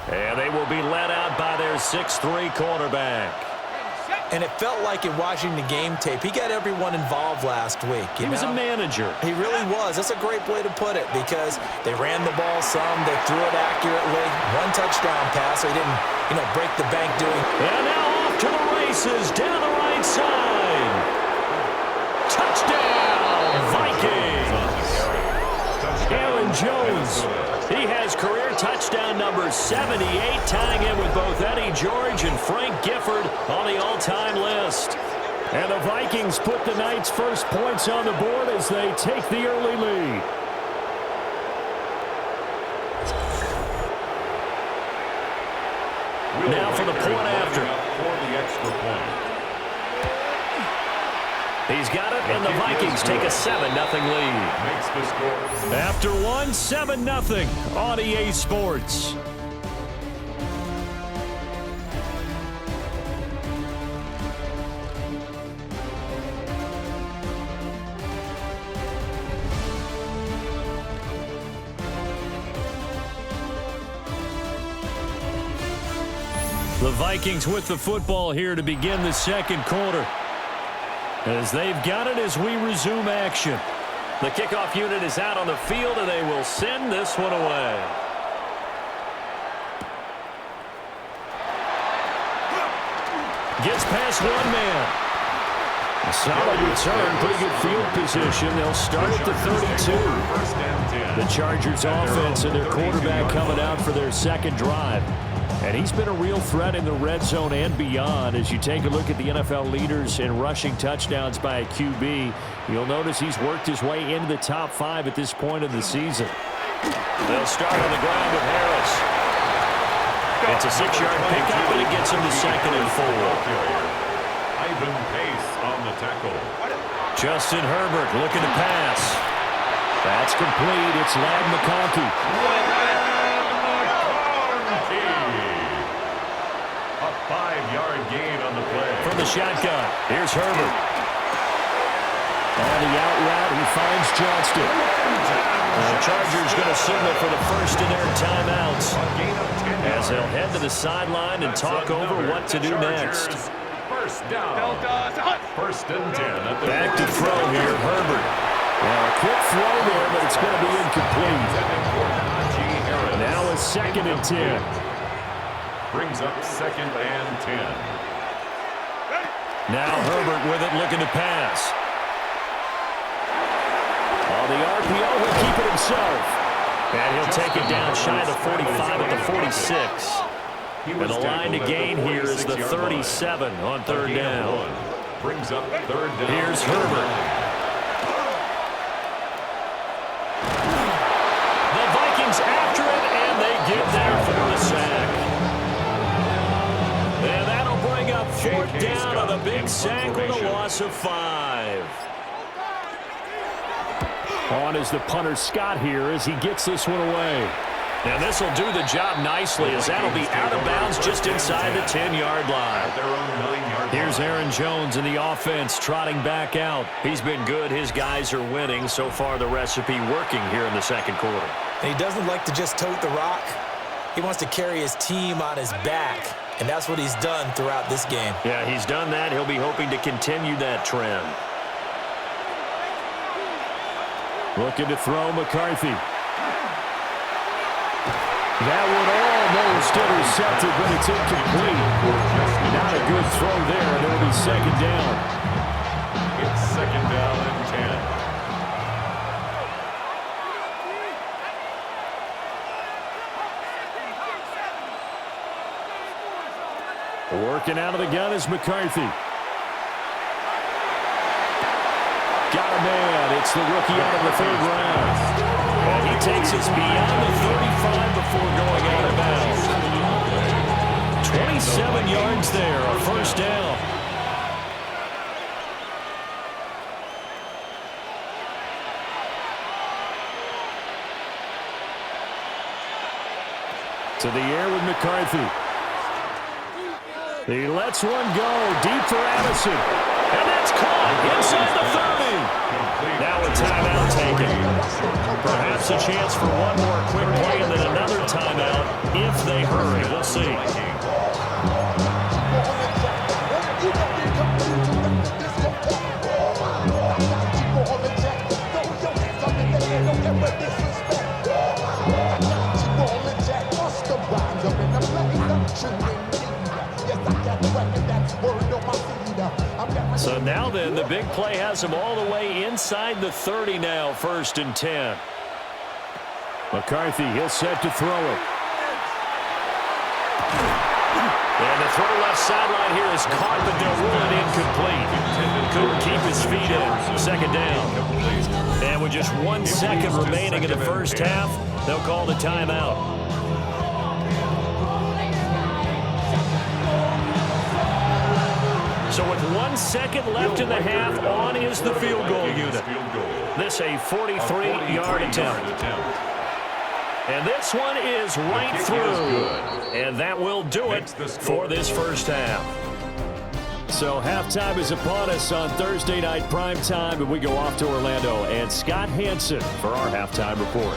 And they will be led out by their 6'3" quarterback. And it felt like in watching the game tape, he got everyone involved last week. He was a manager. He really was. That's a great way to put it because they ran the ball some, they threw it accurately. 1 touchdown pass, so he didn't, break the bank doing. And now off to the races down the right side. Touchdown, Vikings. Aaron Jones. He has career touchdown number 78, tying in with both Eddie George and Frank Gifford on the all-time list. And the Vikings put the Knights' first points on the board as they take the early lead. Now for the point after. For the extra point. He's got it, and the Vikings take a 7-0 lead. Makes the score. After one, 7-0 on EA Sports. The Vikings with the football here to begin the second quarter. As they've got it as we resume action. The kickoff unit is out on the field, and they will send this one away. Gets past one man. A solid return, pretty good field position. They'll start at the 32. The Chargers offense and their quarterback coming out for their second drive. And he's been a real threat in the red zone and beyond. As you take a look at the NFL leaders in rushing touchdowns by a QB, you'll notice he's worked his way into the top 5 at this point of the season. They'll start on the ground with Harris. It's a 6-yard pickup, and it gets him to 2nd and 4. Ivan Pace on the tackle. Justin Herbert looking to pass. That's complete. It's Ladd McConkey. A 5-yard gain on the play. From the shotgun, here's Herbert. On the out route, he finds Johnston. The Chargers going to signal for the first of their timeouts as they'll head to the sideline and talk over what to do next. First down. First and 10. Back to throw here, Herbert. Well, a quick throw there, but it's going to be incomplete. Now a 2nd and 10. Brings up 2nd and 10. Now Herbert with it, looking to pass. On the RPO, he'll keep it himself. And he'll take it down shy of the 45 at the 46. And the line to gain here is the 37 on 3rd down. Brings up 3rd down. Here's Herbert. The Vikings after it, and they get there for the sack. And that'll bring up 4th down on the big sack with a loss of 5. On is the punter Scott here as he gets this one away. And this will do the job nicely as that'll be out of bounds just inside the 10-yard line. Here's Aaron Jones in the offense trotting back out. He's been good. His guys are winning. So far the recipe working here in the second quarter. And he doesn't like to just tote the rock. He wants to carry his team on his back. And that's what he's done throughout this game. Yeah, he's done that. He'll be hoping to continue that trend. Looking to throw McCarthy. That one almost intercepted, but it's incomplete. Not a good throw there, and it'll be second down. It's second down and 10. Working out of the gun is McCarthy. Got a man. It's the rookie out of the third round. And he takes us beyond the 35 before going out of bounds. 27 yards there, a first down. To the air with McCarthy. He lets one go deep for Addison. And that's caught inside the 30. Now a timeout taken. Perhaps a chance for one more quick play and then another timeout if they hurry. We'll see. So now then, the big play has him all the way inside the 30 now, 1st and 10. McCarthy, he'll set to throw it. And the throw left sideline here is caught, but they'll rule it incomplete. Couldn't keep his feet in. Second down. And with just 1 second remaining in the first half, they'll call the timeout. So with 1 second left in the half, on is the field goal unit. This a 43-yard attempt. And this one is right through. And that will do it for this first half. So halftime is upon us on Thursday night primetime, and we go off to Orlando. And Scott Hansen for our halftime report.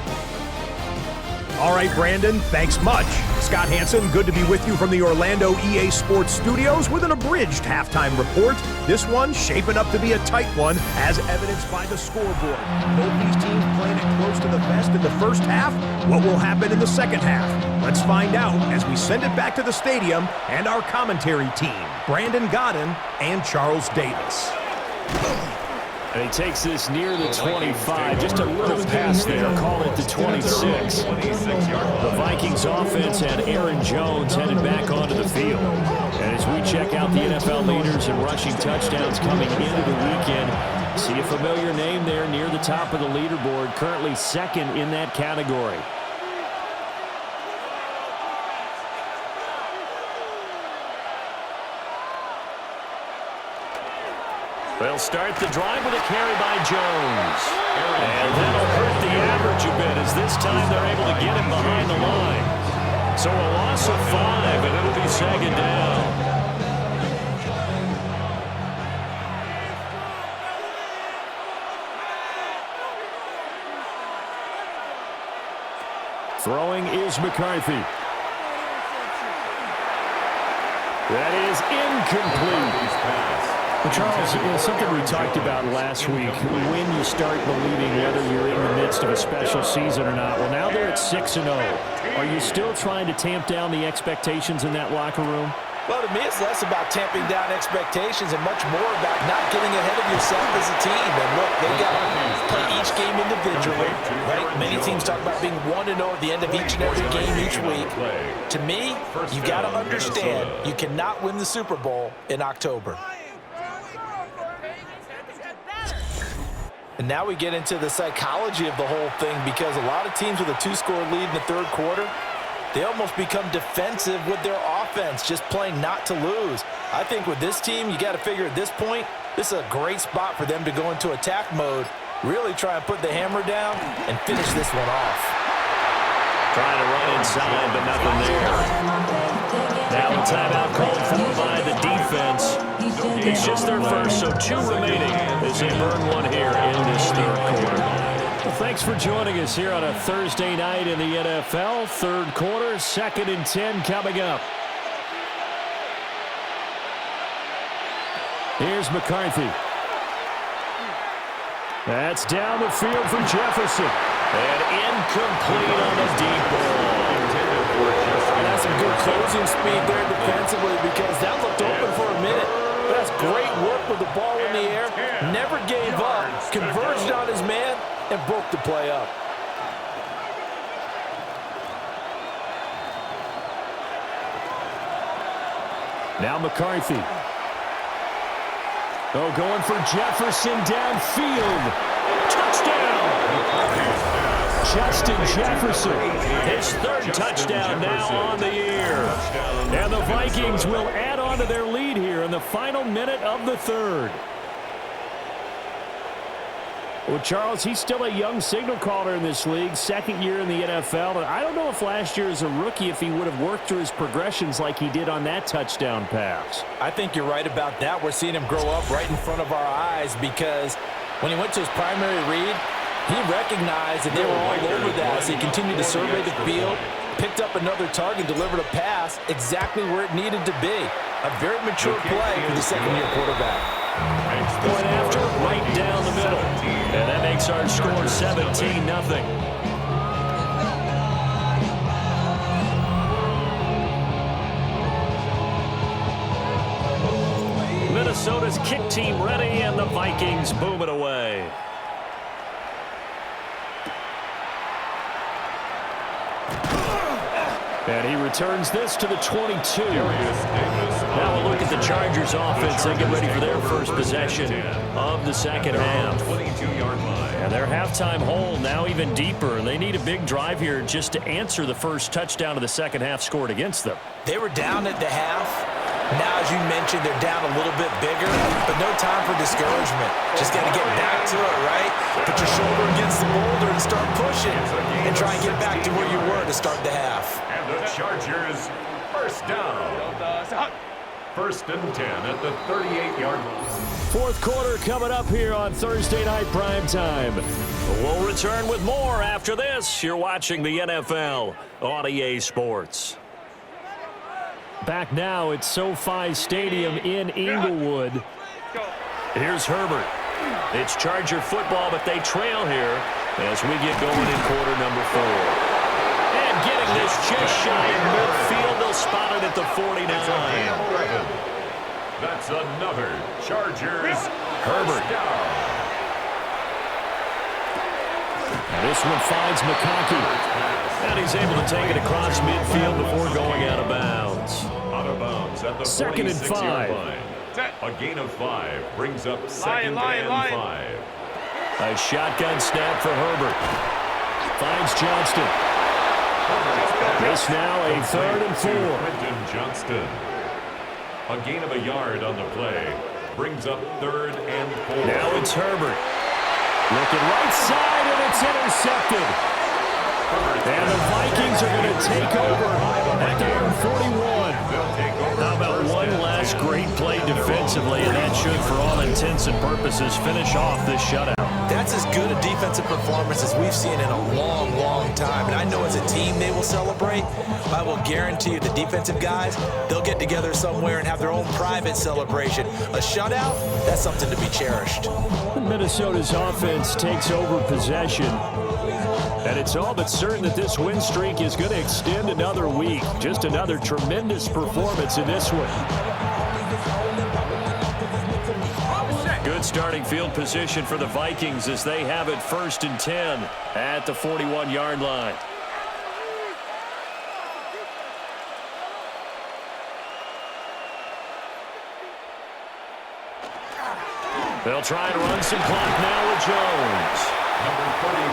All right, Brandon, thanks much. Scott Hansen, good to be with you from the Orlando EA Sports Studios with an abridged halftime report. This one shaping up to be a tight one, as evidenced by the scoreboard. Both these teams playing it close to the vest in the first half. What will happen in the second half? Let's find out as we send it back to the stadium and our commentary team, Brandon Godden and Charles Davis. And he takes this near the 25, just a little pass there, call it the 26. The Vikings offense had Aaron Jones headed back onto the field. And as we check out the NFL leaders in rushing touchdowns coming into the weekend, see a familiar name there near the top of the leaderboard, currently second in that category. They'll start the drive with a carry by Jones. And that'll hurt the average a bit, as this time they're able to get him behind the line. So a loss of 5, and it'll be second down. Throwing is McCarthy. That is incomplete. Well, Charles, something we talked about last week, when you start believing whether you're in the midst of a special season or not. Well, now they're at 6-0. Are you still trying to tamp down the expectations in that locker room? Well, to me, it's less about tamping down expectations and much more about not getting ahead of yourself as a team. And look, they got to play each game individually, right? Many teams talk about being 1-0 at the end of each and every game each week. To me, you got to understand you cannot win the Super Bowl in October. And now we get into the psychology of the whole thing, because a lot of teams with a 2-score lead in the third quarter, they almost become defensive with their offense, just playing not to lose. I think with this team, you got to figure at this point, this is a great spot for them to go into attack mode, really try and put the hammer down and finish this one off. Trying to run inside, but nothing there. Now a timeout called for by the defense. It's just their first, so 2 remaining as they burn one here in this third quarter. Well, thanks for joining us here on a Thursday night in the NFL. Third quarter, 2nd and 10 coming up. Here's McCarthy. That's down the field for Jefferson. And incomplete on the deep ball. losing speed there defensively because that looked open for a minute. But that's great work with the ball in the air. Never gave up, converged on his man, and broke the play up. Now McCarthy. Oh, going for Jefferson downfield. Touchdown! Justin Jefferson, his third touchdown now on the year. And the Vikings will add on to their lead here in the final minute of the third. Well, Charles, he's still a young signal caller in this league, second year in the NFL. And I don't know if last year as a rookie, if he would have worked through his progressions like he did on that touchdown pass. I think you're right about that. We're seeing him grow up right in front of our eyes because when he went to his primary read, he recognized that they were all over that, so he continued to survey the field, picked up another target, delivered a pass exactly where it needed to be. A very mature play for the second-year quarterback. Point after, right down the middle. And that makes our score 17-0. Minnesota's kick team ready, and the Vikings boom it away. And he returns this to the 22. Now we'll look at the Chargers offense and get ready for their first possession of the second half. And their halftime hole now even deeper. And they need a big drive here just to answer the first touchdown of the second half scored against them. They were down at the half. Now, as you mentioned, they're down a little bit bigger, but no time for discouragement. Just got to get back to it, right? Put your shoulder against the boulder and start pushing and try and get back to where you were to start the half. And the Chargers, first down. First and 10 at the 38-yard line. Fourth quarter coming up here on Thursday Night Primetime. We'll return with more after this. You're watching the NFL on EA Sports. Back now at SoFi Stadium in Inglewood. Here's Herbert. It's Charger football, but they trail here as we get going in quarter number 4. And getting this just shy of midfield, they'll spot it at the 49. That's another Chargers Herbert. And this one finds McConkey. And he's able to take it across midfield before going out of bounds. Out of bounds at the Second and 5. line. A gain of 5 brings up second and 5. A shotgun snap for Herbert. Finds Johnston. This now a third and 4. Quentin Johnston. A gain of a yard on the play brings up third and 4. Now it's Herbert. Looking right side, and it's intercepted. And the Vikings are going to take over at their own 41. How about one last great play defensively, and that should, for all intents and purposes, finish off this shutout. That's as good a defensive performance as we've seen in a long, long time. And I know as a team they will celebrate. I will guarantee you the defensive guys, they'll get together somewhere and have their own private celebration. A shutout, that's something to be cherished. Minnesota's offense takes over possession. And it's all but certain that this win streak is going to extend another week. Just another tremendous performance in this one. Good starting field position for the Vikings as they have it first and 10 at the 41-yard line. They'll try and run some clock now with Jones. Number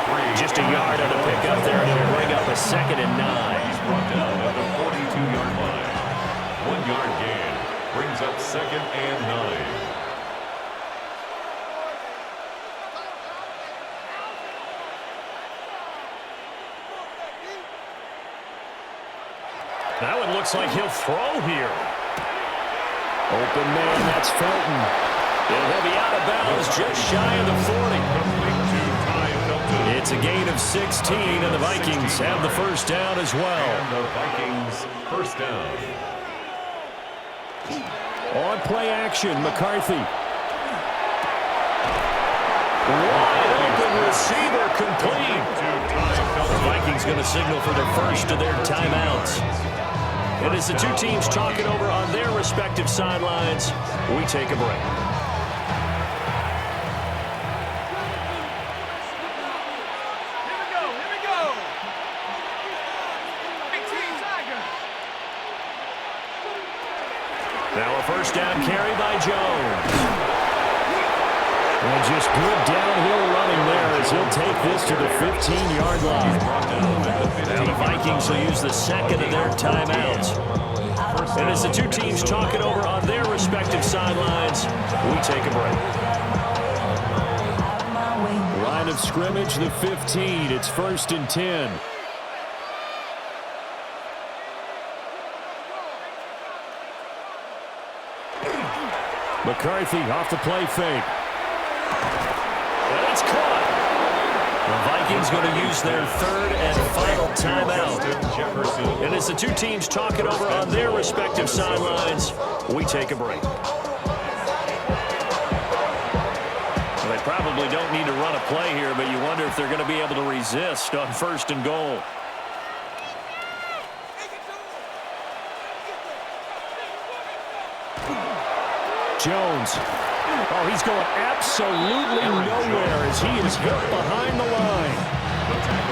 33. Just a yard on the pickup there, and it'll bring up a second and 9. He's brought down at the 42-yard line. 1 yard gain brings up second and 9. Now it looks like he'll throw here. Open man, that's Felton. And he'll be out of bounds just shy of the 40. It's a gain of 16, and the Vikings have the first down as well. And the Vikings first down. On play action, McCarthy. Wide open receiver complete. The Vikings going to signal for the first of their timeouts. And as the two teams talking over on their respective sidelines, we take a break. Now a first down carry by Jones. And just good downhill running there as he'll take this to the 15-yard line. Now the Vikings will use the second of their timeouts. And as the two teams talking over on their respective sidelines, we take a break. Line of scrimmage, the 15. It's 1st and 10. McCarthy off the play fake. And it's caught. The Vikings going to use their third and final timeout. And as the two teams talking over on their respective sidelines, we take a break. Well, they probably don't need to run a play here, but you wonder if they're going to be able to resist on 1st and goal. Jones. Oh, he's going absolutely nowhere as he is hit behind the line.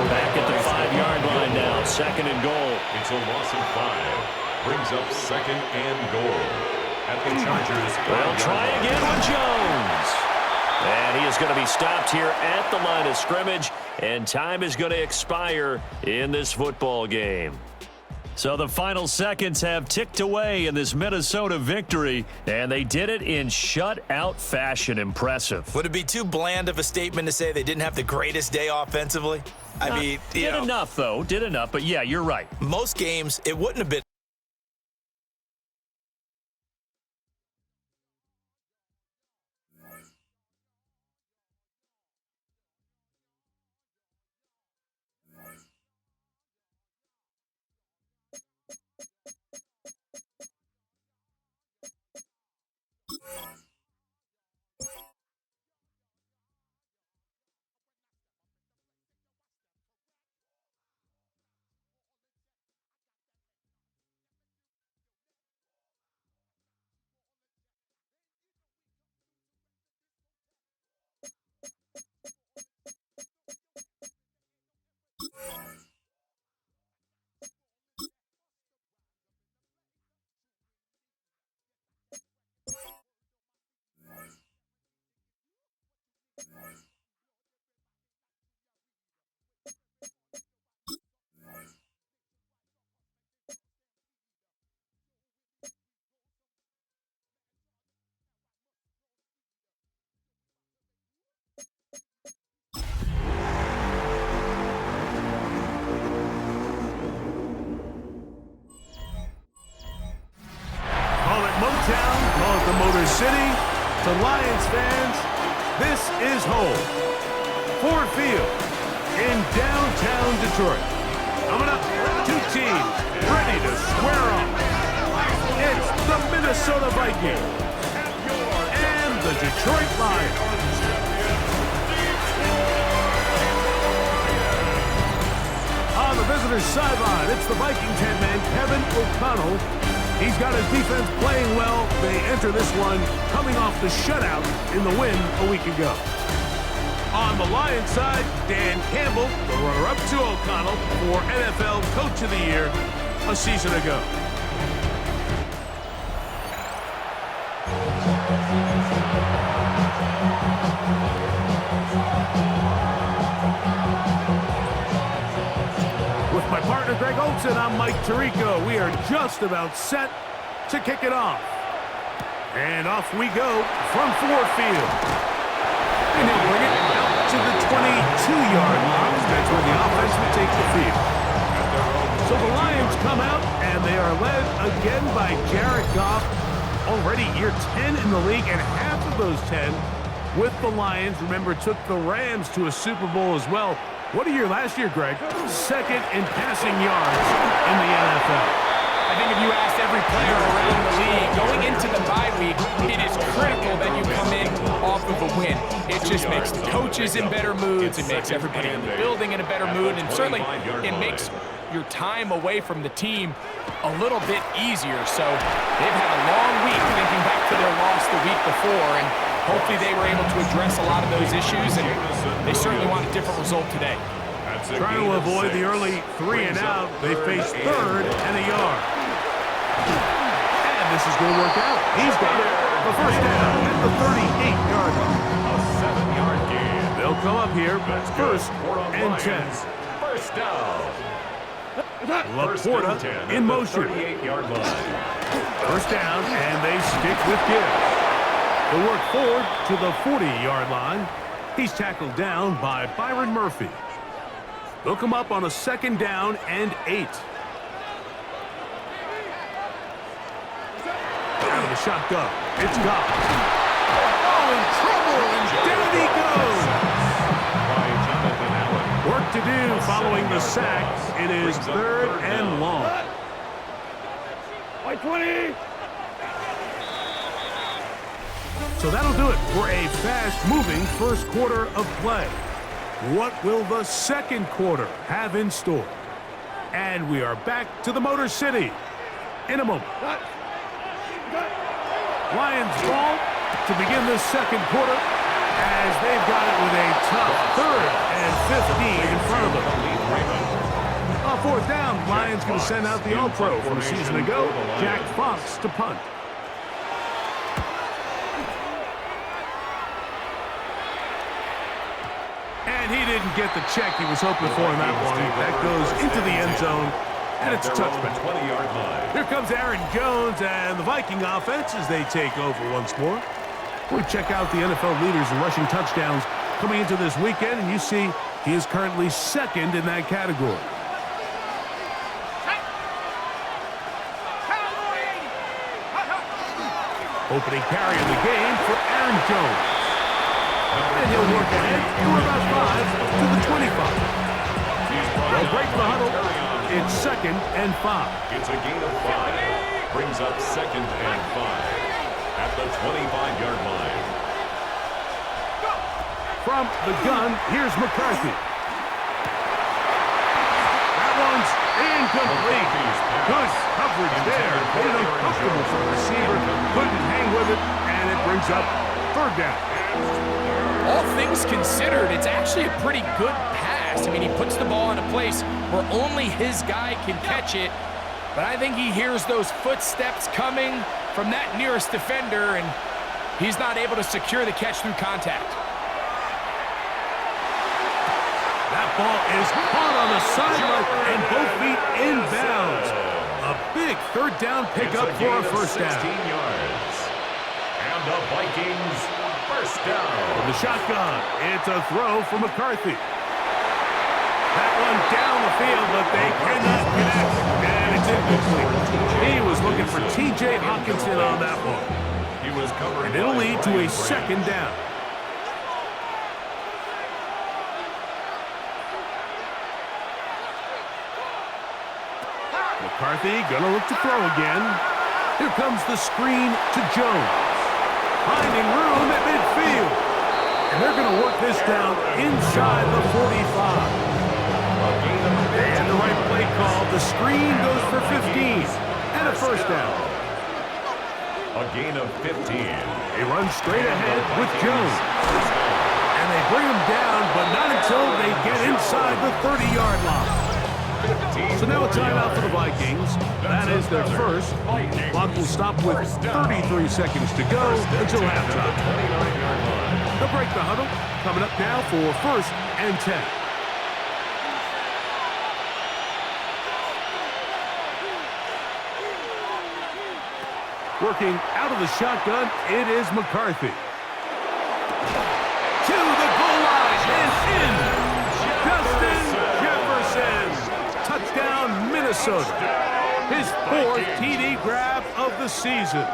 Back at the 5-yard line now, 2nd and goal. It's a loss of 5. Brings up 2nd and goal. At the Chargers. They'll try again with Jones. And he is going to be stopped here at the line of scrimmage, and time is going to expire in this football game. So the final seconds have ticked away in this Minnesota victory, and they did it in shutout fashion. Impressive. Would it be too bland of a statement to say they didn't have the greatest day offensively? I mean, did enough, though. Did enough, but yeah, you're right. Most games, it wouldn't have been. Motown, call it the Motor City. To Lions fans, this is home. Ford Field in downtown Detroit. Coming up, two teams ready to square off. It's the Minnesota Vikings and the Detroit Lions. On the visitor's sideline, it's the Vikings headman, Kevin O'Connell. He's got his defense playing well. They enter this one coming off the shutout in the win a week ago. On the Lions side, Dan Campbell, the runner-up to O'Connell for NFL Coach of the Year a season ago. With my partner, Greg Olson, I'm Mike Tirico. We are just about set to kick it off. And off we go from Ford Field. And he'll bring it out to the 22-yard line. That's where the offense will take the field. So the Lions come out, and they are led again by Jared Goff. Already year 10 in the league, and half of those 10 with the Lions. Remember, took the Rams to a Super Bowl as well. What a year last year, Greg. Second in passing yards in the NFL. I think if you asked every player around the league, going into the bye week, it is critical that you come in off of a win. It just makes the coaches in better moods. It makes everybody in the building in a better mood. And certainly, it makes your time away from the team a little bit easier. So they've had a long week thinking back to their loss the week before, and hopefully they were able to address a lot of those issues, and they certainly want a different result today. Trying to avoid the early 3 and out, they face 3rd and a yard. And this is going to work out. He's got it. The first down at the 38-yard line. A 7-yard gain. They'll come up here, first and 10. First down. Laporta in motion. 38-yard line. First down, and they stick with Gibbs. They'll work forward to the 40-yard line. He's tackled down by Byron Murphy. They'll come up on a 2nd down and 8. Out of the shotgun. It's Goff. Oh, in trouble, and down he goes. By Jonathan Allen. Work to do following the sack. It is 3rd and long. By 20. So that'll do it for a fast-moving first quarter of play. What will the second quarter have in store? And we are back to the Motor City in a moment. Lions ball to begin the second quarter as they've got it with a tough 3rd and 15 in front of them. On 4th down, Lions going to send out the All-Pro from a season ago, Jack Fox, to punt. And he didn't get the check he was hoping for in that one. That goes into the end zone, and it's a touchback. Here comes Aaron Jones and the Viking offense as they take over once more. We check out the NFL leaders in rushing touchdowns coming into this weekend, and you see he is currently 2nd in that category. Opening carry of the game for Aaron Jones. And he'll work ahead for about 5 to the 25. They'll break the huddle. It's 2nd and 5. It's a gain of 5. Brings up 2nd and 5 at the 25-yard line. From the gun, here's McCarthy. That one's incomplete. Good coverage there. Made it uncomfortable for the receiver. Couldn't hang with it, and it brings up 3rd down. All things considered, it's actually a pretty good pass. I mean, he puts the ball in a place where only his guy can catch it. But I think he hears those footsteps coming from that nearest defender, and he's not able to secure the catch through contact. That ball is caught on the sideline, and both feet inbounds. A big 3rd down pickup for a first down. 16 yards. And the Vikings first down. From the shotgun, it's a throw for McCarthy. That one down the field, but they cannot connect. And it's incomplete. He was looking for T.J. Hawkinson on that one. He was covering. And it'll lead to a 2nd down. McCarthy gonna look to throw again. Here comes the screen to Jones. Finding room at midfield. And they're going to work this down inside the 45. And the right play call. The screen goes for 15. And a first down. A gain of 15. They run straight ahead with Jones. And they bring him down, but not until they get inside the 30-yard line. So now a timeout for the Vikings. That is their first. Clock will stop with 33 seconds to go until halftime. They'll break the huddle. Coming up now for 1st and 10. Working out of the shotgun, it is McCarthy. To the goal line and in. Justin Jefferson. Touchdown, Minnesota. His 4th TD grab of the season.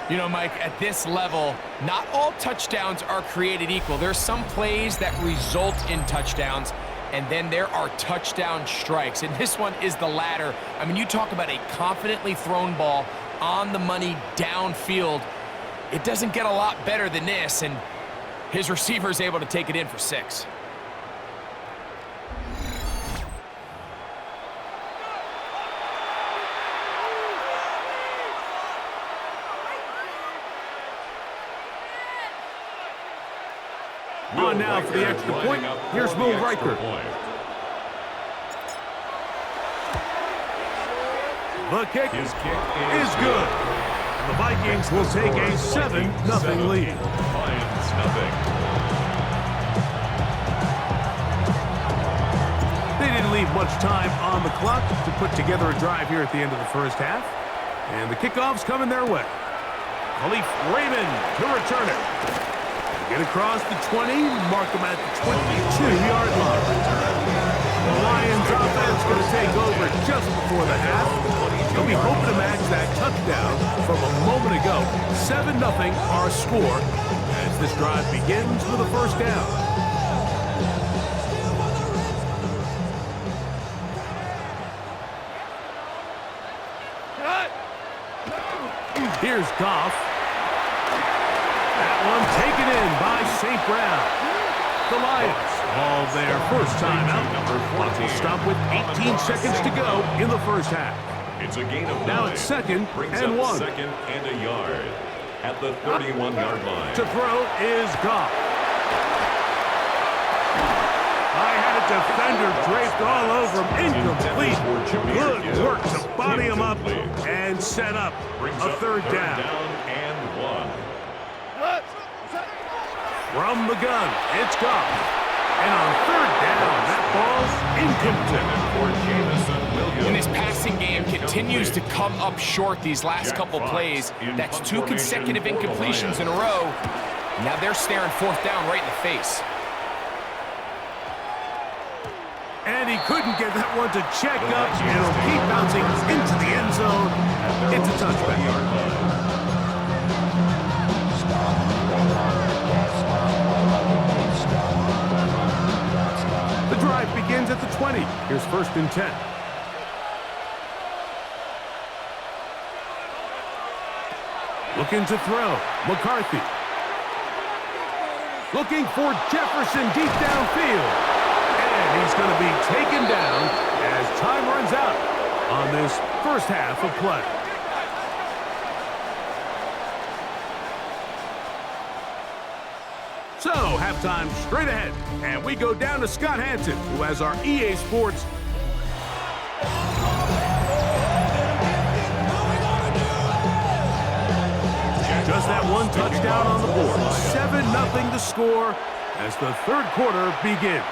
You know, Mike, at this level, not all touchdowns are created equal. There's some plays that result in touchdowns, and then there are touchdown strikes. And this one is the latter. I mean, you talk about a confidently thrown ball on the money downfield. It doesn't get a lot better than this, and his receiver is able to take it in for 6. on now for the extra point. Here's Will Riker. The kick is good. And the Vikings will take a 7-0 lead. They didn't leave much time on the clock to put together a drive here at the end of the first half. And the kickoff's coming their way. Khalif Raymond to return it. Get across the 20, mark them at the 22-yard line. The Lions offense going to take over just before the half. They'll be hoping to match that touchdown from a moment ago. 7-0 our score as this drive begins with a first down. Here's Goff. That one taken in by St. Brown. The Lions all their first time out. Clock will stop with 18 seconds to go in the first half. It's a gain of 9. Now it's second and 1. Second and a yard at the 31-yard line. To throw is Goff. I had a defender draped all over him. Incomplete. Good work to body him up and set up a third down. And 1. From the gun, it's Goff. And on third down, that ball's incomplete. And this passing game continues to come up short these last couple plays. That's 2 consecutive incompletions in a row. Now they're staring fourth down right in the face. And he couldn't get that one to check up, and it'll keep bouncing into the end zone. It's a touchback. The drive begins at the 20. Here's first and 10. Looking to throw. McCarthy. Looking for Jefferson deep downfield. And he's going to be taken down as time runs out on this first half of play. So, halftime straight ahead. And we go down to Scott Hansen, who has our EA Sports. Just that one touchdown on the board. 7-0 the score as the third quarter begins.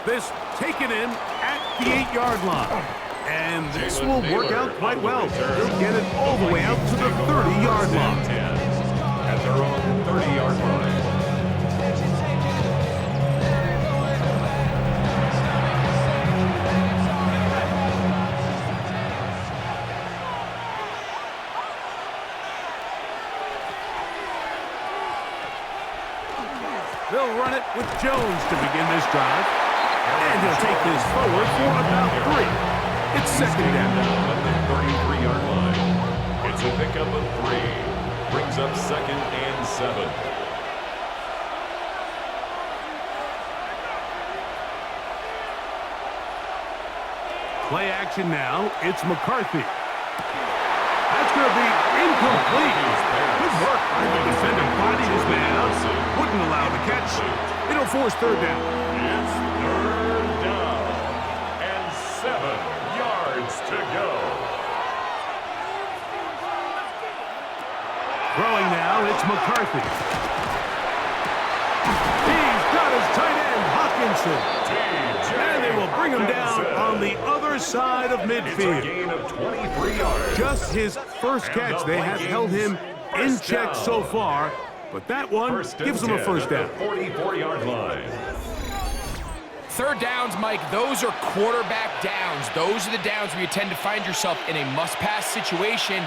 This taken in at the 8-yard line. And this will work out quite well. They'll get it all the way out to the 30-yard line. At their own 30-yard line. They'll run it with Jones to begin this drive. And he'll take this forward for about 3. It's second down. At the 33-yard line. It's a pickup of 3. Brings up second and 7. Play action now. It's McCarthy. That's going to be incomplete. Good work by the defender. Bodied his man up. Wouldn't allow the catch. It'll force third down. It's third down. And 7 yards to go. Throwing now, it's McCarthy. He's got his tight end, Hawkinson. And they will bring him down on the other side of midfield. It's a gain of 23 yards. Just his first catch. They have held him in check so far, but that one gives them a first down. 44-yard line. Third downs, Mike, those are quarterback downs. Those are the downs where you tend to find yourself in a must-pass situation,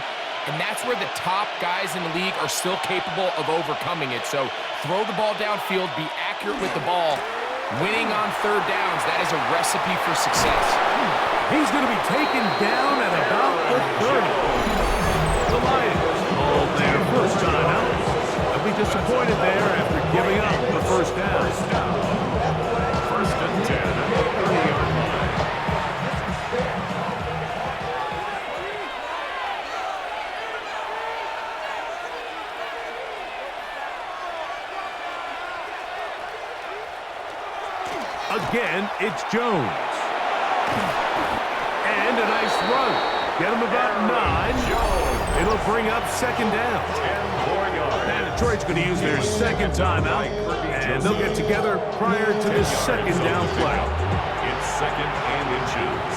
and that's where the top guys in the league are still capable of overcoming it. So throw the ball downfield, be accurate with the ball. Winning on third downs, that is a recipe for success. He's going to be taken down at about the 30. The Lions hold their first time out. They'll be disappointed there after giving up the first down. First and 10 at the 30-yard line. Again, it's Jones. And a nice run. Get him about 9. It'll bring up second down. And Detroit's going to use their second timeout, and they'll get together prior to the second down play. It's second and inches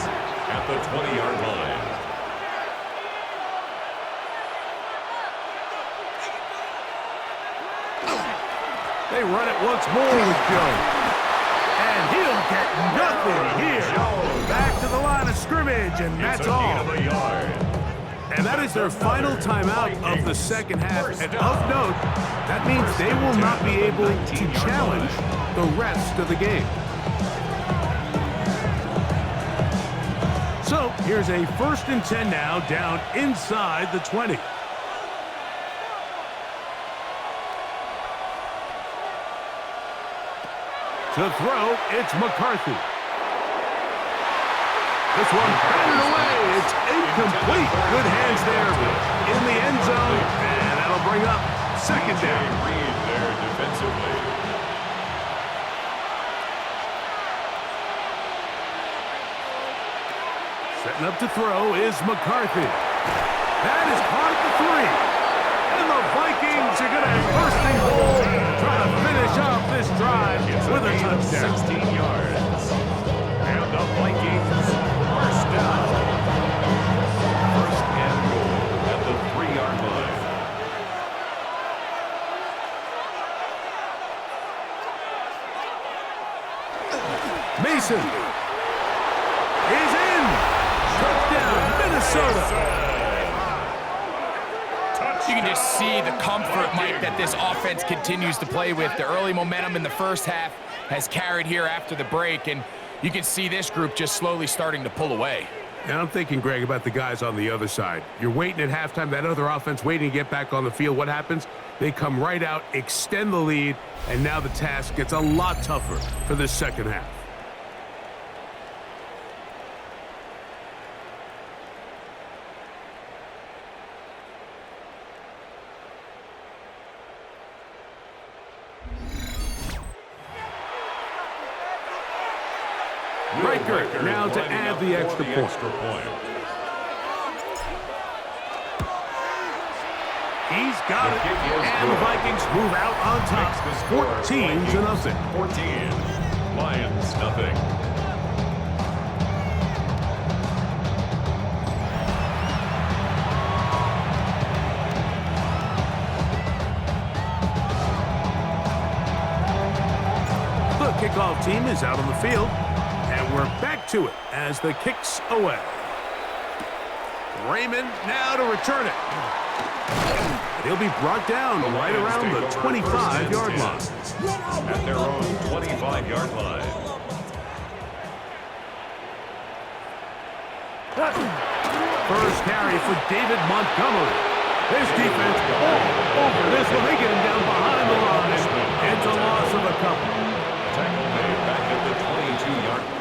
at the 20-yard line. They run it once more with Jones. And he'll get nothing here. Back to the line of scrimmage, and that's all. And that is their final timeout of the second half. And of note, that means they will not be able to challenge the rest of the game. So here's a 1st and 10 now, down inside the 20. To throw, it's McCarthy. This one batted away. It's incomplete. Good hands there in the end zone, and that'll bring up second down. Reed there defensively. Setting up to throw is McCarthy. That is caught at the 3. And the Vikings are going to have first and goal, trying to finish off this drive with a touchdown. 16 yards. And the Vikings first down. First and goal at the 3-yard line. Mason is in. Touchdown, Minnesota. You can just see the comfort, Mike, that this offense continues to play with. The early momentum in the first half has carried here after the break, and you can see this group just slowly starting to pull away. And I'm thinking, Greg, about the guys on the other side. You're waiting at halftime, that other offense waiting to get back on the field. What happens? They come right out, extend the lead, and now the task gets a lot tougher for this second half. Riker now to add the extra point. He's got it, and the Vikings move out on top, 14-0. 14, Lions nothing. The kickoff team is out on the field. And we're back to it as the kick's away. Raymond now to return it. He'll be brought down right around the 25-yard line. At their own 25-yard line. First carry for David Montgomery. His defense all over this one. They get him down behind the line. It's a loss of a couple. Tackle made back at the 22-yard line.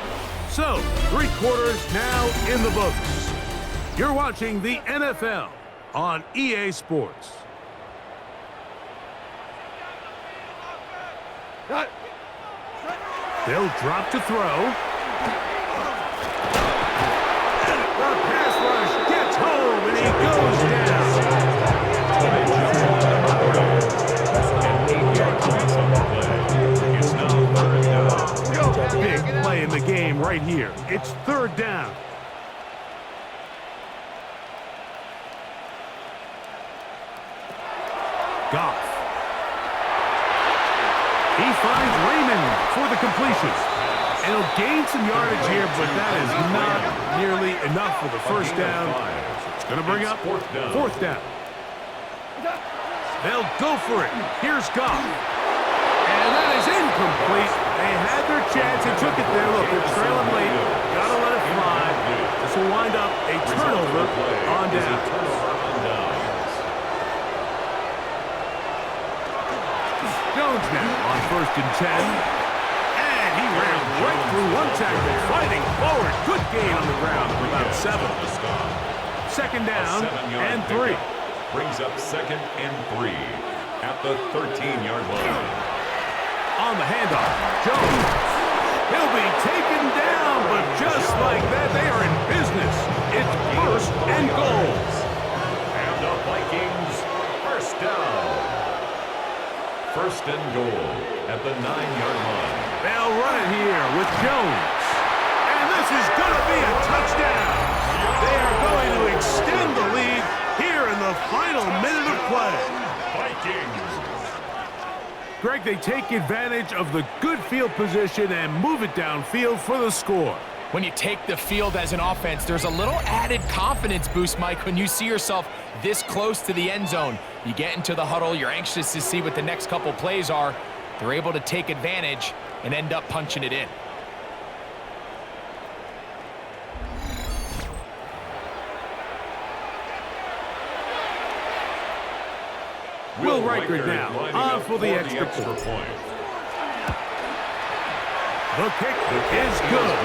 So, 3 quarters now in the books. You're watching the NFL on EA Sports. They'll drop to throw. The pass rush gets home, and he goes down. It's now 3rd down. Big play in the game right here. It's 3rd down. Goff. He finds Raymond for the completion. And he'll gain some yardage here, but that is not nearly enough for the first down. It's going to bring up 4th down. They'll go for it. Here's Goff. And that is incomplete. They had their chance. They took it there. Look, they're trailing late. Got to let it fly. This will wind up a turnover on down. Jones now on 1st and 10. And he ran right through one tackle, fighting forward. Good gain on the ground for about 7. 2nd down and 3. Brings up 2nd and 3 at the 13-yard line. On the handoff, Jones. He'll be taken down, but just like that, they are in business. It's first and goal. And the Vikings, first down. First and goal at the 9-yard line. They'll run it here with Jones. And this is going to be a touchdown. They are going to extend the lead here in the final minute of play. Vikings. Greg, they take advantage of the good field position and move it downfield for the score. When you take the field as an offense, there's a little added confidence boost, Mike, when you see yourself this close to the end zone. You get into the huddle, you're anxious to see what the next couple plays are. They're able to take advantage and end up punching it in. Will Riker now on for the extra point. The kick is good.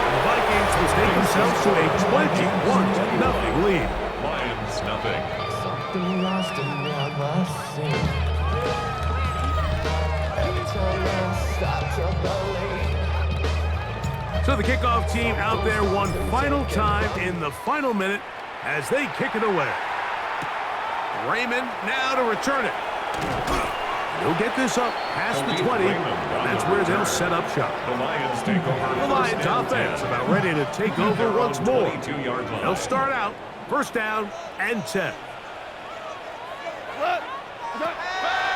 The Vikings will take themselves to a 21-0 lead. Lions nothing. So the kickoff team out there one final time in the final minute as they kick it away. Raymond now to return it. He'll get this up past the 20. That's where they'll set up shop. The Lions take over. The Lions offense about ready to take over once more. They'll start out first down and 10.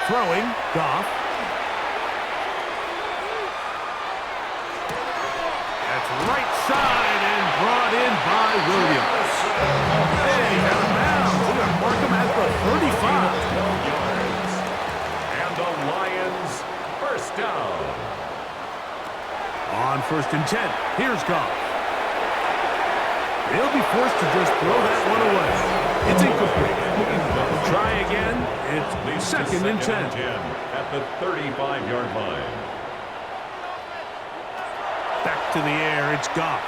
Throwing, Goff. That's right side and brought in by Williams. Hey, out of bounds. We're going to mark him at the 35. And the Lions, first down. On first and 10, here's Goff. They'll be forced to just throw that one away. It's incomplete. Try again. It's second and 10. At the 35-yard line. Back to the air, it's Goff.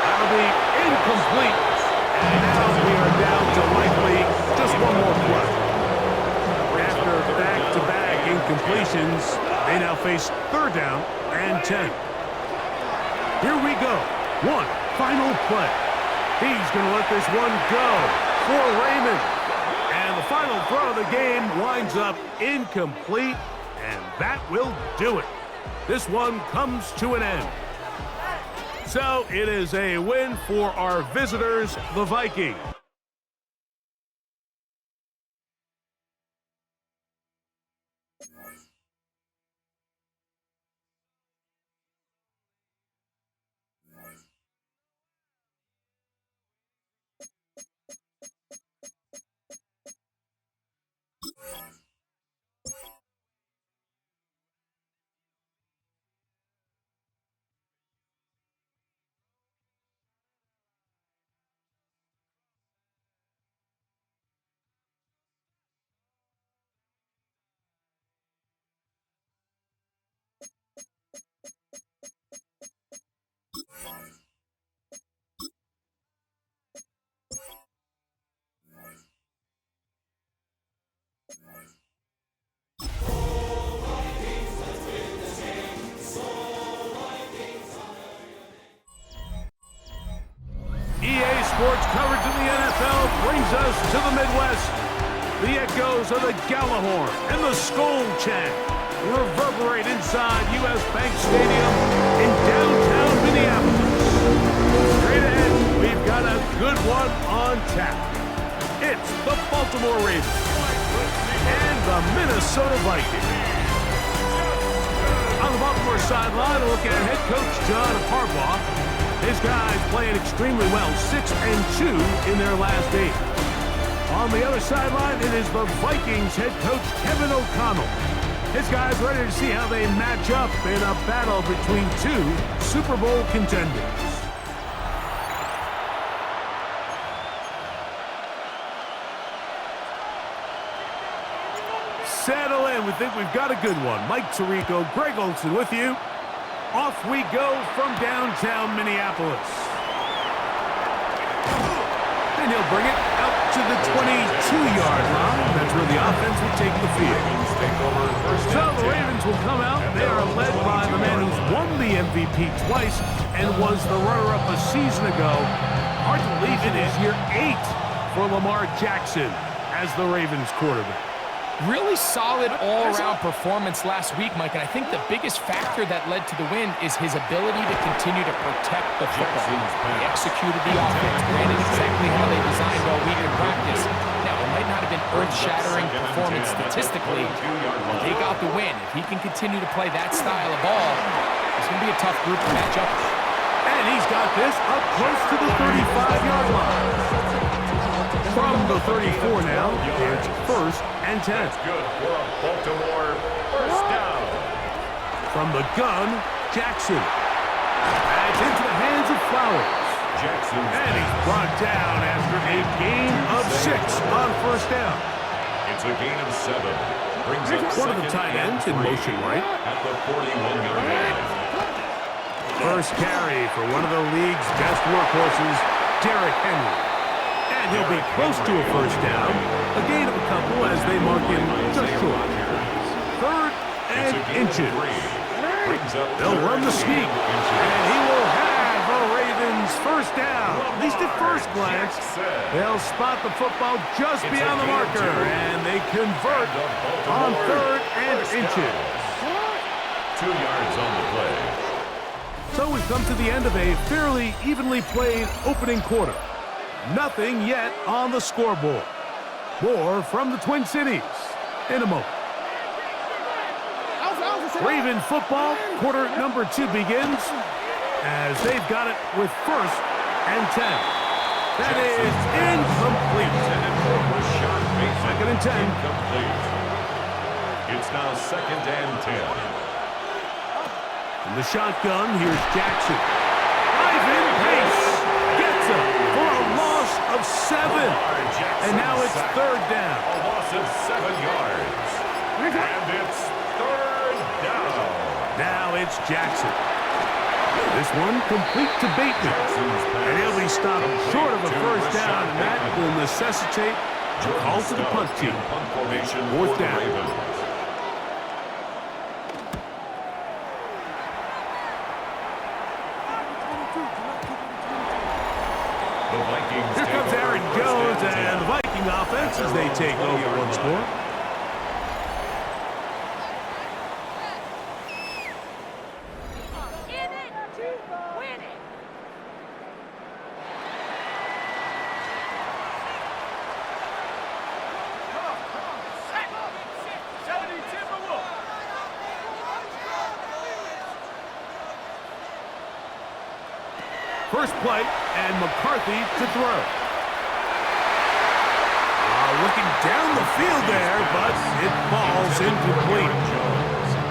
That'll be incomplete. And now we are down to likely just one more play. After back-to-back incompletions, they now face third down and 10. Here we go. One final play. He's going to let this one go for Raymond. And the final throw of the game winds up incomplete, and that will do it. This one comes to an end. So it is a win for our visitors, the Vikings. EA Sports coverage of the NFL brings us to the Midwest. The echoes of the Gallahorn and the Skull chant reverberate inside U.S. Bank Stadium in downtown Minneapolis. Straight ahead, we've got a good one on tap. It's the Baltimore Ravens and the Minnesota Vikings. On the Baltimore sideline, a look at head coach John Harbaugh. His guys playing extremely well, 6-2 in their last 8. On the other sideline, it is the Vikings head coach Kevin O'Connell. His guys ready to see how they match up in a battle between two Super Bowl contenders. Settle in. We think we've got a good one. Mike Tirico, Greg Olsen with you. Off we go from downtown Minneapolis. And he'll bring it out to the 22-yard line. That's where the offense will take the field. So the Ravens will come out. They are led by the man who's won the MVP twice and was the runner-up a season ago. Hard to believe it is year 8 for Lamar Jackson as the Ravens quarterback. Really solid all-around performance last week, Mike, and I think the biggest factor that led to the win is his ability to continue to protect the football. He executed the offense, ran it exactly how they designed all week in practice. Now, it might not have been earth-shattering performance statistically, but they got the win. If he can continue to play that style of ball, it's going to be a tough group to match up with. And he's got this up close to the 35-yard line. From the 34 now, it's 1st and 10. That's good for a Baltimore first down. From the gun, Jackson. That's into the hands of Flowers. Jackson. And he's brought down after a gain of 6 on 1st down. It's a gain of 7. Brings up One of the tight ends in motion right at the 41-yard line. First carry for one of the league's best workhorses, Derrick Henry. And he'll be close to a 1st down. A gain of a couple as they mark him just short. 3rd and inches. They'll run the sneak. And he will have a Ravens 1st down. At least at first glance, they'll spot the football just beyond the marker. And they convert on 3rd and inches. 2 yards on the play. So we've come to the end of a fairly evenly played opening quarter. Nothing yet on the scoreboard. More from the Twin Cities in a moment. Raven football, quarter number 2 begins as they've got it with 1st and 10. That is incomplete. 2nd and 10. Incomplete. It's now 2nd and 10. In the shotgun, here's Jackson. Ivan Pace gets him for a loss of 7. And now it's 3rd down. A loss of 7 yards. And it's 3rd down. Now it's Jackson. This one complete to Bateman. And he'll be stopped short of a 1st down, and that will necessitate a call to the punt team. 4th down. Here comes Aaron Jones and the Viking offense as they take over once more. First play, and McCarthy to throw. Looking down the field there, but it falls incomplete.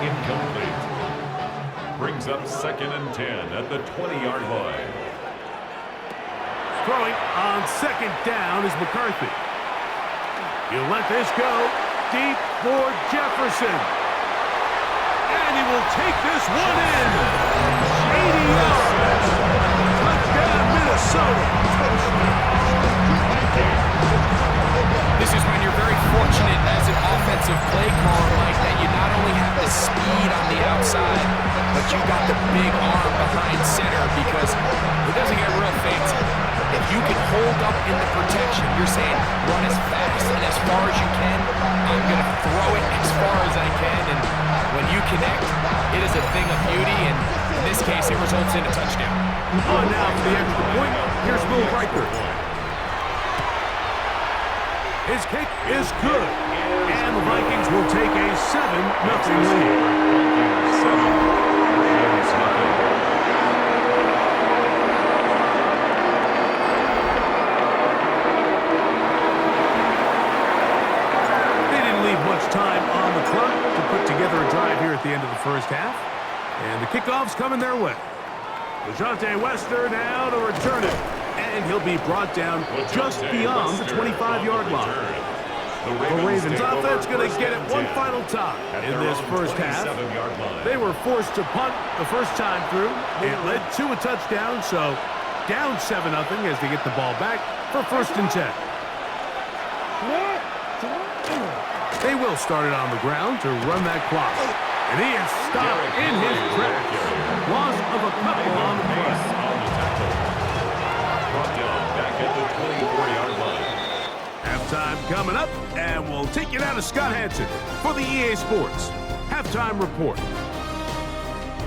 Incomplete. Brings up 2nd and 10 at the 20-yard line. Throwing on 2nd down is McCarthy. He'll let this go deep for Jefferson. And he will take this one in. 80 yards. Touchdown, Minnesota. This is when you're very fortunate as an offensive play caller, Mike, that you not only have the speed on the outside, but you got the big arm behind center, because it doesn't get real fancy. If you can hold up in the protection, you're saying run as fast and as far as you can. I'm going to throw it as far as I can, and when you connect, it is a thing of beauty, and in this case, it results in a touchdown. On now for the extra point, here's Will Riker. His kick is good, and the Vikings will take a 7-0 lead. 7-0. They didn't leave much time on the clock to put together a drive here at the end of the first half, and the kickoff's coming their way. LeJohntay Wester now to return it. And he'll be brought down just beyond the 25-yard line. The Ravens offense going to get it one final time in this first half. They were forced to punt the first time through. It led to a touchdown, so down 7-0 as they get the ball back for 1st and 10. They will start it on the ground to run that clock. And he is stopped in his tracks. Loss of a couple on the play. Brought down back at the 24-yard line. Halftime coming up, and we'll take you down to Scott Hansen for the EA Sports Halftime Report.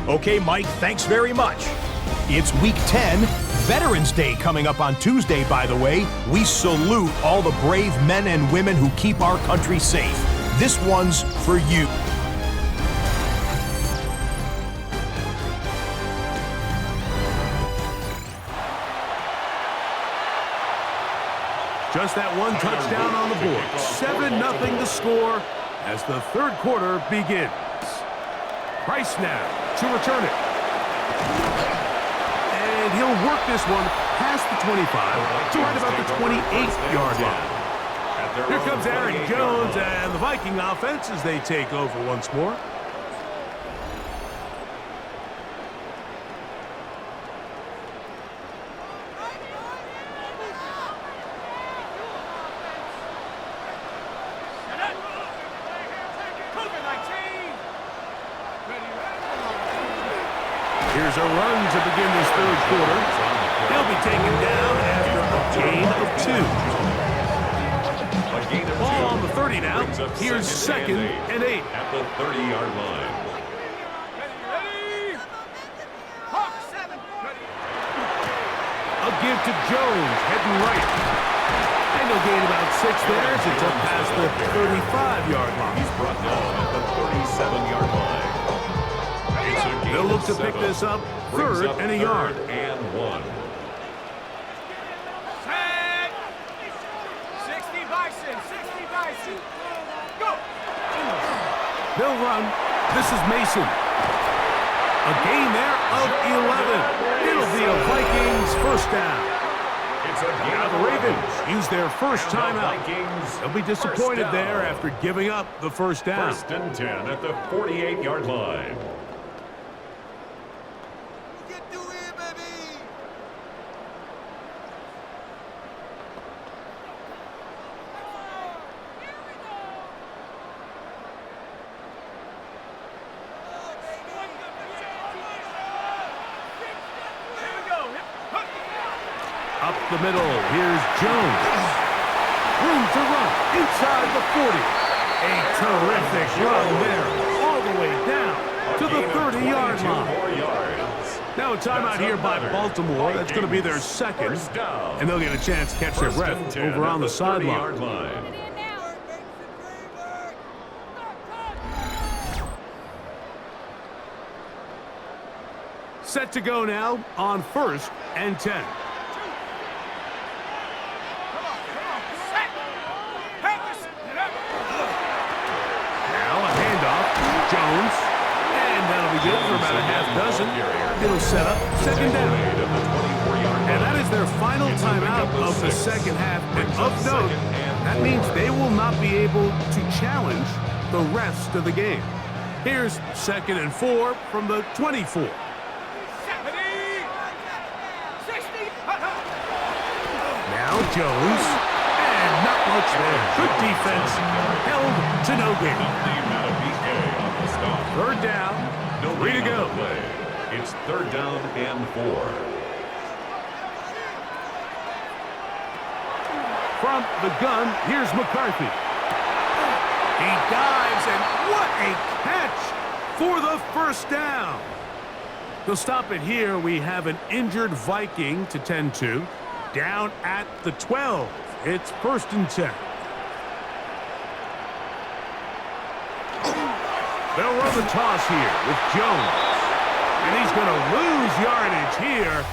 Okay, Mike, thanks very much. It's Week 10, Veterans Day coming up on Tuesday, by the way. We salute all the brave men and women who keep our country safe. This one's for you. Just that one touchdown on the board. 7-0 to score as the third quarter begins. Price now to return it. And he'll work this one past the 25 to right about the 28-yard line. Here comes Aaron Jones and the Viking offense as they take over once more. Here's a run to begin this third quarter. He'll be taken down after a gain of 2. Ball on the 30 now. Here's 2nd and 8. At the 30-yard line. A give to Jones, heading right. And he'll gain about 6 there as it's up past the 35-yard line. He's brought down at the 37-yard line. They'll look to pick this up, 3rd and a yard. And 1. Go! They'll run. This is Mason. A gain there of 11. It'll be a Vikings first down. Now the Ravens use their first timeout. They'll be disappointed there after giving up the first down. 1st and 10 at the 48-yard line. Up the middle, here's Jones. Room to run inside the 40. A terrific run there, all the way down to the 30-yard line. Now a timeout here by Baltimore. That's going to be their 2nd, and they'll get a chance to catch their breath over on the sideline. Set to go now on 1st and 10. Jones, and that'll be good for about a half dozen. It'll set up 2nd down. And that is their final timeout of the second half. And of note, that means they will not be able to challenge the rest of the game. Here's 2nd and 4 from the 24. Now Jones, and not much there. Good defense, held to no gain. 3rd down, 3 to go. It's 3rd down and 4. From the gun, here's McCarthy. He dives, and what a catch for the first down. They'll stop it here. We have an injured Viking to tend to. Down at the 12. It's 1st and 10. They'll run the toss here with Jones. And he's going to lose yardage here.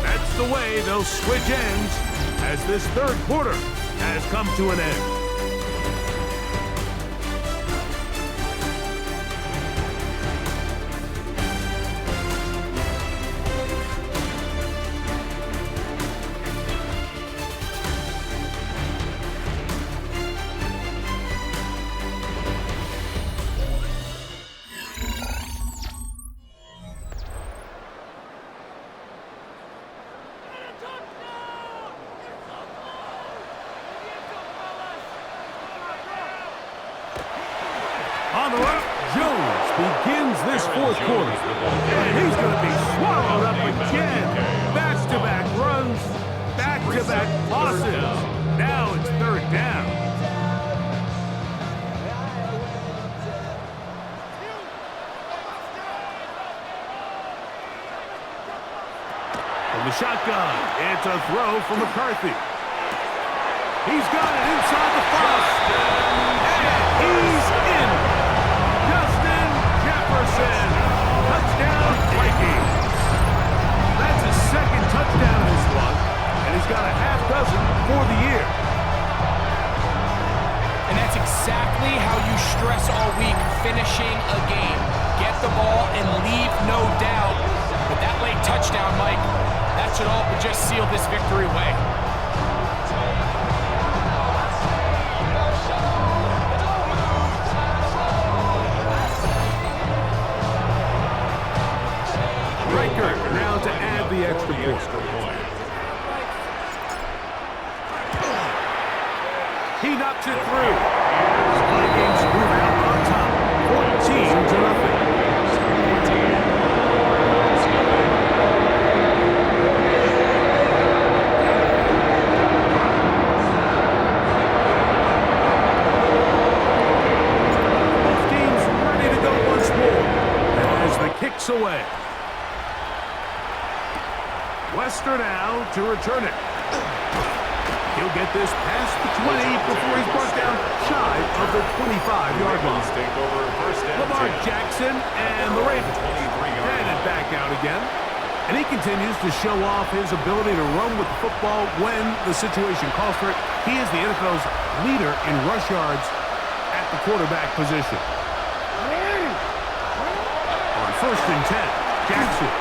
That's the way they'll switch ends as this third quarter has come to an end. begins this fourth quarter. And he's going to be swallowed up again. Back-to-back runs, back-to-back losses. Now it's third down. From the shotgun, it's a throw from McCarthy. He's got it inside the 5. And he's in. Justin Jefferson. Touchdown, Vikings. That's his second touchdown this month, and he's got a half dozen for the year. And that's exactly how you stress all week, finishing a game. Get the ball and leave no doubt. But that late touchdown, Mike, that should all but just seal this victory away. Riker now to add the extra point. He knocks it through. The Vikings move out on top, 14-0. Both teams ready to go once more as the kick's away. Wester now to return it. He'll get this past the 20 before he's brought down shy of the 25-yard line. Lamar Jackson and the Ravens headed back out again. And he continues to show off his ability to run with the football when the situation calls for it. He is the NFL's leader in rush yards at the quarterback position. On 1st and 10, Jackson.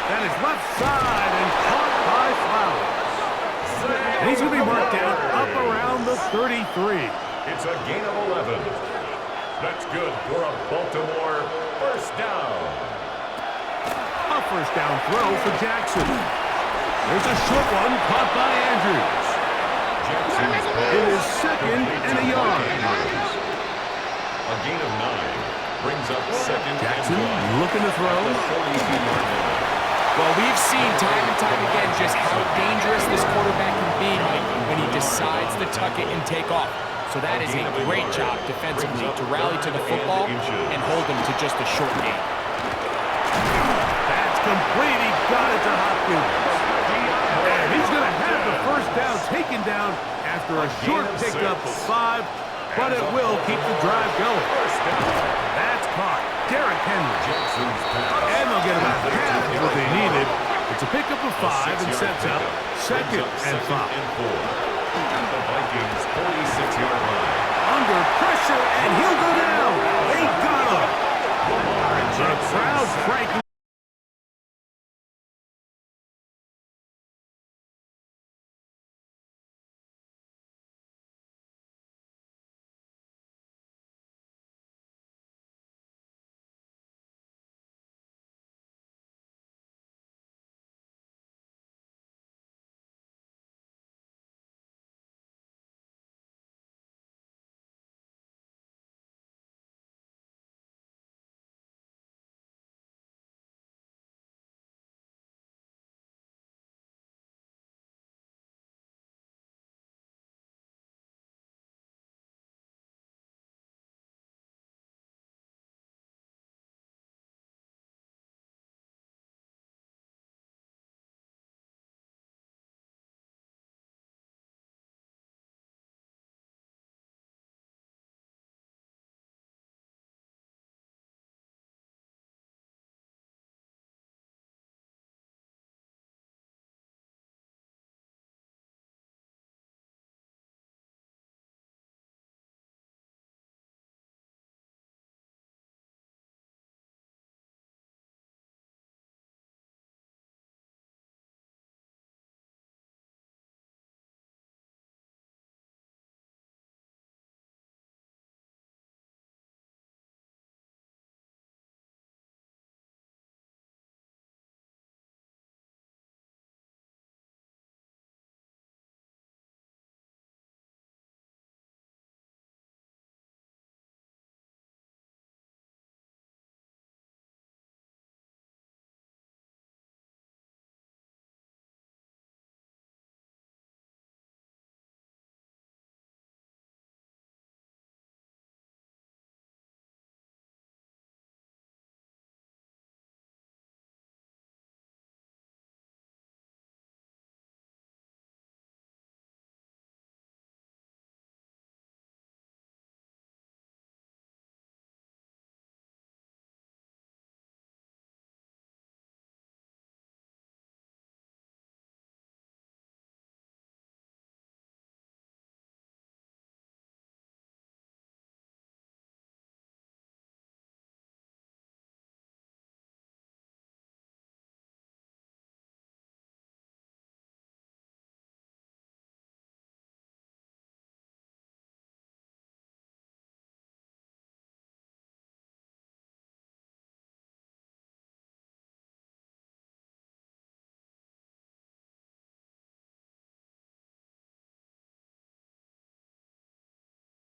That is left side and caught by Flowers. And he's going to be marked down up around the 33. It's a gain of 11. That's good for a Baltimore first down. A first down throw for Jackson. There's a short one caught by Andrews. It is second and a yard. A gain of 9 brings up second. Jackson looking to throw. Well, we've seen time and time again just how dangerous this quarterback can be, Mike, when he decides to tuck it and take off. So that is a great job defensively to rally to the football and hold him to just a short gain. That's complete. He got it to Hopkins. And he's going to have the first down taken down after a short pickup of 5, but it will keep the drive going. That's caught. Derrick Henry. And they'll get about half of what they needed. It's a pickup of 5 and sets up second and 5. At the Vikings' 46-yard line. Under pressure, and he'll go down. They got him. The crowd, frankly.